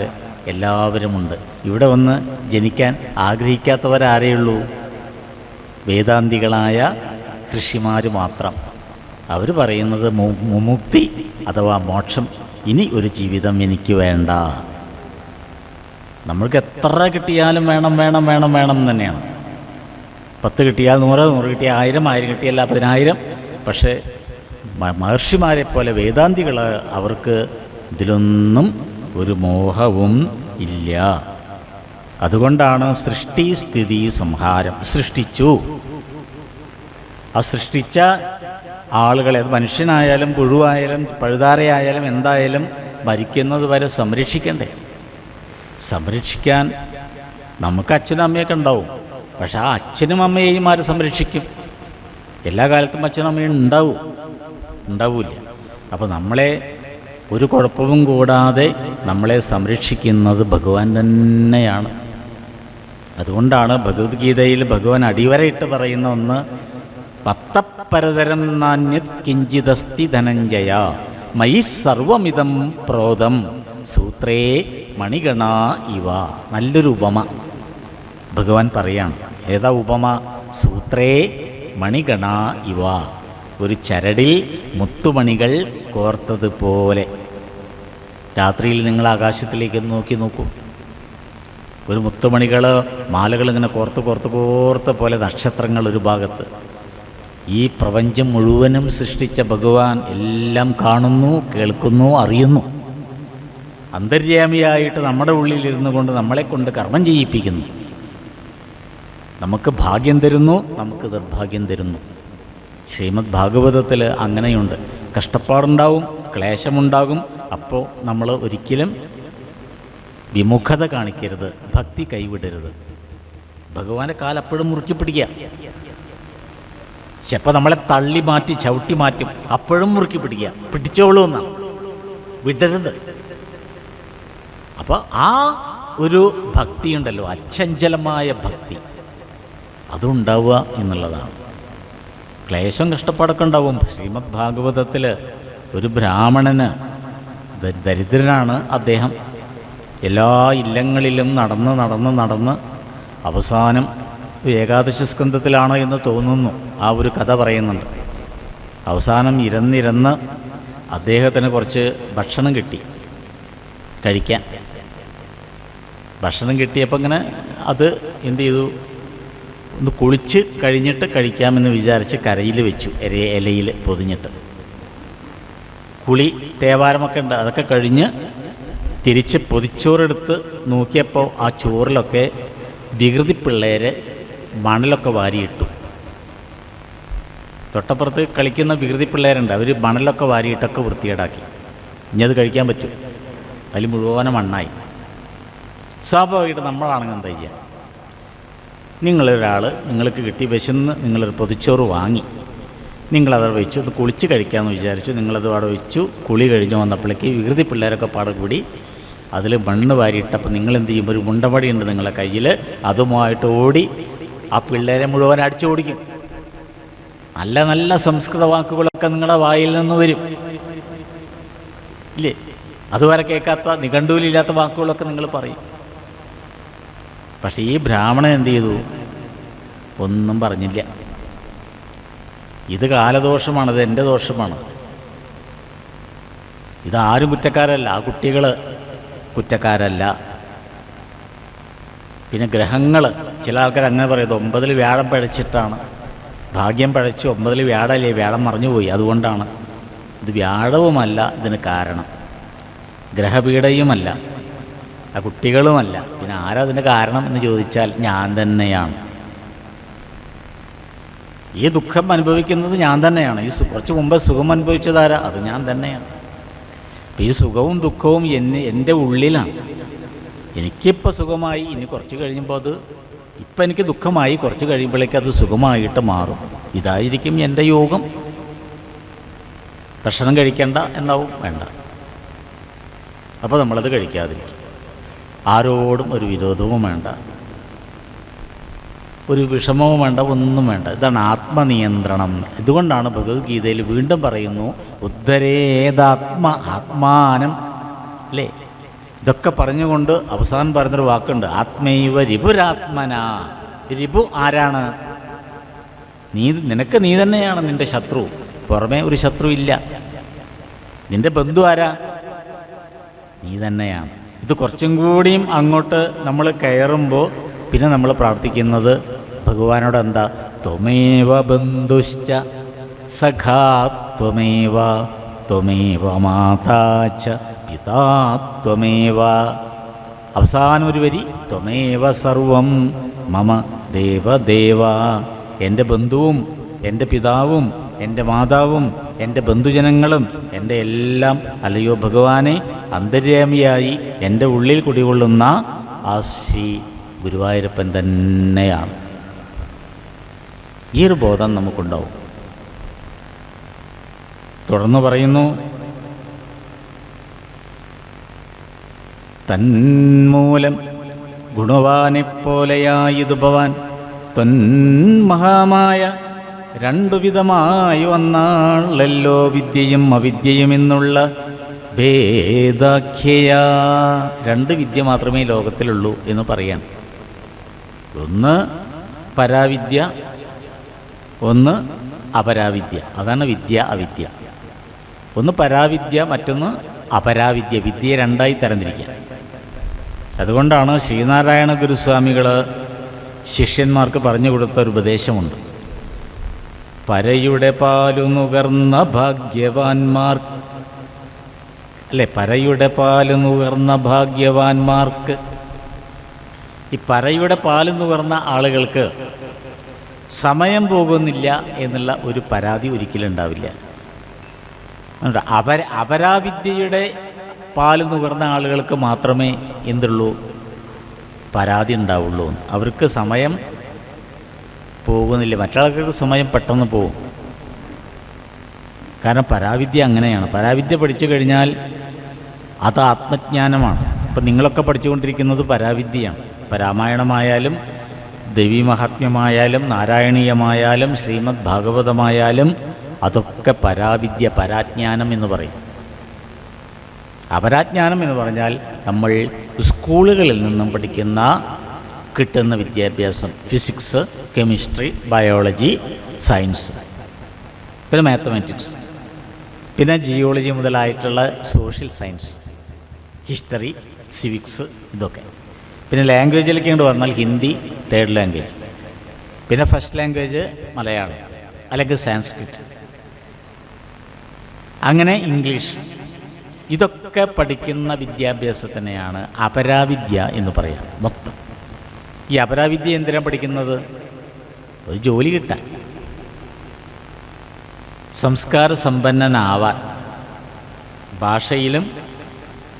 എല്ലാവരുമുണ്ട്. ഇവിടെ വന്ന് ജനിക്കാൻ ആഗ്രഹിക്കാത്തവരാരെയുള്ളൂ? വേദാന്തികളായ ഋഷിമാർ മാത്രം. അവർ പറയുന്നത് മുമുക്തി അഥവാ മോക്ഷം, ഇനി ഒരു ജീവിതം എനിക്ക് വേണ്ട. നമ്മൾക്ക് എത്ര കിട്ടിയാലും വേണം തന്നെയാണ്. 10 കിട്ടിയാൽ 100 കിട്ടിയാൽ 1000 കിട്ടിയല്ല 10,000. പക്ഷേ മഹർഷിമാരെ പോലെ വേദാന്തികൾ, അവർക്ക് ഇതിലൊന്നും ഒരു മോഹവും ഇല്ല. അതുകൊണ്ടാണ് സൃഷ്ടി സ്ഥിതി സംഹാരം. സൃഷ്ടിച്ചു, ആ സൃഷ്ടിച്ച ആളുകളെ, അത് മനുഷ്യനായാലും പുഴുവായാലും പഴുതാരയായാലും എന്തായാലും മരിക്കുന്നത് വരെ സംരക്ഷിക്കണ്ടേ? സംരക്ഷിക്കാൻ നമുക്ക് അച്ഛനും അമ്മയൊക്കെ ഉണ്ടാവും, പക്ഷെ ആ അച്ഛനും അമ്മയെയും ആര് സംരക്ഷിക്കും? എല്ലാ കാലത്തും അച്ഛനും അമ്മയും ഉണ്ടാവില്ല. അപ്പോൾ നമ്മളെ ഒരു കുഴപ്പവും കൂടാതെ നമ്മളെ സംരക്ഷിക്കുന്നത് ഭഗവാൻ തന്നെയാണ്. അതുകൊണ്ടാണ് ഭഗവത്ഗീതയിൽ ഭഗവാൻ അടിവരയിട്ട് പറയുന്ന ഒന്ന്, പത്തപ്പരതരം നാന്യത് കിഞ്ചിതസ്തി ധനഞ്ജയ മയി സർവമിതം പ്രോതം സൂത്രേ മണിഗണ ഇവ. നല്ലൊരു ഉപമ ഭഗവാൻ പറയാണ്. ഏതാ ഉപമ? സൂത്രേ മണിഗണ ഇവ. ഒരു ചരടിൽ മുത്തുമണികൾ കോർത്തതുപോലെ. രാത്രിയിൽ നിങ്ങൾ ആകാശത്തിലേക്ക് നോക്കൂ. ഒരു മുത്തുമണികൾ, മാലകൾ ഇങ്ങനെ കോർത്ത് പോലെ നക്ഷത്രങ്ങൾ ഒരു ഭാഗത്ത്. ഈ പ്രപഞ്ചം മുഴുവനും സൃഷ്ടിച്ച ഭഗവാൻ എല്ലാം കാണുന്നു, കേൾക്കുന്നു, അറിയുന്നു. അന്തര്യാമിയായിട്ട് നമ്മുടെ ഉള്ളിലിരുന്നു കൊണ്ട് നമ്മളെ കൊണ്ട് കർമ്മം ചെയ്യിപ്പിക്കുന്നു. നമുക്ക് ഭാഗ്യം തരുന്നു, നമുക്ക് നിർഭാഗ്യം തരുന്നു. ശ്രീമദ് ഭാഗവതത്തിൽ അങ്ങനെയുണ്ട്. കഷ്ടപ്പാടുണ്ടാവും, ക്ലേശമുണ്ടാകും. അപ്പോൾ നമ്മൾ ഒരിക്കലും വിമുഖത കാണിക്കരുത്, ഭക്തി കൈവിടരുത്. ഭഗവാന്റെ കാലപ്പോഴും മുറുക്കി പിടിക്കുക. ചിലപ്പോൾ നമ്മളെ തള്ളി മാറ്റി ചവിട്ടി മാറ്റും, അപ്പോഴും മുറുക്കി പിടിക്കുക. പിടിച്ചോളൂ എന്നാണ്, വിടരുത്. അപ്പോൾ ആ ഒരു ഭക്തിയുണ്ടല്ലോ, അച്ചഞ്ചലമായ ഭക്തി, അതുണ്ടാവുക എന്നുള്ളതാണ്. ക്ലേശം കഷ്ടപ്പാടൊക്കെ ഉണ്ടാവും. ശ്രീമദ് ഭാഗവതത്തിൽ ഒരു ബ്രാഹ്മണന്, ദരിദ്രനാണ് അദ്ദേഹം, എല്ലാ ഇല്ലങ്ങളിലും നടന്ന് അവസാനം ഏകാദശി സ്കന്ധത്തിലാണോ എന്ന് തോന്നുന്നു, ആ ഒരു കഥ പറയുന്നുണ്ട്. അവസാനം ഇരുന്നിരുന്ന് അദ്ദേഹത്തിന് കുറച്ച് ഭക്ഷണം കിട്ടി കഴിക്കാൻ. ഭക്ഷണം കിട്ടിയപ്പോൾ ഇങ്ങനെ അത് എന്ത് ചെയ്തു, ഒന്ന് കുളിച്ച് കഴിഞ്ഞിട്ട് കഴിക്കാമെന്ന് വിചാരിച്ച് കരയിൽ വെച്ചു, ഇലയിൽ പൊതിഞ്ഞിട്ട്. കുളി തേവാരമൊക്കെ ഉണ്ട്, അതൊക്കെ കഴിഞ്ഞ് തിരിച്ച് പൊതിച്ചോറെടുത്ത് നോക്കിയപ്പോൾ ആ ചോറിലൊക്കെ വികൃതി പിള്ളേര് മണലൊക്കെ വാരിയിട്ടു. തൊട്ടപ്പുറത്ത് കളിക്കുന്ന വികൃതി പിള്ളേരുണ്ട്, അവർ മണലൊക്കെ വാരിയിട്ടൊക്കെ വൃത്തികേടാക്കി. ഇനി അത് കഴിക്കാൻ പറ്റും, അതിൽ മുഴുവനും മണ്ണായി. സ്വാഭാവികമായിട്ട് നമ്മളാണെങ്കിൽ എന്താ ചെയ്യുക? നിങ്ങളൊരാൾ, നിങ്ങൾക്ക് കിട്ടി, വിശന്ന് നിങ്ങളൊരു പൊതിച്ചോറ് വാങ്ങി, നിങ്ങളത് വെച്ചു, അത് കുളിച്ച് കഴിക്കാമെന്ന് വിചാരിച്ചു. നിങ്ങളത് അവിടെ വെച്ചു. കുളി കഴിഞ്ഞ് വന്നപ്പോഴേക്ക് വികൃതി പിള്ളേരൊക്കെ പാടെ കൂടി അതിൽ മണ്ണ് വാരിയിട്ടപ്പോൾ നിങ്ങളെന്ത് ചെയ്യും? ഒരു മുണ്ടമടിയുണ്ട് നിങ്ങളെ കയ്യിൽ, അതുമായിട്ട് ഓടി ആ പിള്ളേരെ മുഴുവൻ അടിച്ചോടിക്കും. നല്ല നല്ല സംസ്കൃത വാക്കുകളൊക്കെ നിങ്ങളുടെ വായിൽ നിന്ന് വരും, ഇല്ലേ? അതുവരെ കേൾക്കാത്ത, നിഘണ്ടുവിലില്ലാത്ത വാക്കുകളൊക്കെ നിങ്ങൾ പറയും. പക്ഷേ ഈ ബ്രാഹ്മണൻ എന്ത് ചെയ്തു? ഒന്നും പറഞ്ഞില്ല. ഇത് കാലദോഷമാണ്, ഇത് എൻ്റെ ദോഷമാണ്. ഇതാരും കുറ്റക്കാരല്ല, ആ കുട്ടികൾ കുറ്റക്കാരല്ല. പിന്നെ ഗ്രഹങ്ങൾ, ചില ആൾക്കാർ അങ്ങനെ പറയുന്നത് 9 വ്യാഴം പഴച്ചിട്ടാണ്. ഭാഗ്യം പഴച്ചു, 9 വ്യാഴമല്ലേ, വ്യാഴം മറിഞ്ഞുപോയി, അതുകൊണ്ടാണ്. ഇത് വ്യാഴവുമല്ല ഇതിന് കാരണം, ഗ്രഹപീഡയുമല്ല, ആ കുട്ടികളുമല്ല. പിന്നെ ആരാ അതിൻ്റെ കാരണം എന്ന് ചോദിച്ചാൽ ഞാൻ തന്നെയാണ്. ഈ ദുഃഖം അനുഭവിക്കുന്നത് ഞാൻ തന്നെയാണ്. ഈ കുറച്ച് മുമ്പ് സുഖം അനുഭവിച്ചതാരാ? അത് ഞാൻ തന്നെയാണ്. അപ്പം ഈ സുഖവും ദുഃഖവും എൻ്റെ ഉള്ളിലാണ്. എനിക്കിപ്പോൾ സുഖമായി, ഇനി കുറച്ച് കഴിയുമ്പോൾ അത്, ഇപ്പം എനിക്ക് ദുഃഖമായി, കുറച്ച് കഴിയുമ്പോഴേക്ക് അത് സുഖമായിട്ട് മാറും. ഇതായിരിക്കും എൻ്റെ യോഗം. ഭക്ഷണം കഴിക്കേണ്ട എന്നാവും, വേണ്ട. അപ്പോൾ നമ്മളത് കഴിക്കാതിരിക്കും. ആരോടും ഒരു വിരോധവും വേണ്ട, ഒരു വിഷമവും വേണ്ട, ഒന്നും വേണ്ട. ഇതാണ് ആത്മനിയന്ത്രണം. ഇതുകൊണ്ടാണ് ഭഗവത്ഗീതയിൽ വീണ്ടും പറയുന്നു, ആത്മാനം, അല്ലേ? ഇതൊക്കെ പറഞ്ഞുകൊണ്ട് അവസാനം പറയുന്നൊരു വാക്കുണ്ട്, ആത്മൈവ രിപുരാത്മന. രിപു ആരാണ്? നിനക്ക് നീ തന്നെയാണ് നിൻ്റെ ശത്രു. പുറമേ ഒരു ശത്രു ഇല്ല. നിൻ്റെ ബന്ധു ആരാ? നീ തന്നെയാണ്. ഇത് കുറച്ചും കൂടിയും അങ്ങോട്ട് നമ്മൾ കയറുമ്പോൾ പിന്നെ നമ്മൾ പ്രാർത്ഥിക്കുന്നത് ഭഗവാനോട് എന്താ? ത്വമേവ ബന്ധുശ്ച സഖാ ത്വമേവ ത്വമേവ മാതാ ച പിതാ ത്വമേവ. അവസാനം ഒരു വരി, ത്വമേവ സർവം മമ ദേവദേവ. എൻ്റെ ബന്ധുവും എൻ്റെ പിതാവും എൻ്റെ മാതാവും എൻ്റെ ബന്ധുജനങ്ങളും എൻ്റെ എല്ലാം, അല്ലയോ ഭഗവാനെ, അന്തര്യാമിയായി എൻ്റെ ഉള്ളിൽ കുടികൊള്ളുന്ന ആ ശ്രീ ഗുരുവായൂരപ്പൻ തന്നെയാണ്. ഈ ഒരു ബോധം നമുക്കുണ്ടാവും. തുടർന്ന് പറയുന്നു, തന്മൂലം ഗുണവാനെപ്പോലെയായിതു ഭവാൻ തൊന്മഹാമായ രണ്ടു വിധമായി വന്നാളല്ലോ വിദ്യയും അവിദ്യയും എന്നുള്ള ഭേദാഖ്യയാ. രണ്ട് വിദ്യ മാത്രമേ ലോകത്തിലുള്ളൂ എന്ന് പറയാണ്. ഒന്ന് പരാവിദ്യ, ഒന്ന് അപരാവിദ്യ. അതാണ് വിദ്യ അവിദ്യ. ഒന്ന് പരാവിദ്യ, മറ്റൊന്ന് അപരാവിദ്യ. വിദ്യയെ രണ്ടായി തരംതിരിക്കുക. അതുകൊണ്ടാണ് ശ്രീനാരായണ ഗുരുസ്വാമികൾ ശിഷ്യന്മാർക്ക് പറഞ്ഞു കൊടുത്ത ഒരു ഉപദേശമുണ്ട്. പരയുടെ പാലു നുകർന്ന ഭാഗ്യവാന്മാർ, അല്ലേ, പരയുടെ പാല് നുകർന്ന ഭാഗ്യവാന്മാർക്ക്. ഈ പരയുടെ പാല് നുകർന്ന ആളുകൾക്ക് സമയം പോകുന്നില്ല എന്നുള്ള ഒരു പരാതി ഒരിക്കലും ഉണ്ടാവില്ല. അപരാവിദ്യയുടെ പാല് നുകർന്ന ആളുകൾക്ക് മാത്രമേ എന്തുള്ളൂ, പരാതി ഉണ്ടാവുള്ളൂ. അവർക്ക് സമയം പോകുന്നില്ല, മറ്റാൾക്കാർക്ക് സമയം പെട്ടെന്ന് പോകും. കാരണം പരാവിദ്യ അങ്ങനെയാണ്. പരാവിദ്യ പഠിച്ചു കഴിഞ്ഞാൽ അത് ആത്മജ്ഞാനമാണ്. ഇപ്പം നിങ്ങളൊക്കെ പഠിച്ചുകൊണ്ടിരിക്കുന്നത് പരാവിദ്യയാണ്. ഇപ്പം രാമായണമായാലും ദേവീമഹാത്മ്യമായാലും നാരായണീയമായാലും ശ്രീമദ് ഭാഗവതമായാലും അതൊക്കെ പരാവിദ്യ, പരാജ്ഞാനം എന്ന് പറയും. അപരാജ്ഞാനം എന്ന് പറഞ്ഞാൽ നമ്മൾ സ്കൂളുകളിൽ നിന്നും പഠിക്കുന്ന കിട്ടുന്ന വിദ്യാഭ്യാസം, ഫിസിക്സ്, കെമിസ്ട്രി, ബയോളജി, സയൻസ്, പിന്നെ മാത്തമാറ്റിക്സ്, പിന്നെ ജിയോളജി മുതലായിട്ടുള്ള സോഷ്യൽ സയൻസ്, ഹിസ്റ്ററി, സിവിക്സ്, ഇതൊക്കെ. പിന്നെ ലാംഗ്വേജിലേക്ക് ഇങ്ങോട്ട് വന്നാൽ ഹിന്ദി തേർഡ് ലാംഗ്വേജ്, പിന്നെ ഫസ്റ്റ് ലാംഗ്വേജ് മലയാളം അല്ലെങ്കിൽ സാൻസ്ക്രിറ്റ്, അങ്ങനെ ഇംഗ്ലീഷ്. ഇതൊക്കെ പഠിക്കുന്ന വിദ്യാഭ്യാസത്തിനെയാണ് അപരാവിദ്യ എന്ന് പറയാം മൊത്തം. ഈ അപരാവിദ്യ എന്തിനാണ് പഠിക്കുന്നത്? ഒരു ജോലി കിട്ടാൻ, സംസ്കാര സമ്പന്നനാവാൻ, ഭാഷയിലും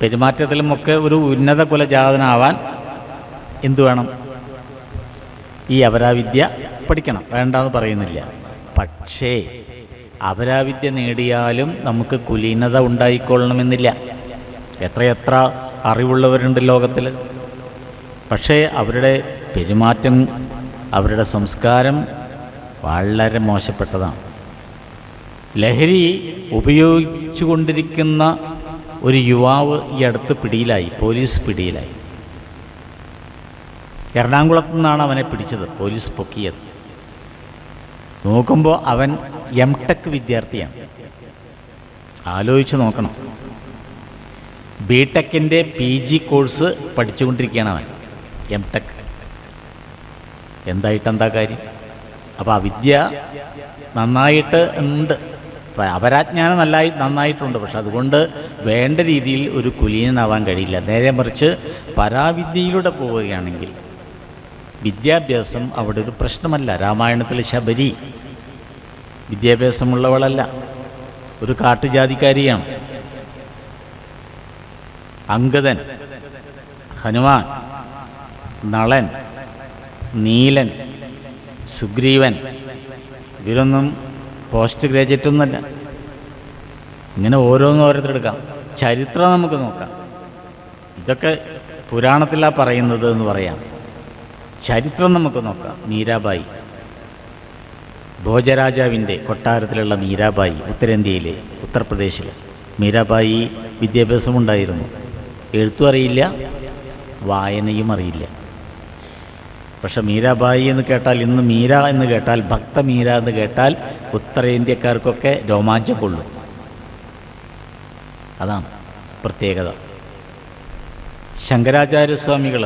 പെരുമാറ്റത്തിലുമൊക്കെ ഒരു ഉന്നത കുലജാതനാവാൻ എന്തു വേണം? ഈ അപരാവിദ്യ പഠിക്കണം. വേണ്ടെന്ന് പറയുന്നില്ല. പക്ഷേ അപരാവിദ്യ നേടിയാലും നമുക്ക് കുലീനത ഉണ്ടായിക്കൊള്ളണമെന്നില്ല. എത്രയെത്ര അറിവുള്ളവരുണ്ട് ലോകത്തിൽ. പക്ഷേ അവരുടെ പെരുമാറ്റം, അവരുടെ സംസ്കാരം വളരെ മോശപ്പെട്ടതാണ്. ലഹരി ഉപയോഗിച്ചു കൊണ്ടിരിക്കുന്ന ഒരു യുവാവ് ഈ അടുത്ത് പിടിയിലായി, പോലീസ് പിടിയിലായി. എറണാകുളത്തു നിന്നാണ് അവനെ പിടിച്ചത്, പോലീസ് പൊക്കിയത്. നോക്കുമ്പോൾ അവൻ എംടെക് വിദ്യാർത്ഥിയാണ്. ആലോചിച്ച് നോക്കണം. ബിടെക്കിൻ്റെ PG കോഴ്സ് പഠിച്ചുകൊണ്ടിരിക്കുകയാണ് അവൻ. എംടെക് എന്തായിട്ടെന്താ കാര്യം? അപ്പോൾ ആ വിദ്യ നന്നായിട്ട് ഉണ്ട്, അപരാജ്ഞാനം നന്നായിട്ടുണ്ട്. പക്ഷെ അതുകൊണ്ട് വേണ്ട രീതിയിൽ ഒരു കുലീനനാവാൻ കഴിയില്ല. നേരെ മറിച്ച് പരാവിദ്യയിലൂടെ പോവുകയാണെങ്കിൽ വിദ്യാഭ്യാസം അവിടെ ഒരു പ്രശ്നമല്ല. രാമായണത്തിൽ ശബരി വിദ്യാഭ്യാസമുള്ളവളല്ല, ഒരു കാട്ടുജാതിക്കാരിയാണ്. അങ്കദൻ, ഹനുമാൻ, നളൻ, നീലൻ, സുഗ്രീവൻ, ഇവരൊന്നും പോസ്റ്റ് ഗ്രാജുവേറ്റ് ഒന്നുമല്ല. ഇങ്ങനെ ഓരോരുത്തരെടുക്കാം. ചരിത്രം നമുക്ക് നോക്കാം. ഇതൊക്കെ പുരാണത്തിലാണ് പറയുന്നത് എന്ന് പറയാം. ചരിത്രം നമുക്ക് നോക്കാം. മീരാബായി, ഭോജരാജാവിൻ്റെ കൊട്ടാരത്തിലുള്ള മീരാബായി, ഉത്തരേന്ത്യയിലെ ഉത്തർപ്രദേശിൽ. മീരാബായി വിദ്യാഭ്യാസമുണ്ടായിരുന്നു. എഴുത്തും അറിയില്ല, വായനയും അറിയില്ല. പക്ഷെ മീരാബായി എന്ന് കേട്ടാൽ, ഇന്ന് മീര എന്ന് കേട്ടാൽ, ഭക്ത മീര എന്ന് കേട്ടാൽ ഉത്തരേന്ത്യക്കാർക്കൊക്കെ രോമാഞ്ചം കൊള്ളും. അതാണ് പ്രത്യേകത. ശങ്കരാചാര്യസ്വാമികൾ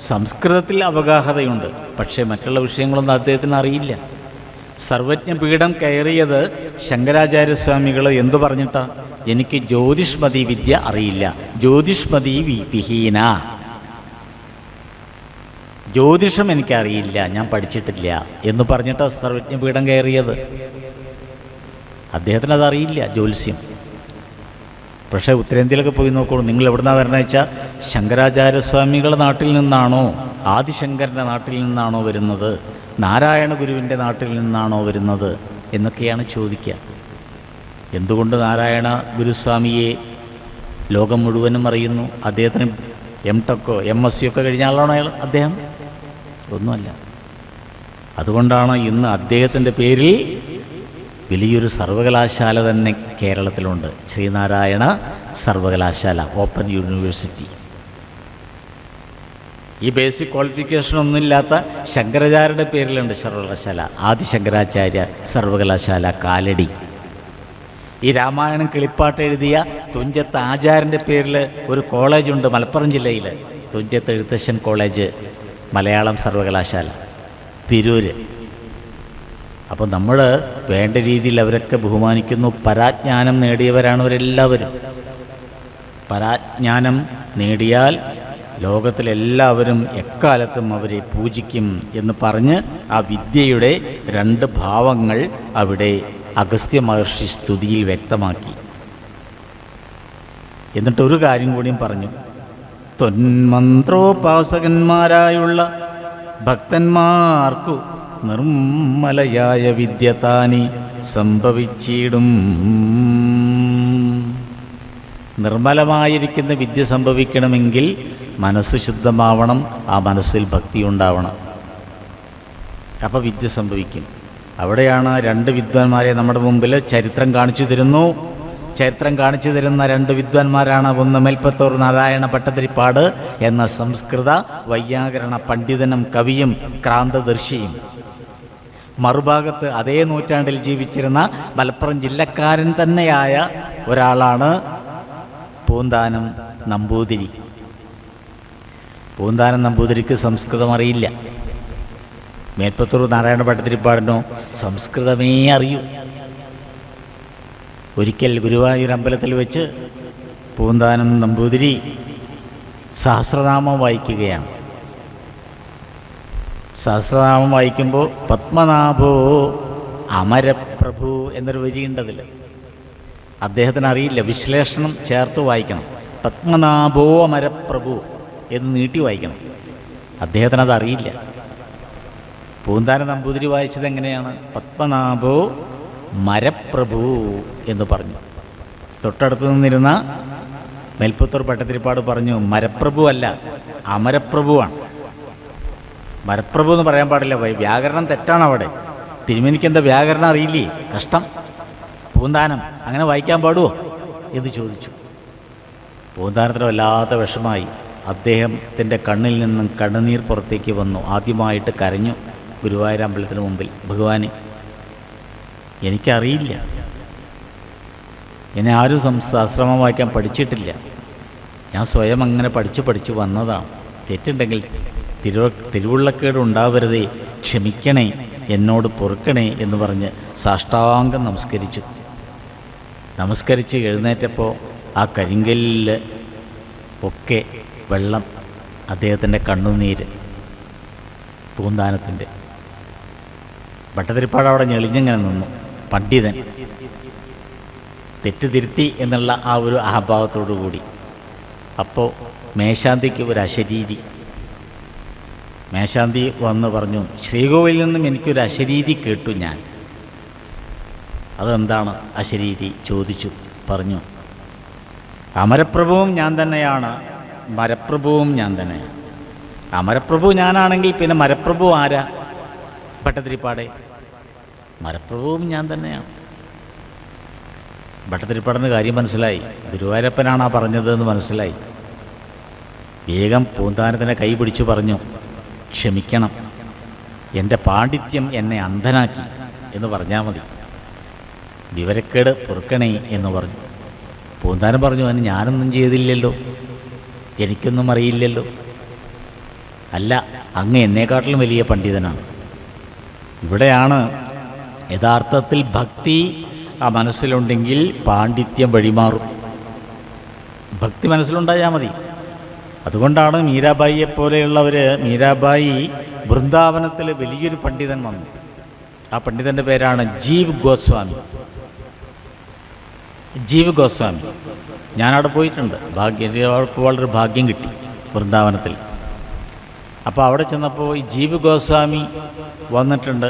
സംസ്കൃതത്തിൽ അവഗാഹതയുണ്ട്, പക്ഷേ മറ്റുള്ള വിഷയങ്ങളൊന്നും അദ്ദേഹത്തിന് അറിയില്ല. സർവജ്ഞപീഠം കയറിയത് ശങ്കരാചാര്യസ്വാമികൾ എന്തു പറഞ്ഞിട്ടാ? എനിക്ക് ജ്യോതിഷ്മതി വിദ്യ അറിയില്ല, ജ്യോതിഷ്മതി വിഹീന, ജ്യോതിഷം എനിക്കറിയില്ല, ഞാൻ പഠിച്ചിട്ടില്ല എന്ന് പറഞ്ഞിട്ടാണ് സർവജ്ഞപീഠം കയറിയത്. അദ്ദേഹത്തിന് അതറിയില്ല, ജ്യോത്സ്യം. പക്ഷേ ഉത്തരേന്ത്യയിലൊക്കെ പോയി നോക്കൂ. നിങ്ങൾ എവിടുന്നാണ് വരണത് വെച്ചാൽ, ശങ്കരാചാര്യസ്വാമികളുടെ നാട്ടിൽ നിന്നാണോ, ആദിശങ്കരൻ്റെ നാട്ടിൽ നിന്നാണോ വരുന്നത്, നാരായണ ഗുരുവിൻ്റെ നാട്ടിൽ നിന്നാണോ വരുന്നത് എന്നൊക്കെയാണ് ചോദിക്കുക. എന്തുകൊണ്ട് നാരായണ ഗുരുസ്വാമിയെ ലോകം മുഴുവനും അറിയുന്നു? അദ്ദേഹത്തിന് M.Tech MSc ഒക്കെ കഴിഞ്ഞ ആളാണോ അദ്ദേഹം? ഒന്നുമല്ല. അതുകൊണ്ടാണ് ഇന്ന് അദ്ദേഹത്തിൻ്റെ പേരിൽ വലിയൊരു സർവകലാശാല തന്നെ കേരളത്തിലുണ്ട്. ശ്രീനാരായണ സർവകലാശാല, ഓപ്പൺ യൂണിവേഴ്സിറ്റി. ഈ ബേസിക് ക്വാളിഫിക്കേഷനൊന്നുമില്ലാത്ത ശങ്കരാചാര്യരുടെ പേരിലുണ്ട് സർവകലാശാല, ആദിശങ്കരാചാര്യ സർവകലാശാല കാലടി. ഈ രാമായണം കിളിപ്പാട്ട് എഴുതിയ തുഞ്ചത്ത് ആചാര്യൻ്റെ പേരിൽ ഒരു കോളേജുണ്ട് മലപ്പുറം ജില്ലയിൽ, തുഞ്ചത്ത് എഴുത്തച്ഛൻ കോളേജ് മലയാളം സർവകലാശാല തിരൂര്. അപ്പോൾ നമ്മൾ വേണ്ട രീതിയിൽ അവരൊക്കെ ബഹുമാനിക്കുന്നു. പരാജ്ഞാനം നേടിയവരാണ് അവരെല്ലാവരും. പരാജ്ഞാനം നേടിയാൽ ലോകത്തിലെല്ലാവരും എക്കാലത്തും അവരെ പൂജിക്കും എന്ന് പറഞ്ഞ് ആ വിദ്യയുടെ 2 ഭാവങ്ങൾ അവിടെ അഗസ്ത്യ മഹർഷി സ്തുതിയിൽ വ്യക്തമാക്കി. എന്നിട്ടൊരു കാര്യം കൂടിയും പറഞ്ഞു. ത്വന്മന്ത്രോപാസകന്മാരായുള്ള ഭക്തന്മാർക്കു നിർമ്മലയായ വിദ്യ താനി സംഭവിച്ചിടും. നിർമ്മലമായിരിക്കുന്ന വിദ്യ സംഭവിക്കണമെങ്കിൽ മനസ്സ് ശുദ്ധമാവണം, ആ മനസ്സിൽ ഭക്തി ഉണ്ടാവണം. അപ്പോൾ വിദ്യ സംഭവിക്കും. അവിടെയാണ് 2 വിദ്വാൻമാരെ നമ്മുടെ മുമ്പിൽ ചരിത്രം കാണിച്ചു തരുന്നു. ചരിത്രം കാണിച്ചു തരുന്ന 2 വിദ്വാൻമാരാണ്. ഒന്ന് മേൽപ്പത്തൂർ നാരായണ ഭട്ടതിരിപ്പാട് എന്ന സംസ്കൃത വൈയാകരണ പണ്ഡിതനും കവിയും ക്രാന്തദർശിയും. മറുഭാഗത്ത് അതേ നൂറ്റാണ്ടിൽ ജീവിച്ചിരുന്ന മലപ്പുറം ജില്ലക്കാരൻ തന്നെയായ ഒരാളാണ് പൂന്താനം നമ്പൂതിരി. പൂന്താനം നമ്പൂതിരിക്ക് സംസ്കൃതം അറിയില്ല. മേൽപ്പത്തൂർ നാരായണ ഭട്ടതിരിപ്പാടിനോ സംസ്കൃതമേ അറിയൂ. ഒരിക്കൽ ഗുരുവായൂർ അമ്പലത്തിൽ വെച്ച് പൂന്താനം നമ്പൂതിരി സഹസ്രനാമം വായിക്കുകയാണ്. സഹസ്രനാമം വായിക്കുമ്പോൾ പത്മനാഭോ അമരപ്രഭു എന്നൊരു വരിയുണ്ടതിൽ. അദ്ദേഹത്തിന് അറിയില്ല, വിശ്ലേഷണം ചേർത്ത് വായിക്കണം. പത്മനാഭോ അമരപ്രഭു എന്ന് നീട്ടി വായിക്കണം. അദ്ദേഹത്തിനത് അറിയില്ല. പൂന്താനം നമ്പൂതിരി വായിച്ചത് എങ്ങനെയാണ്? പത്മനാഭോ മരപ്രഭു എന്ന് പറഞ്ഞു. തൊട്ടടുത്ത് നിന്നിരുന്ന മേൽപ്പത്തൂർ ഭട്ടതിരിപ്പാട് പറഞ്ഞു, മരപ്രഭു അല്ല, അമരപ്രഭുവാണ്. മരപ്രഭു എന്ന് പറയാൻ പാടില്ല, വ്യാകരണം തെറ്റാണ് അവിടെ. തിരുമേനിക്കെന്താ വ്യാകരണം അറിയില്ലേ? കഷ്ടം. പൂന്താനം അങ്ങനെ വായിക്കാൻ പാടുമോ എന്ന് ചോദിച്ചു. പൂന്താനത്തിന് വല്ലാത്ത വിഷമായി. അദ്ദേഹത്തിൻ്റെ കണ്ണിൽ നിന്നും കണ്ണുനീർ പുറത്തേക്ക് വന്നു. ആദ്യമായിട്ട് കരഞ്ഞു ഗുരുവായൂർ അമ്പലത്തിന് മുമ്പിൽ. ഭഗവാനെ, എനിക്കറിയില്ല, എന്നെ ആരും സഹസ്രനാമം വായിക്കാൻ പഠിച്ചിട്ടില്ല. ഞാൻ സ്വയം അങ്ങനെ പഠിച്ച് വന്നതാണ്. തെറ്റുണ്ടെങ്കിൽ തിരുവുള്ളക്കേട് ഉണ്ടാവരുതേ, ക്ഷമിക്കണേ, എന്നോട് പൊറുക്കണേ എന്ന് പറഞ്ഞ് സാഷ്ടാംഗം നമസ്കരിച്ച് എഴുന്നേറ്റപ്പോൾ ആ കരിങ്കല്ലിൽ ഒക്കെ വെള്ളം, അദ്ദേഹത്തിൻ്റെ കണ്ണുനീര്. പൂന്താനത്തിൻ്റെ ഭട്ടതിരിപ്പാട് അവിടെ ഞെളിഞ്ഞിങ്ങനെ നിന്നു. പണ്ഡിതൻ തെറ്റ് തിരുത്തി എന്നുള്ള ആ ഒരു അഹംഭാവത്തോടു കൂടി. അപ്പോൾ മേശാന്തിക്ക് ഒരു അശരീരി. മേശാന്തി വന്ന് പറഞ്ഞു, ശ്രീകോവിലിൽ നിന്നും എനിക്കൊരു അശരീരി കേട്ടു ഞാൻ. അതെന്താണ് അശരീരി ചോദിച്ചു. പറഞ്ഞു, അമരപ്രഭുവും ഞാൻ തന്നെയാണ്, മരപ്രഭുവും ഞാൻ തന്നെയാണ്. അമരപ്രഭു ഞാനാണെങ്കിൽ പിന്നെ മരപ്രഭു ആരാ? ഭട്ടതിരിപ്പാടെ. മരപ്രഭുവും ഞാൻ തന്നെയാണ്. ഭട്ടതിരിപ്പാടിന് കാര്യം മനസ്സിലായി. ഗുരുവായൂരപ്പനാണ് ആ പറഞ്ഞതെന്ന് മനസ്സിലായി. വേഗം പൂന്താനത്തിൻ്റെ കൈ പിടിച്ചു പറഞ്ഞു, ക്ഷമിക്കണം, എൻ്റെ പാണ്ഡിത്യം എന്നെ അന്ധനാക്കി എന്ന് പറഞ്ഞാൽ മതി, വിവരക്കേട് പൊറുക്കണേ എന്ന് പറഞ്ഞു. പൂന്താനം പറഞ്ഞു, അതിന് ഞാനൊന്നും ചെയ്തില്ലല്ലോ, എനിക്കൊന്നും അറിയില്ലല്ലോ. അല്ല, അങ്ങ് എന്നെക്കാട്ടിലും വലിയ പണ്ഡിതനാണ്. ഇവിടെയാണ് യഥാർത്ഥത്തിൽ ഭക്തി ആ മനസ്സിലുണ്ടെങ്കിൽ പാണ്ഡിത്യം വഴിമാറും. ഭക്തി മനസ്സിലുണ്ടായാൽ മതി. അതുകൊണ്ടാണ് മീരാബായിയെ പോലെയുള്ളവർ, മീരാബായി വൃന്ദാവനത്തിൽ വലിയൊരു പണ്ഡിതൻ വന്നു. ആ പണ്ഡിതൻ്റെ പേരാണ് ജീവ് ഗോസ്വാമി. ജീവ് ഗോസ്വാമി. ഞാനവിടെ പോയിട്ടുണ്ട്. വളരെ ഭാഗ്യം കിട്ടി വൃന്ദാവനത്തിൽ. അപ്പോൾ അവിടെ ചെന്നപ്പോൾ ഈ ജീവ് ഗോസ്വാമി വന്നിട്ടുണ്ട്.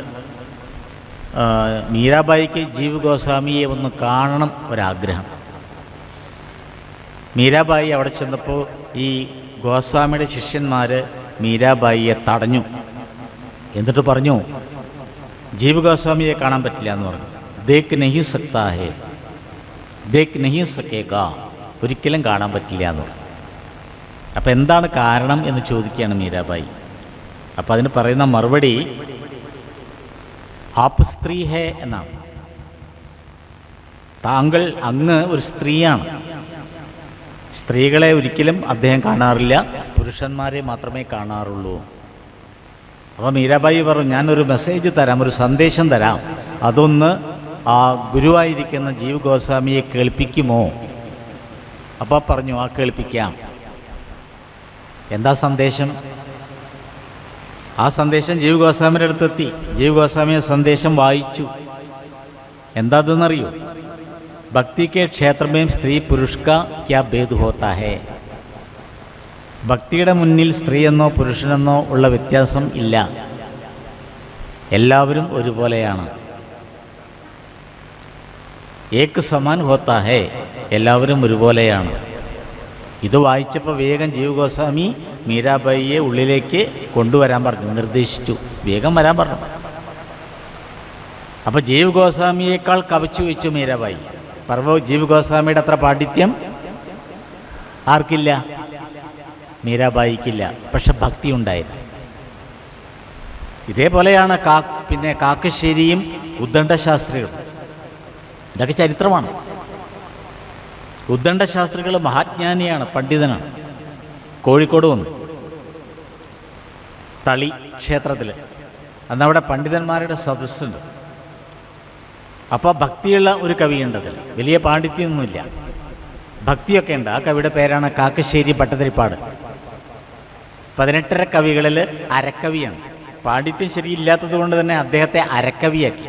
മീരാബായിക്ക് ജീവ് ഗോസ്വാമിയെ ഒന്ന് കാണണം ഒരാഗ്രഹം. മീരാബായി അവിടെ ചെന്നപ്പോൾ ഈ ഗോസ്വാമിയുടെ ശിഷ്യന്മാർ മീരാബായിയെ തടഞ്ഞു. എന്നിട്ട് പറഞ്ഞു, ജീവ് ഗോസ്വാമിയെ കാണാൻ പറ്റില്ല എന്ന് പറഞ്ഞു. ദേഖ് നഹീ സക്താ ഹേ, ദേഖ് നഹീ സക്കേഗാ, ഒരിക്കലും കാണാൻ പറ്റില്ല എന്ന് പറഞ്ഞു. അപ്പോൾ എന്താണ് കാരണം എന്ന് ചോദിക്കുകയാണ് മീരാബായി. അപ്പോൾ അതിന് പറയുന്ന മറുപടി ആപ്പ് സ്ത്രീ ഹേ എന്നാണ്. താങ്കൾ അങ്ങ് ഒരു സ്ത്രീയാണ്. സ്ത്രീകളെ ഒരിക്കലും അദ്ദേഹം കാണാറില്ല, പുരുഷന്മാരെ മാത്രമേ കാണാറുള്ളൂ. അപ്പോൾ മീരാബായി പറഞ്ഞു, ഞാനൊരു മെസ്സേജ് തരാം, ഒരു സന്ദേശം തരാം, അതൊന്ന് ആ ഗുരുവായിരിക്കുന്ന ജീവ് ഗോസ്വാമിയെ കേൾപ്പിക്കുമോ? അപ്പോൾ പറഞ്ഞു, ആ കേൾപ്പിക്കാം. എന്താ സന്ദേശം? ആ സന്ദേശം ജീവ് ഗോസ്വാമിയുടെ അടുത്തെത്തി. ജീവ് ഗോസ്വാമി സന്ദേശം വായിച്ചു. എന്താ അതെന്നറിയോ? ഭക്തി കെ ക്ഷേത്രമേം സ്ത്രീ പുരുഷ ക്യാ ഭേദ് ഹോത്താ ഹേ. ഭക്തിയുടെ മുന്നിൽ സ്ത്രീയെന്നോ പുരുഷനെന്നോ ഉള്ള വ്യത്യാസം ഇല്ല, എല്ലാവരും ഒരുപോലെയാണ്. ഏക് സമാൻ ഹോത്താ ഹേ, എല്ലാവരും ഒരുപോലെയാണ്. ഇത് വായിച്ചപ്പോൾ വേഗം ജീവ് ഗോസ്വാമി മീരാബായിയെ ഉള്ളിലേക്ക് കൊണ്ടുവരാൻ പറഞ്ഞു, നിർദ്ദേശിച്ചു. വേഗം വരാൻ പറഞ്ഞു. അപ്പോൾ ജീവ് ഗോസ്വാമിയേക്കാൾ കവച്ചു വെച്ചു മീരാബായി. ജീവ് ഗോസ്വാമിയുടെ അത്ര പാണ്ഡിത്യം ആർക്കില്ല? മീരാബായിക്കില്ല. പക്ഷെ ഭക്തി ഉണ്ടായിരുന്നു. ഇതേപോലെയാണ് പിന്നെ കാക്കശ്ശേരിയും ഉദ്ദണ്ഡശാസ്ത്രികളും. ഇതൊക്കെ ചരിത്രമാണ്. ഉദ്ദണ്ഡശാസ്ത്രികൾ മഹാജ്ഞാനിയാണ്, പണ്ഡിതനാണ്. കോഴിക്കോട് വന്നു, തളി ക്ഷേത്രത്തിൽ. അന്നവിടെ പണ്ഡിതന്മാരുടെ സദസ്സുണ്ട്. അപ്പോൾ ഭക്തിയുള്ള ഒരു കവിയുണ്ടതിൽ, വലിയ പാണ്ഡിത്യമൊന്നുമില്ല, ഭക്തിയൊക്കെ ഉണ്ട്. ആ കവിയുടെ പേരാണ് കാക്കശ്ശേരി ഭട്ടതിരിപ്പാട്. 18 കവികളിൽ അരക്കവിയാണ്. പാണ്ഡിത്യം ശരിയില്ലാത്തത് കൊണ്ട് തന്നെ അദ്ദേഹത്തെ അരക്കവിയാക്കി.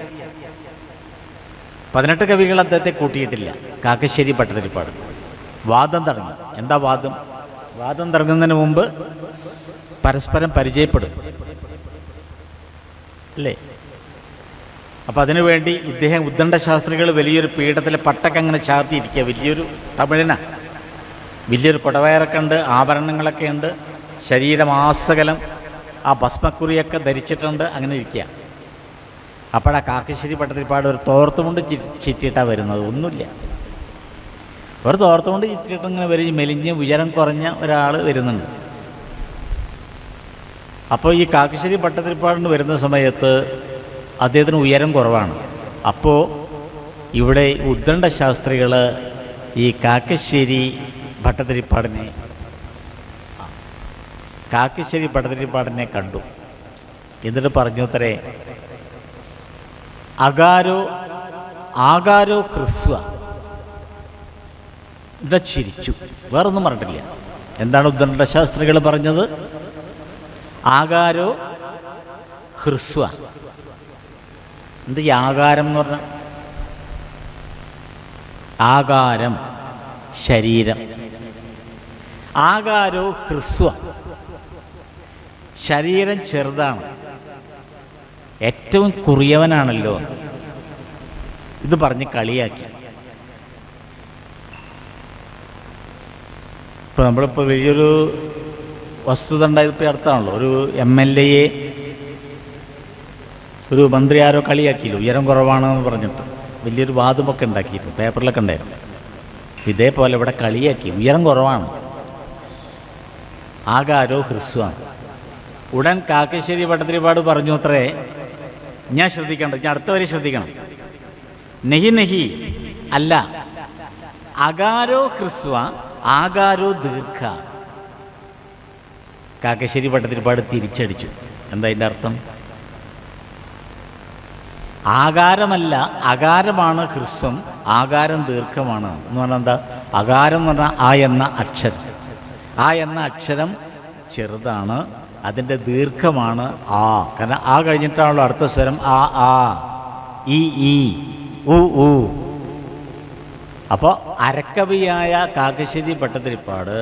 18 കവികൾ അദ്ദേഹത്തെ കൂട്ടിയിട്ടില്ല. കാക്കശ്ശേരി ഭട്ടതിരിപ്പാട് വാദം തുടങ്ങി. എന്താ വാദം? വാദം തുടങ്ങുന്നതിന് മുമ്പ് പരസ്പരം പരിചയപ്പെടും അല്ലേ? അപ്പോൾ അതിനുവേണ്ടി ഇദ്ദേഹം ഉദ്ദണ്ഡശാസ്ത്രികൾ വലിയൊരു പീഠത്തിൽ പട്ടൊക്കെ അങ്ങനെ ചാർത്തിയിരിക്കുക. വലിയൊരു തമിഴനാണ്, വലിയൊരു കുടവയറൊക്കെ ഉണ്ട്, ആഭരണങ്ങളൊക്കെ ഉണ്ട്, ശരീരമാസകലം ആ ഭസ്മക്കുറിയൊക്കെ ധരിച്ചിട്ടുണ്ട്. അങ്ങനെ ഇരിക്കുക. അപ്പോഴാ കാക്കശ്ശേരി ഭട്ടതിരിപ്പാട് ഒരു തോർത്തുകൊണ്ട് ചുറ്റിയിട്ടാണ് വരുന്നത്. ഒന്നുമില്ല, ഒരു തോർത്തുകൊണ്ട് ചുറ്റിയിട്ട് ഇങ്ങനെ വരും. മെലിഞ്ഞ് ഉയരം കുറഞ്ഞ ഒരാൾ വരുന്നുണ്ട്. അപ്പോൾ ഈ കാക്കശ്ശേരി ഭട്ടതിരിപ്പാടിന് വരുന്ന സമയത്ത് അദ്ദേഹത്തിന് ഉയരം കുറവാണ്. അപ്പോൾ ഇവിടെ ഉദ്ദണ്ഡശാസ്ത്രികൾ ഈ കാക്കശ്ശേരി ഭട്ടതിരിപ്പാടിനെ കണ്ടു. എന്നിട്ട് പറഞ്ഞു അത്രേ, ആകാരോ ഹ്രസ്വ. ഇവിടെ ചിരിച്ചു, വേറൊന്നും പറഞ്ഞിട്ടില്ല. എന്താണ് ഉദ്ദണ്ഡശാസ്ത്രികൾ പറഞ്ഞത്? ആകാരോ ഹ്രസ്വ. എന്ത് ഈ ആകാരം എന്ന് പറഞ്ഞാൽ? ആകാരം ശരീരം. ആകാരോ ഹ്രസ്വ, ശരീരം ചെറുതാണ്, ഏറ്റവും കുറിയവനാണല്ലോ. ഇത് പറഞ്ഞ് കളിയാക്കി. ഇപ്പോൾ നമ്മളിപ്പോൾ വലിയൊരു വസ്തുത ഉണ്ടായതിപ്പോൾ അടുത്താണല്ലോ. ഒരു MLA ഒരു മന്ത്രി ആരോ കളിയാക്കിയില്ലോ, ഉയരം കുറവാണെന്ന് പറഞ്ഞിട്ട് വലിയൊരു വാദമൊക്കെ ഉണ്ടാക്കിയിരുന്നു, പേപ്പറിലൊക്കെ ഉണ്ടായിരുന്നു. ഇതേപോലെ ഇവിടെ കളിയാക്കി, ഉയരം കുറവാണ്, ആകാരോ ഹ്രസ്വമാണ്. ഉടൻ കാക്കശ്ശേരി ഭട്ടതിരിപ്പാട് പറഞ്ഞു അത്രേ, ഞാൻ ശ്രദ്ധിക്കേണ്ടത്, ഞാൻ അടുത്ത വരെ ശ്രദ്ധിക്കണം. നെഹി അല്ല, അകാരോ ഹ്രസ്വ ആകാരോ ദീർഘ. കാക്കശ്ശേരി ഭട്ടതിരിപ്പാട് തിരിച്ചടിച്ചു. എന്താ അതിൻ്റെ അർത്ഥം? ആകാരമല്ല, അകാരമാണ് ഹ്രസ്വം, ആകാരം ദീർഘമാണ് എന്ന് പറഞ്ഞാൽ എന്താ? അകാരം എന്ന് പറഞ്ഞാൽ ആ എന്ന അക്ഷരം. ആ എന്ന അക്ഷരം ചെറുതാണ്, അതിൻ്റെ ദീർഘമാണ് ആ. കാരണം ആ കഴിഞ്ഞിട്ടാണല്ലോ അടുത്ത സ്വരം ആ, ഈ, ഉ. അപ്പോൾ അരക്കവിയായ കാക്കശ്ശേരി ഭട്ടതിരിപ്പാട്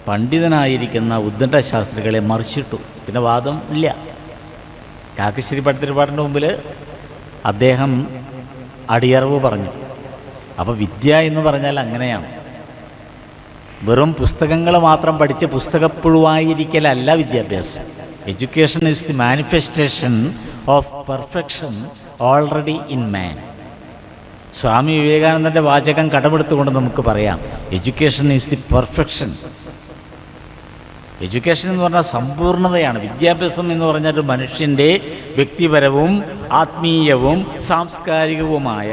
പണ്ഡിതനായിരിക്കുന്ന ഉദ്ദണ്ഡശാസ്ത്രികളെ മറിച്ചിട്ടു. പിന്നെ വാദം ഇല്ല. കാക്കശ്ശേരി ഭട്ടതിരിപ്പാടിൻ്റെ മുമ്പിൽ അദ്ദേഹം അടിയറവ് പറഞ്ഞു. അപ്പോൾ വിദ്യ എന്ന് പറഞ്ഞാൽ അങ്ങനെയാണ്. വെറും പുസ്തകങ്ങൾ മാത്രം പഠിച്ച് പുസ്തകപ്പുഴുവായിരിക്കലല്ല വിദ്യാഭ്യാസം. Education is the manifestation of perfection already in man. Swami വിവേകാനന്ദൻ്റെ വാചകം കടമെടുത്തുകൊണ്ട് നമുക്ക് പറയാം, education is the perfection. Education എന്ന് പറഞ്ഞാൽ സമ്പൂർണ്ണതയാണ്. വിദ്യാഭ്യാസം എന്ന് പറഞ്ഞാൽ മനുഷ്യൻ്റെ വ്യക്തിപരവും ആത്മീയവും സാംസ്കാരികവുമായ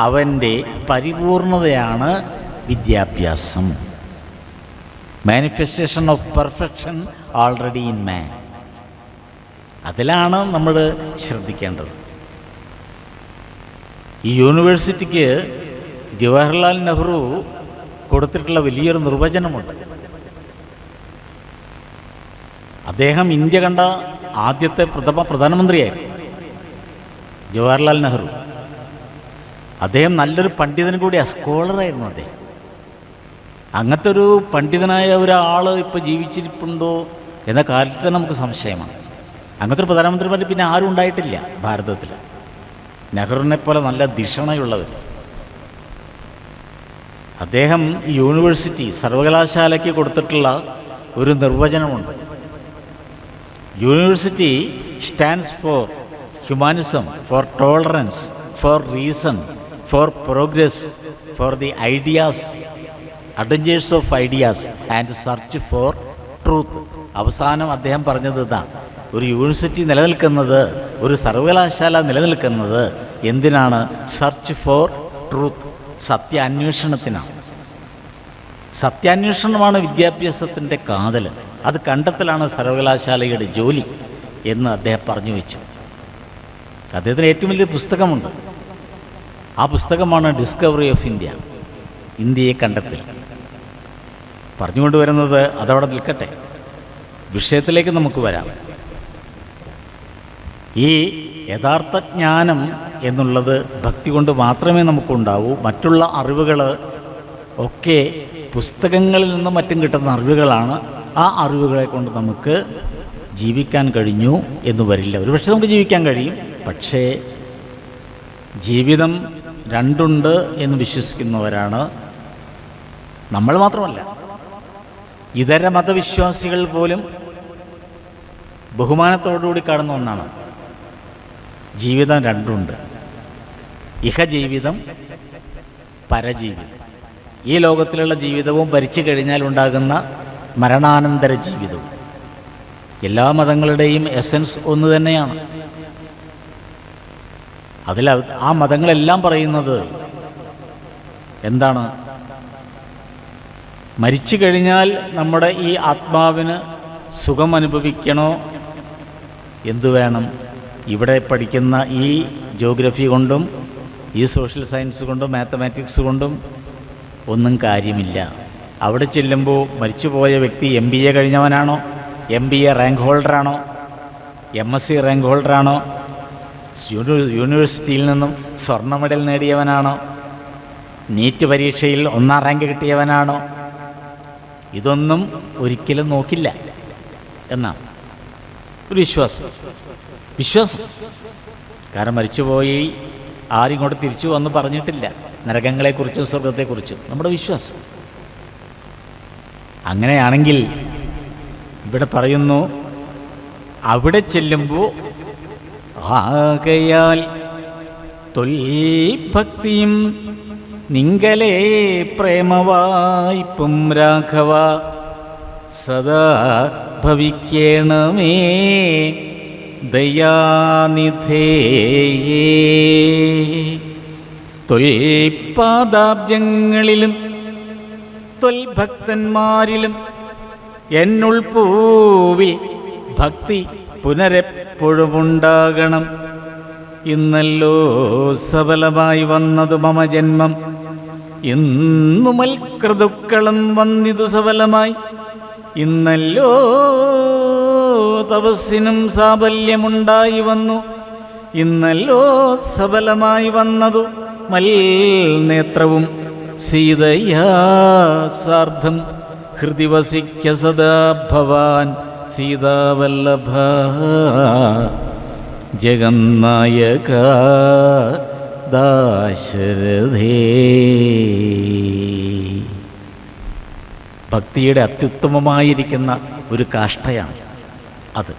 അവൻ്റെ പരിപൂർണതയാണ് വിദ്യാഭ്യാസം. Manifestation of perfection already in മാൻ. അതിലാണ് നമ്മൾ ശ്രദ്ധിക്കേണ്ടത്. ഈ യൂണിവേഴ്സിറ്റിക്ക് ജവഹർലാൽ നെഹ്റു കൊടുത്തിട്ടുള്ള വലിയൊരു നിർവചനമുണ്ട്. അദ്ദേഹം ഇന്ത്യ കണ്ട ആദ്യത്തെ പ്രധാനമന്ത്രിയായിരുന്നു ജവഹർലാൽ നെഹ്റു. അദ്ദേഹം നല്ലൊരു പണ്ഡിതനും കൂടിയാണ്, സ്കോളറായിരുന്നു അദ്ദേഹം. അങ്ങനത്തെ ഒരു പണ്ഡിതനായ ഒരാൾ ഇപ്പോൾ ജീവിച്ചിരിപ്പുണ്ടോ എന്ന കാര്യത്തിൽ തന്നെ നമുക്ക് സംശയമാണ്. അങ്ങനത്തെ ഒരു പ്രധാനമന്ത്രിമാർ പിന്നെ ആരും ഉണ്ടായിട്ടില്ല ഭാരതത്തിൽ, നെഹ്റുവിനെ പോലെ നല്ല ധിഷണയുള്ളവർ. അദ്ദേഹം ഈ യൂണിവേഴ്സിറ്റി സർവകലാശാലയ്ക്ക് കൊടുത്തിട്ടുള്ള ഒരു നിർവചനമുണ്ട്. University stands for humanism, for tolerance, for reason, for progress, for the ideas, adventures of ideas and search for truth. അവസാനം അദ്ദേഹം പറഞ്ഞത് ഇതാണ്, ഒരു യൂണിവേഴ്സിറ്റി നിലനിൽക്കുന്നത്, ഒരു സർവകലാശാല നിലനിൽക്കുന്നത് എന്തിനാണ്? സെർച്ച് ഫോർ ട്രൂത്ത്, സത്യാന്വേഷണത്തിനാണ്. സത്യാന്വേഷണമാണ് വിദ്യാഭ്യാസത്തിൻ്റെ കാതൽ. അത് കണ്ടെത്തലാണ് സർവകലാശാലയുടെ ജോലി എന്ന് അദ്ദേഹം പറഞ്ഞു വെച്ചു. അദ്ദേഹത്തിന് ഏറ്റവും വലിയ പുസ്തകമുണ്ട്. ആ പുസ്തകമാണ് ഡിസ്കവറി ഓഫ് ഇന്ത്യ, ഇന്ത്യയെ കണ്ടെത്തൽ. പറഞ്ഞുകൊണ്ടുവരുന്നത് അതവിടെ നിൽക്കട്ടെ, വിഷയത്തിലേക്ക് നമുക്ക് വരാം. ഈ യഥാർത്ഥ ജ്ഞാനം എന്നുള്ളത് ഭക്തി കൊണ്ട് മാത്രമേ നമുക്കുണ്ടാവൂ. മറ്റുള്ള അറിവുകൾ ഒക്കെ പുസ്തകങ്ങളിൽ നിന്നും മറ്റും കിട്ടുന്ന അറിവുകളാണ്. ആ അറിവുകളെ കൊണ്ട് നമുക്ക് ജീവിക്കാൻ കഴിഞ്ഞു എന്ന് വരില്ല. ഒരുപക്ഷെ നമുക്ക് ജീവിക്കാൻ കഴിയും, പക്ഷേ ജീവിതം രണ്ടുണ്ട് എന്ന് വിശ്വസിക്കുന്നവരാണ് നമ്മൾ മാത്രമല്ല, ഇതര മതവിശ്വാസികൾ പോലും ബഹുമാനത്തോടുകൂടി കാണുന്ന ഒന്നാണ്. ജീവിതം രണ്ടുണ്ട്, ഇഹജീവിതം, പരജീവിതം. ഈ ലോകത്തിലുള്ള ജീവിതവും ഭരിച്ചു കഴിഞ്ഞാൽ ഉണ്ടാകുന്ന മരണാനന്തര ജീവിതവും. എല്ലാ മതങ്ങളുടെയും എസൻസ് ഒന്ന് തന്നെയാണ്. ആ മതങ്ങളെല്ലാം പറയുന്നത് എന്താണ്? മരിച്ചു കഴിഞ്ഞാൽ നമ്മുടെ ഈ ആത്മാവിന് സുഖം അനുഭവിക്കണോ? എന്തു വേണം? ഇവിടെ പഠിക്കുന്ന ഈ ജോഗ്രഫി കൊണ്ടും ഈ സോഷ്യൽ സയൻസ് കൊണ്ടും മാത്തമാറ്റിക്സ് കൊണ്ടും ഒന്നും കാര്യമില്ല. അവിടെ ചെല്ലുമ്പോൾ മരിച്ചുപോയ വ്യക്തി MBA കഴിഞ്ഞവനാണോ, MBA റാങ്ക് ഹോൾഡറാണോ, MSc റാങ്ക് ഹോൾഡറാണോ, യൂണിവേഴ്സിറ്റിയിൽ നിന്നും സ്വർണ്ണ മെഡൽ നേടിയവനാണോ, നീറ്റ് പരീക്ഷയിൽ 1ാം റാങ്ക് കിട്ടിയവനാണോ? ഇതൊന്നും ഒരിക്കലും നോക്കില്ല എന്നാണ് ഒരു വിശ്വാസം. കാരണം മരിച്ചുപോയി ആരും ഇങ്ങോട്ട് തിരിച്ചു വന്ന് പറഞ്ഞിട്ടില്ല നരകങ്ങളെക്കുറിച്ചും സ്വർഗത്തെക്കുറിച്ചും, നമ്മുടെ വിശ്വാസം. അങ്ങനെയാണെങ്കിൽ ഇവിടെ പറയുന്നു, അവിടെ ചെല്ലുമ്പോൾ ആകയാൽ തൊൽഭക്തിയും നിങ്കലേ പ്രേമവായ്പും രാഘവ സദാ ഭവിക്കേണമേ ദയാനിധേ. തൊൽപാദാബ്ജങ്ങളിലും തൊൽഭക്തന്മാരിലും എന്നുൾപൂവിൽ ഭക്തി പുനരെപ്പോഴുമുണ്ടാകണം. ഇന്നല്ലോ സഫലമായി വന്നതു മമ ജന്മം, ഇന്നു മൽകൃതുക്കളും വന്നിതു സഫലമായി. ഇന്നല്ലോ തപസ്സിനും സാഫല്യമുണ്ടായി വന്നു, ഇന്നല്ലോ സഫലമായി വന്നതു മൽനേത്രവും സീതയാ സാർദ്ധം. ഹൃദി വസിക്ക സദാ ഭവാൻ സീതാവല്ലഭ ജഗന്നായക ദാശരഥേ. ഭക്തിയുടെ അത്യുത്തമമായിരിക്കുന്ന ഒരു കാഷ്ഠയാണ് അത്.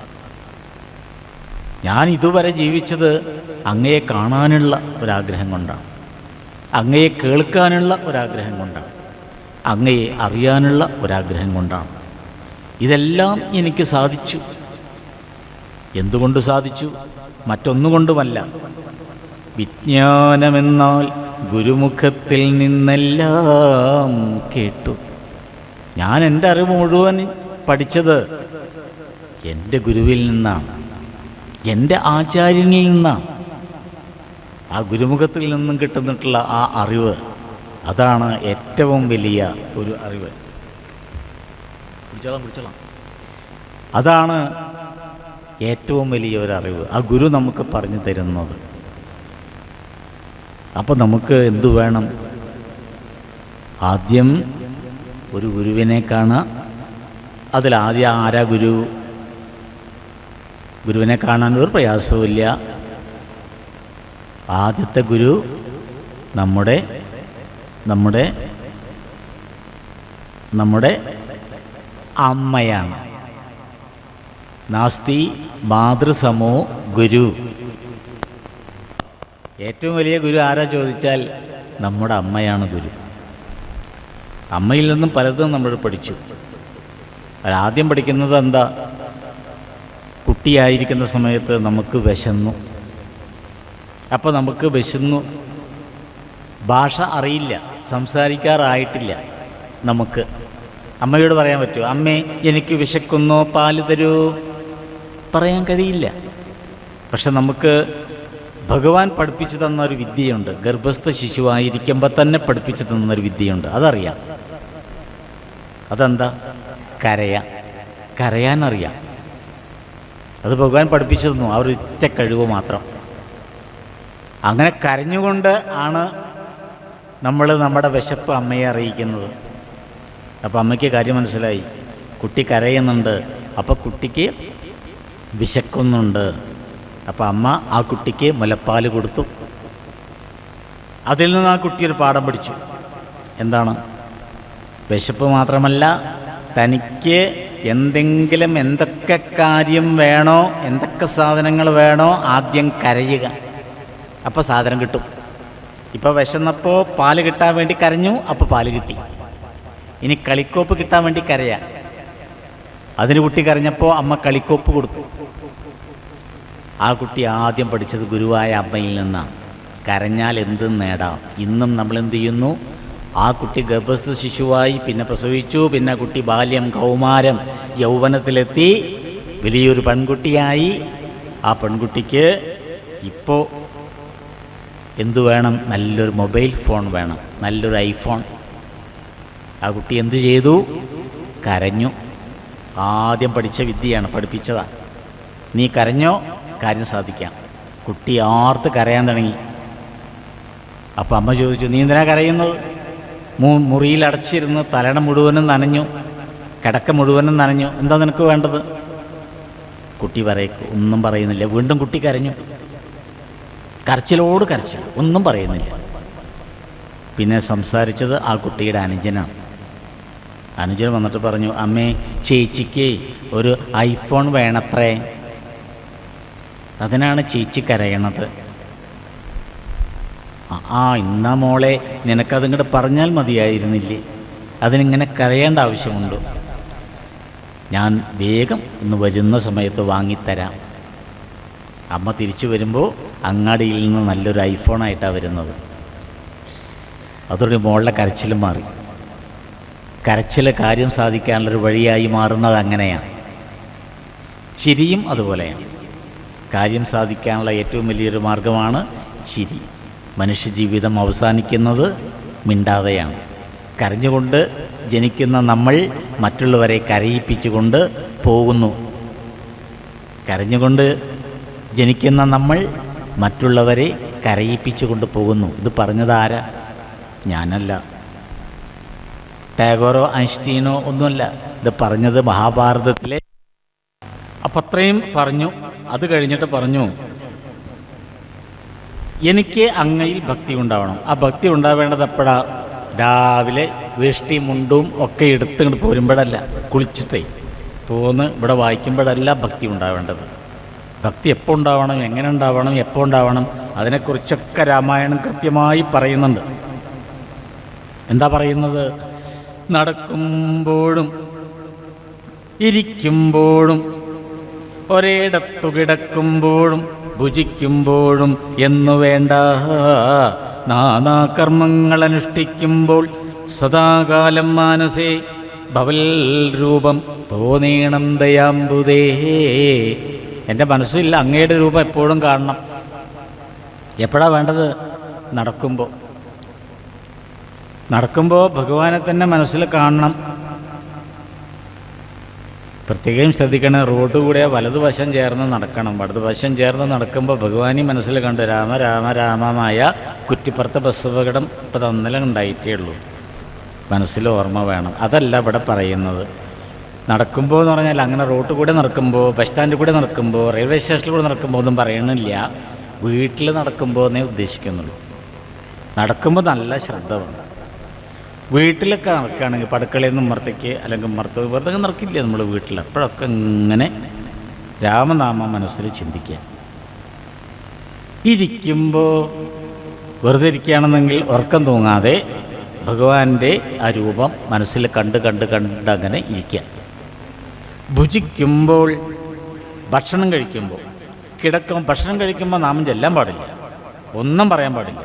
ഞാൻ ഇതുവരെ ജീവിച്ചത് അങ്ങയെ കാണാനുള്ള ഒരാഗ്രഹം കൊണ്ടാണ്, അങ്ങയെ കേൾക്കാനുള്ള ഒരാഗ്രഹം കൊണ്ടാണ്, അങ്ങയെ അറിയാനുള്ള ഒരാഗ്രഹം കൊണ്ടാണ്. ഇതെല്ലാം എനിക്ക് സാധിച്ചു. എന്തുകൊണ്ട് സാധിച്ചു? മറ്റൊന്നുകൊണ്ടുമല്ല. വിജ്ഞാനമെന്നാൽ ഗുരുമുഖത്തിൽ നിന്നെല്ലാം കേട്ടു. ഞാൻ എൻ്റെ അറിവ് മുഴുവൻ പഠിച്ചത് എൻ്റെ ഗുരുവിൽ നിന്നാണ്, എൻ്റെ ആചാര്യനിൽ നിന്നാണ്. ആ ഗുരുമുഖത്തിൽ നിന്നും കിട്ടുന്നിട്ടുള്ള ആ അറിവ്, അതാണ് ഏറ്റവും വലിയ ഒരു അറിവ്. പിടിച്ചോളാം. അതാണ് ഏറ്റവും വലിയ ഒരറിവ്, ആ ഗുരു നമുക്ക് പറഞ്ഞു തരുന്നത്. അപ്പോൾ നമുക്ക് എന്തു വേണം? ആദ്യം ഒരു ഗുരുവിനെ കാണാം. അതിലാദ്യം ആരാ ഗുരു? ഗുരുവിനെ കാണാൻ ഒരു പ്രയാസവുമില്ല. ആദ്യത്തെ ഗുരു നമ്മുടെ നമ്മുടെ നമ്മുടെ അമ്മയാണ്. നാസ്തി മാതൃസമോ ഗുരു. ഏറ്റവും വലിയ ഗുരു ആരാ ചോദിച്ചാൽ നമ്മുടെ അമ്മയാണ് ഗുരു. അമ്മയിൽ നിന്നും പലതും നമ്മൾ പഠിച്ചു. ആദ്യം പഠിക്കുന്നത് എന്താ? കുട്ടിയായിരിക്കുന്ന സമയത്ത് നമുക്ക് വിശന്നു. അപ്പോൾ നമുക്ക് വിശന്നു, ഭാഷ അറിയില്ല, സംസാരിക്കാറായിട്ടില്ല. നമുക്ക് അമ്മയോട് പറയാൻ പറ്റുമോ? അമ്മേ എനിക്ക് വിശക്കുന്നു, പാല് തരൂ? പറയാൻ കഴിയില്ല. പക്ഷെ നമുക്ക് ഭഗവാൻ പഠിപ്പിച്ചു തന്നൊരു വിദ്യയുണ്ട്. ഗർഭസ്ഥ ശിശുവായിരിക്കുമ്പോൾ തന്നെ പഠിപ്പിച്ചു തന്നൊരു വിദ്യയുണ്ട്, അതറിയാം. അതെന്താ? കരയാനറിയാം. അത് ഭഗവാൻ പഠിപ്പിച്ചു തന്നു, ആ ഒരു ഒറ്റ കഴിവ് മാത്രം. അങ്ങനെ കരഞ്ഞുകൊണ്ട് ആണ് നമ്മൾ നമ്മുടെ വിശപ്പ് അമ്മയെ അറിയിക്കുന്നത്. അപ്പോൾ അമ്മയ്ക്ക് കാര്യം മനസ്സിലായി, കുട്ടി കരയുന്നുണ്ട്, അപ്പോൾ കുട്ടിക്ക് വിശക്കുന്നുണ്ട്. അപ്പോൾ അമ്മ ആ കുട്ടിക്ക് മുലപ്പാൽ കൊടുത്തു. അതിൽ നിന്ന് ആ കുട്ടി ഒരു പാഠം പഠിച്ചു. എന്താണ്? വിശപ്പ് മാത്രമല്ല, തനിക്ക് എന്തൊക്കെ കാര്യം വേണോ, എന്തൊക്കെ സാധനങ്ങൾ വേണോ, ആദ്യം കരയുക. അപ്പോൾ സാധനം കിട്ടും. ഇപ്പോൾ വിശന്നപ്പോൾ പാല് കിട്ടാൻ വേണ്ടി കരഞ്ഞു, അപ്പോൾ പാല് കിട്ടി. ഇനി കളിക്കോപ്പ് കിട്ടാൻ വേണ്ടി കരയാ. അതിന് കുട്ടി കരഞ്ഞപ്പോൾ അമ്മ കളിക്കോപ്പ് കൊടുത്തു. ആ കുട്ടി ആദ്യം പഠിച്ചത് ഗുരുവായ അമ്മയിൽ നിന്നാണ്. കരഞ്ഞാൽ എന്തും നേടാം. ഇന്നും നമ്മളെന്ത് ചെയ്യുന്നു? ആ കുട്ടി ഗർഭസ്ഥ ശിശുവായി, പിന്നെ പ്രസവിച്ചു, പിന്നെ കുട്ടി ബാല്യം, കൗമാരം, യൗവനത്തിലെത്തി, വലിയൊരു പെൺകുട്ടിയായി. ആ പെൺകുട്ടിക്ക് ഇപ്പോൾ എന്തു വേണം? നല്ലൊരു മൊബൈൽ ഫോൺ വേണം, നല്ലൊരു ഐഫോൺ. ആ കുട്ടി എന്തു ചെയ്തു? കരഞ്ഞു. ആദ്യം പഠിച്ച വിദ്യയാണ്, പഠിപ്പിച്ചതാണ്. നീ കരഞ്ഞോ, കാര്യം സാധിക്കാം. കുട്ടി ആർത്ത് കരയാൻ തുടങ്ങി. അപ്പോൾ അമ്മ ചോദിച്ചു, നീ എന്തിനാ കരയുന്നത്? മുറിയിൽ അടച്ചിരുന്ന് തലണ മുഴുവനും നനഞ്ഞു, കിടക്ക മുഴുവനും നനഞ്ഞു, എന്താ നിനക്ക് വേണ്ടത്? കുട്ടി ഒന്നും പറയുന്നില്ല. വീണ്ടും കുട്ടി കരഞ്ഞു. കരച്ചിലോട് കരച്ചിൽ, ഒന്നും പറയുന്നില്ല. പിന്നെ സംസാരിച്ചത് ആ കുട്ടിയുടെ അനുജനാണ്. അനുജൻ വന്നിട്ട് പറഞ്ഞു, അമ്മേ, ചേച്ചിക്ക് ഒരു ഐഫോൺ വേണത്രേ, അതിനാണ് ചേച്ചി കരയണത്. ഇന്നാ മോളെ, നിനക്കതിങ്ങോട്ട് പറഞ്ഞാൽ മതിയായിരുന്നില്ലേ? അതിനിങ്ങനെ കരയേണ്ട ആവശ്യമുണ്ടോ? ഞാൻ വേഗം ഇന്ന് വരുന്ന സമയത്ത് വാങ്ങിത്തരാം. അമ്മ തിരിച്ചു വരുമ്പോൾ അങ്ങാടിയിൽ നിന്ന് നല്ലൊരു ഐഫോണായിട്ടാണ് വരുന്നത്. അതോടെ മോളുടെ കരച്ചിലും മാറി. കരച്ചിൽ കാര്യം സാധിക്കാനുള്ളൊരു വഴിയായി മാറുന്നത് അങ്ങനെയാണ്. ചിരിയും അതുപോലെയാണ്. കാര്യം സാധിക്കാനുള്ള ഏറ്റവും വലിയൊരു മാർഗമാണ് ചിരി. മനുഷ്യജീവിതം അവസാനിക്കുന്നത് മിണ്ടാതെയാണ്. കരഞ്ഞുകൊണ്ട് ജനിക്കുന്ന നമ്മൾ മറ്റുള്ളവരെ കരയിപ്പിച്ചുകൊണ്ട് പോകുന്നു. കരഞ്ഞുകൊണ്ട് ജനിക്കുന്ന നമ്മൾ മറ്റുള്ളവരെ കരയിപ്പിച്ചുകൊണ്ട് പോകുന്നു. ഇത് പറഞ്ഞത് ആരാ? ഞാനല്ല, ടാഗോറോ ഐൻസ്റ്റീനോ ഒന്നുമല്ല. ഇത് പറഞ്ഞത് മഹാഭാരതത്തിലെ. അപ്പം അത്രയും പറഞ്ഞു. അത് കഴിഞ്ഞിട്ട് പറഞ്ഞു, എനിക്ക് അങ്ങയിൽ ഭക്തി ഉണ്ടാവണം. ആ ഭക്തി ഉണ്ടാവേണ്ടത് എപ്പോഴാ? രാവിലെ വേഷ്ടി മുണ്ടും ഒക്കെ എടുത്തിങ്ങോട്ട് പോരുമ്പോഴല്ല, കുളിച്ചിട്ടേ പോന്ന് ഇവിടെ വായിക്കുമ്പോഴല്ല ഭക്തി ഉണ്ടാവേണ്ടത്. ഭക്തി എപ്പോൾ ഉണ്ടാവണം, എങ്ങനെ ഉണ്ടാവണം, എപ്പോൾ ഉണ്ടാവണം, അതിനെക്കുറിച്ചൊക്കെ രാമായണം കൃത്യമായി പറയുന്നുണ്ട്. എന്താ പറയുന്നത്? നടക്കുമ്പോഴും ഇരിക്കുമ്പോഴും ഒരിടത്തു കിടക്കുമ്പോഴും ഭുജിക്കുമ്പോഴും എന്നു വേണ്ട, നാനാകർമ്മങ്ങൾ അനുഷ്ഠിക്കുമ്പോൾ സദാകാലം മാനസേ ഭവൽ രൂപം തോന്നീണം ദയാംബുദേ. എൻ്റെ മനസ്സിൽ അങ്ങയുടെ രൂപം എപ്പോഴും കാണണം. എപ്പോഴാണ് വേണ്ടത്? നടക്കുമ്പോൾ ഭഗവാനെ തന്നെ മനസ്സിൽ കാണണം. പ്രത്യേകം ശ്രദ്ധിക്കണം, റോഡ് കൂടെ വലതുവശം ചേർന്ന് നടക്കണം. വലതുവശം ചേർന്ന് നടക്കുമ്പോൾ ഭഗവാനി മനസ്സിൽ കണ്ട് രാമ രാമ രാമമായ കുറ്റിപ്പുറത്തെ ബസ് അപകടം ഇപ്പം തന്നലെ ഉണ്ടായിട്ടേ ഉള്ളൂ. മനസ്സിൽ ഓർമ്മ വേണം. അതല്ല ഇവിടെ പറയുന്നത്. നടക്കുമ്പോൾ എന്ന് പറഞ്ഞാൽ അങ്ങനെ റോഡ് കൂടെ നടക്കുമ്പോൾ, ബസ് സ്റ്റാൻഡിൽ കൂടെ നടക്കുമ്പോൾ, റെയിൽവേ സ്റ്റേഷനിൽ കൂടെ നടക്കുമ്പോൾ ഒന്നും പറയണില്ല. വീട്ടിൽ നടക്കുമ്പോൾ എന്നേ ഉദ്ദേശിക്കുന്നുള്ളൂ. നടക്കുമ്പോൾ നല്ല ശ്രദ്ധ വേണം. വീട്ടിലൊക്കെ നടക്കുകയാണെങ്കിൽ പടുക്കളയിൽ നിന്ന് ഉമ്മർത്തേക്ക് അല്ലെങ്കിൽ വെറുതെ നടക്കില്ല നമ്മൾ വീട്ടിൽ. അപ്പോഴൊക്കെ ഇങ്ങനെ രാമനാമം മനസ്സിൽ ചിന്തിക്കുക. ഇരിക്കുമ്പോൾ വെറുതെ ഇരിക്കുകയാണെന്നെങ്കിൽ ഉറക്കം തൂങ്ങാതെ ഭഗവാന്റെ ആ രൂപം മനസ്സിൽ കണ്ട് അങ്ങനെ ഇരിക്കുക. ഭുജിക്കുമ്പോൾ, ഭക്ഷണം കഴിക്കുമ്പോൾ, ഭക്ഷണം കഴിക്കുമ്പോൾ നാമം ചെല്ലാൻ പാടില്ല, ഒന്നും പറയാൻ പാടില്ല.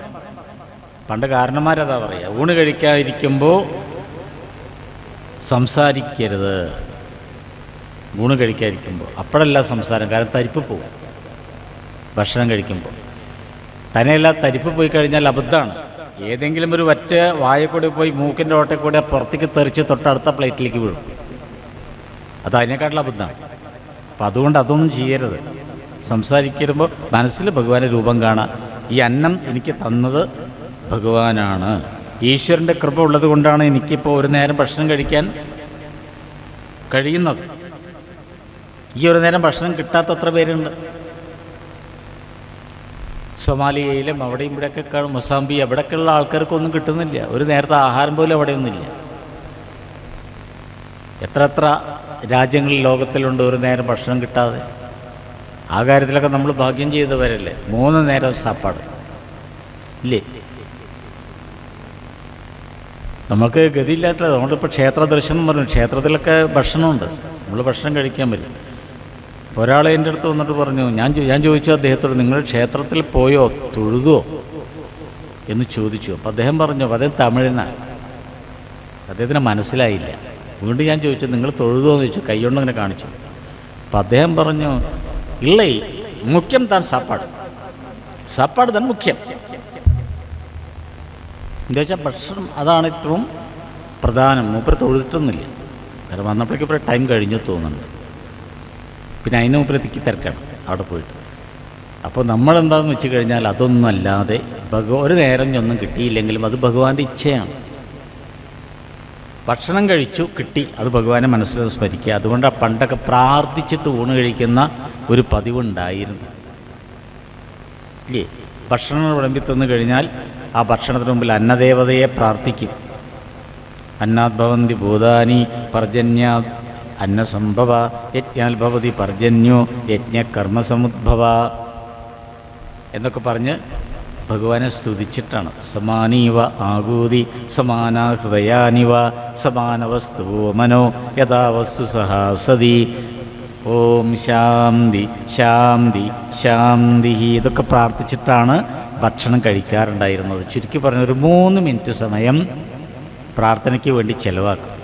പണ്ട് കാരണന്മാരതാ പറയുക, ഊണ് കഴിക്കാതിരിക്കുമ്പോൾ സംസാരിക്കരുത്. ഊണ് കഴിക്കാതിരിക്കുമ്പോൾ അപ്പോഴല്ല സംസാരം, കാരണം തരിപ്പ് പോകും. ഭക്ഷണം കഴിക്കുമ്പോൾ തന്നെയല്ല, തരിപ്പ് പോയി കഴിഞ്ഞാൽ അബദ്ധമാണ്. ഏതെങ്കിലും ഒരു വറ്റ വായക്കൂടെ പോയി മൂക്കിൻ്റെ ഓട്ടയിൽ കൂടെ പുറത്തേക്ക് തെറിച്ച് തൊട്ടടുത്ത പ്ലേറ്റിലേക്ക് വീഴും. അത് അതിനേക്കാട്ടുള്ള അബദ്ധമാണ്. അപ്പം അതുകൊണ്ട് അതൊന്നും ചെയ്യരുത്. സംസാരിക്കുമ്പോൾ മനസ്സിൽ ഭഗവാന്റെ രൂപം കാണാം. ഈ അന്നം എനിക്ക് തന്നത് ഭഗവാനാണ്, ഈശ്വരൻ്റെ കൃപ ഉള്ളത് കൊണ്ടാണ് എനിക്കിപ്പോൾ ഒരു നേരം ഭക്ഷണം കഴിക്കാൻ കഴിയുന്നത്. ഈ ഒരു നേരം ഭക്ഷണം കിട്ടാത്തത്ര പേരുണ്ട്. സൊമാലിയയിലും അവിടെയും ഇവിടെയൊക്കെ കാണും, മൊസാമ്പി അവിടെയൊക്കെയുള്ള ആൾക്കാർക്കൊന്നും കിട്ടുന്നില്ല. ഒരു നേരത്തെ ആഹാരം പോലും അവിടെയൊന്നുമില്ല. എത്ര രാജ്യങ്ങളിൽ ലോകത്തിലുണ്ട് ഒരു നേരം ഭക്ഷണം കിട്ടാതെ. ആ കാര്യത്തിലൊക്കെ നമ്മൾ ഭാഗ്യം ചെയ്തവരല്ലേ. 3 നേരം സാപ്പാട് ഇല്ലേ? നമുക്ക് ഗതിയില്ലാട്ടില്ല. നമ്മളിപ്പോൾ ക്ഷേത്ര ദർശനം പറഞ്ഞു, ക്ഷേത്രത്തിലൊക്കെ ഭക്ഷണമുണ്ട്, നമ്മൾ ഭക്ഷണം കഴിക്കാൻ പറ്റും. അപ്പോൾ ഒരാൾ എൻ്റെ അടുത്ത് വന്നിട്ട് പറഞ്ഞു, ഞാൻ ചോദിച്ചു അദ്ദേഹത്തോട്, നിങ്ങൾ ക്ഷേത്രത്തിൽ പോയോ, തൊഴുതോ എന്ന് ചോദിച്ചു. അപ്പോൾ അദ്ദേഹം പറഞ്ഞു, അദ്ദേഹം തമിഴിനാണ്, അദ്ദേഹത്തിന് മനസ്സിലായില്ല. വീണ്ടും ഞാൻ ചോദിച്ചു, നിങ്ങൾ തൊഴുതോ എന്ന് ചോദിച്ചു, കൈകൊണ്ട് അങ്ങനെ കാണിച്ചു. അപ്പോൾ അദ്ദേഹം പറഞ്ഞു, ഇല്ലേ മുഖ്യം താൻ സാപ്പാട് താൻ മുഖ്യം. എന്താ വെച്ചാൽ ഭക്ഷണം അതാണ് ഏറ്റവും പ്രധാനം. മൂപ്പര് തൊഴുതിട്ടൊന്നുമില്ല, കാരണം വന്നപ്പോഴേക്കും ഇപ്പോൾ ടൈം കഴിഞ്ഞു തോന്നുന്നുണ്ട്. പിന്നെ അതിന് മൂപ്പര് തിക്കി തിരക്കാണ് അവിടെ പോയിട്ട്. അപ്പോൾ നമ്മളെന്താണെന്ന് വെച്ച് കഴിഞ്ഞാൽ അതൊന്നുമല്ലാതെ ഒരു നേരം ഒന്നും കിട്ടിയില്ലെങ്കിലും അത് ഭഗവാന്റെ ഇച്ഛയാണ്. ഭക്ഷണം കഴിച്ചു കിട്ടി, അത് ഭഗവാനെ മനസ്സിൽ സ്മരിക്കുക. അതുകൊണ്ട് പണ്ടൊക്കെ പ്രാർത്ഥിച്ചിട്ട് ഊണ് കഴിക്കുന്ന ഒരു പതിവുണ്ടായിരുന്നു ഇല്ലേ? ഭക്ഷണം വിളമ്പി തന്നു കഴിഞ്ഞാൽ ആ ഭക്ഷണത്തിന് മുമ്പിൽ അന്നദേവതയെ പ്രാർത്ഥിക്കും. അന്നാത് ഭവന്തി ഭൂതാനി പർജന്യാത് അന്നസംഭവ യജ്ഞാൽ ഭവതി പർജന്യോ യജ്ഞകർമ്മസമുദ്ഭവ എന്നൊക്കെ പറഞ്ഞ് ഭഗവാനെ സ്തുതിച്ചിട്ടാണ്. സമാനീവ ആകൂതി സമാനാ ഹൃദയാനിവ സമാനവസ്തു മനോ യഥാ വസ്തു സഹാസതി. ഓം ശാന്തി ശാന്തി ശാന്തി ഇതൊക്കെ പ്രാർത്ഥിച്ചിട്ടാണ് ഭക്ഷണം കഴിക്കാറുണ്ടായിരുന്നത്. ചുരുക്കി പറഞ്ഞ ഒരു 3 മിനിറ്റ് സമയം പ്രാർത്ഥനയ്ക്ക് വേണ്ടി ചിലവാക്കും.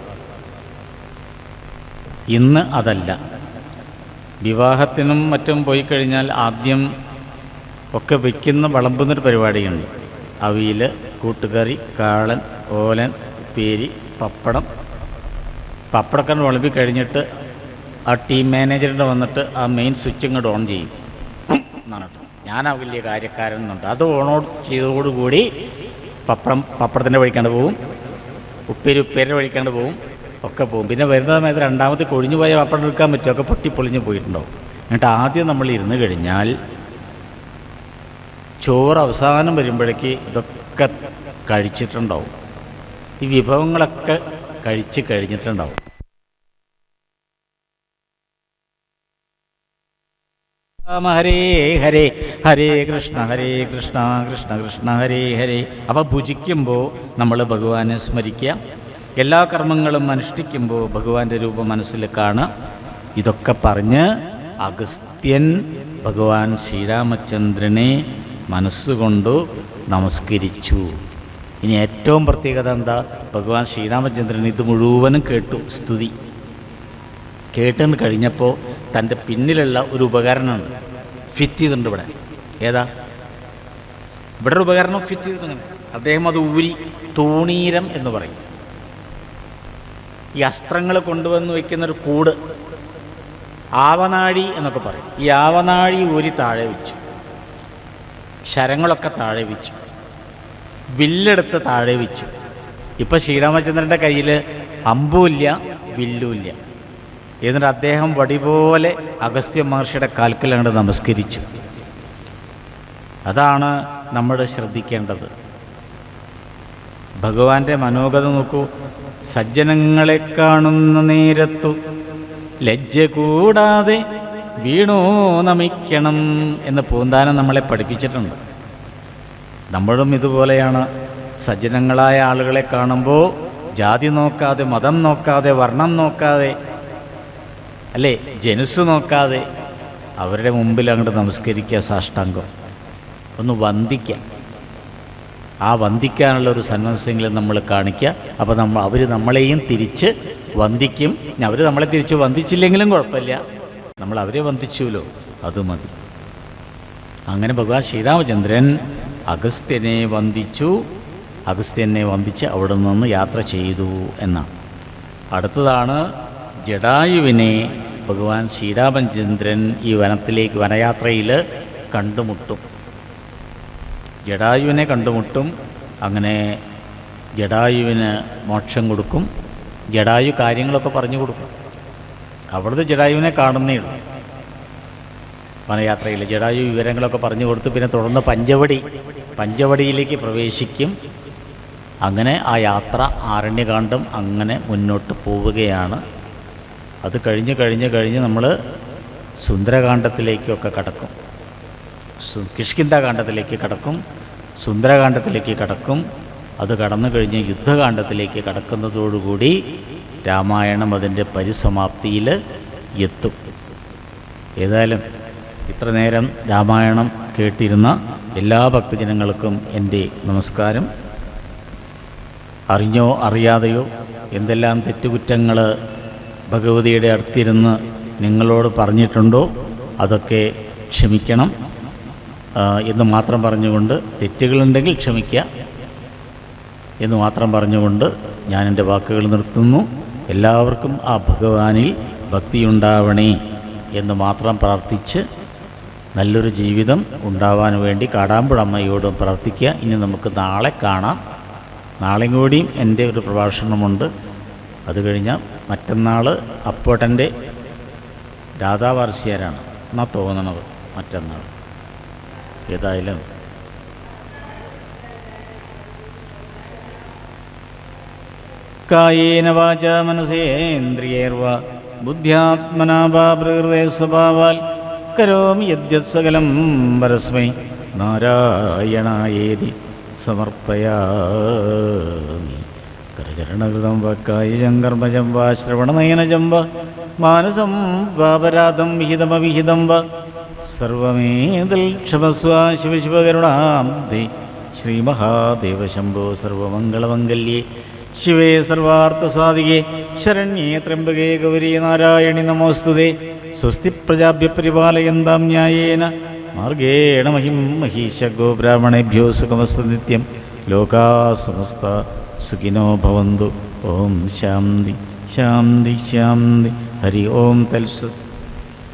ഇന്ന് അതല്ല. വിവാഹത്തിനും മറ്റും പോയി കഴിഞ്ഞാൽ ആദ്യം ഒക്കെ വയ്ക്കുന്ന വിളമ്പുന്നൊരു പരിപാടിയുണ്ട്. അവിയൽ, കൂട്ടുകറി, കാളൻ, ഓലൻ, ഉപ്പേരി, പപ്പടമൊക്കെ വിളമ്പി കഴിഞ്ഞിട്ട് ആ ടീം മാനേജറിൻ്റെ വന്നിട്ട് ആ മെയിൻ സ്വിച്ച് ഇങ്ങോട്ട് ഓൺ ചെയ്യും എന്നാണ്. ഞാനാ വലിയ കാര്യക്കാരൻ എന്നുണ്ട്. അത് ഓണോട് ചെയ്തതോടുകൂടി പപ്പടത്തിൻ്റെ വഴിക്കാണ്ട് പോവും, ഉപ്പേരിയുടെ വഴിക്കാണ്ട് പോവും, ഒക്കെ പോവും. പിന്നെ വരുന്ന സമയത്ത് രണ്ടാമത് കൊഴിഞ്ഞു പോയ പപ്പടം എടുക്കാൻ പറ്റും, ഒക്കെ പൊട്ടിപ്പൊളിഞ്ഞ് പോയിട്ടുണ്ടാവും. എന്നിട്ട് ആദ്യം നമ്മൾ ഇരുന്ന് കഴിഞ്ഞാൽ ചോറ് അവസാനം വരുമ്പോഴേക്ക് ഇതൊക്കെ കഴിച്ചിട്ടുണ്ടാവും. ഈ വിഭവങ്ങളൊക്കെ കഴിച്ച് കഴിഞ്ഞിട്ടുണ്ടാവും. ഹരേ ഹരേ ഹരേ കൃഷ്ണ കൃഷ്ണ കൃഷ്ണ ഹരേ ഹരേ. അപ്പോൾ ഭുജിക്കുമ്പോൾ നമ്മൾ ഭഗവാനെ സ്മരിക്കുക, എല്ലാ കർമ്മങ്ങളും അനുഷ്ഠിക്കുമ്പോൾ ഭഗവാന്റെ രൂപം മനസ്സിൽ കാണുക. ഇതൊക്കെ പറഞ്ഞ് അഗസ്ത്യൻ ഭഗവാൻ ശ്രീരാമചന്ദ്രനെ മനസ്സുകൊണ്ട് നമസ്കരിച്ചു. ഇനി ഏറ്റവും പ്രത്യേകത എന്താ? ഭഗവാൻ ശ്രീരാമചന്ദ്രൻ ഇത് മുഴുവനും കേട്ടു, സ്തുതി കേട്ടെന്ന് കഴിഞ്ഞപ്പോൾ തൻ്റെ പിന്നിലുള്ള ഒരു ഉപകരണമുണ്ട്, ഫിറ്റ് ചെയ്തിട്ടുണ്ട് ഇവിടെ. ഏതാ? ഇവിടെ ഒരു ഉപകരണം ഫിറ്റ് ചെയ്തിട്ടുണ്ട്. അദ്ദേഹം അത് ഊരി, തൂണീരം എന്ന് പറയും. ഈ അസ്ത്രങ്ങൾ കൊണ്ടുവന്ന് വയ്ക്കുന്നൊരു കൂട്, ആവനാഴി എന്നൊക്കെ പറയും. ഈ ആവനാഴി ഊരി താഴെ വെച്ചു, ശരങ്ങളൊക്കെ താഴെ വെച്ചു, വില്ലെടുത്ത് താഴെ വെച്ചു. ഇപ്പം ശ്രീരാമചന്ദ്രൻ്റെ കയ്യിൽ അമ്പുമില്ല, വില്ലുമില്ല. എന്നിട്ട് അദ്ദേഹം വടി പോലെ അഗസ്ത്യ മഹർഷിയുടെ കാൽക്കൽ അങ്ങോട്ട് നമസ്കരിച്ചു. അതാണ് നമ്മൾ ശ്രദ്ധിക്കേണ്ടത്. ഭഗവാന്റെ മനോഗത നോക്കൂ. സജ്ജനങ്ങളെ കാണുന്ന നേരത്തു ലജ്ജ കൂടാതെ വീണോ നമിക്കണം എന്ന് പൂന്താനം നമ്മളെ പഠിപ്പിച്ചിട്ടുണ്ട്. നമ്മളും ഇതുപോലെയാണ്. സജ്ജനങ്ങളായ ആളുകളെ കാണുമ്പോൾ ജാതി നോക്കാതെ, മതം നോക്കാതെ, വർണ്ണം നോക്കാതെ, അല്ലേ, ജനുസ് നോക്കാതെ അവരുടെ മുമ്പിൽ അങ്ങോട്ട് നമസ്കരിക്കുക, സാഷ്ടാംഗം ഒന്ന് വന്ദിക്കുക. ആ വന്ദിക്കാനുള്ള ഒരു സന്മനസ്സെങ്കിലും നമ്മൾ കാണിക്കുക. അപ്പോൾ അവർ നമ്മളെയും തിരിച്ച് വന്ദിക്കും. അവർ നമ്മളെ തിരിച്ച് വന്ദിച്ചില്ലെങ്കിലും കുഴപ്പമില്ല, നമ്മൾ അവരെ വന്ദിച്ചുല്ലോ, അത് മതി. അങ്ങനെ ഭഗവാൻ ശ്രീരാമചന്ദ്രൻ അഗസ്ത്യനെ വന്ദിച്ചു. അഗസ്ത്യനെ വന്ദിച്ച് അവിടെ നിന്ന് യാത്ര ചെയ്തു എന്നാണ്. അടുത്തതാണ് ജടായുവിനെ ഭഗവാൻ ശ്രീരാമചന്ദ്രൻ ഈ വനത്തിലേക്ക്, വനയാത്രയിൽ കണ്ടുമുട്ടും. ജടായുവിനെ കണ്ടുമുട്ടും. അങ്ങനെ ജടായുവിന് മോക്ഷം കൊടുക്കും. ജടായു കാര്യങ്ങളൊക്കെ പറഞ്ഞു കൊടുക്കും. അവിടുത്തെ ജടായുവിനെ കാണുന്നേ ഉള്ളൂ. വനയാത്രയിൽ ജടായു വിവരങ്ങളൊക്കെ പറഞ്ഞു കൊടുത്ത് പിന്നെ തുടർന്ന് പഞ്ചവടിയിലേക്ക് പ്രവേശിക്കും. അങ്ങനെ ആ യാത്ര ആരണ്യകാന്ഡം അങ്ങനെ മുന്നോട്ട് പോവുകയാണ്. അത് കഴിഞ്ഞ് നമ്മൾ സുന്ദരകാന്ഡത്തിലേക്കൊക്കെ കടക്കും. കിഷ്കിന്ധാകാന്ഡത്തിലേക്ക് കടക്കും, സുന്ദരകാന്ഡത്തിലേക്ക് കടക്കും. അത് കടന്നു കഴിഞ്ഞ് യുദ്ധകാന്ഡത്തിലേക്ക് കടക്കുന്നതോടുകൂടി രാമായണം അതിൻ്റെ പരിസമാപ്തിയിൽ എത്തും. ഏതായാലും ഇത്ര നേരം രാമായണം കേട്ടിരുന്ന എല്ലാ ഭക്തജനങ്ങൾക്കും എൻ്റെ നമസ്കാരം. അറിഞ്ഞോ അറിയാതെയോ എന്തെല്ലാം തെറ്റുകുറ്റങ്ങൾ ഭഗവതിയുടെ അടുത്തിരുന്ന് നിങ്ങളോട് പറഞ്ഞിട്ടുണ്ടോ അതൊക്കെ ക്ഷമിക്കണം എന്ന് മാത്രം പറഞ്ഞുകൊണ്ട്, തെറ്റുകളുണ്ടെങ്കിൽ ക്ഷമിക്കുക എന്ന് മാത്രം പറഞ്ഞുകൊണ്ട് ഞാൻ എൻ്റെ വാക്കുകൾ നിർത്തുന്നു. എല്ലാവർക്കും ആ ഭഗവാനിൽ ഭക്തിയുണ്ടാവണേ എന്ന് മാത്രം പ്രാർത്ഥിച്ച് നല്ലൊരു ജീവിതം ഉണ്ടാവാൻ വേണ്ടി കാടാമ്പുഴമ്മയോടും പ്രാർത്ഥിക്കുക. ഇനി നമുക്ക് നാളെ കാണാം. നാളെയും കൂടിയും എൻ്റെ ഒരു പ്രഭാഷണമുണ്ട്. അത് കഴിഞ്ഞാൽ മറ്റന്നാൾ അപ്പോട്ടൻ്റെ രാധാവാർഷികരാണ് എന്നാണ് തോന്നണത്, മറ്റന്നാൾ. ഏതായാലും കായേന വാച മനസേന്ദ്രിയേർവ ബുദ്ധ്യാത്മനാ വാ പ്രകൃതേ സ്വഭാവാൽ കരോമി യദ്യത് സകലം പരസ്മൈ നാരായണായേതി സമർപ്പയാമി. കരചരണകൃതം വ കായജം കർമ്മജം വാ ശ്രവണനയനജം വ മാനസം വാപരാധം വിഹിതമവിഹിതം വ സർവമേതിൽ ക്ഷമസ്വ ശിവശിവകരുണാബ്ധേ. ശ്രീമഹാദേവ ശംഭോ സർവമംഗളമംഗല്യേ ശിവേ സർവാർത്ഥസാധികേ ശരണ്യേ ത്രംബകേ ഗൗരി നാരായണി നമോസ്തുതേ. സ്വസ്തി പ്രജാഭ്യ പരിപാലയന്താം ന്യായേന മാർഗേണ മഹിം മഹീശ ഗോബ്രാഹ്മണേഭ്യോ സുഖമസ്തു നിത്യം. ലോകാ സമസ്ത സുഖിനോ ഭവന്തു. ഓം ശാന്തി ശാന്തി ശാന്തി. ഹരി ഓം തത്സത്.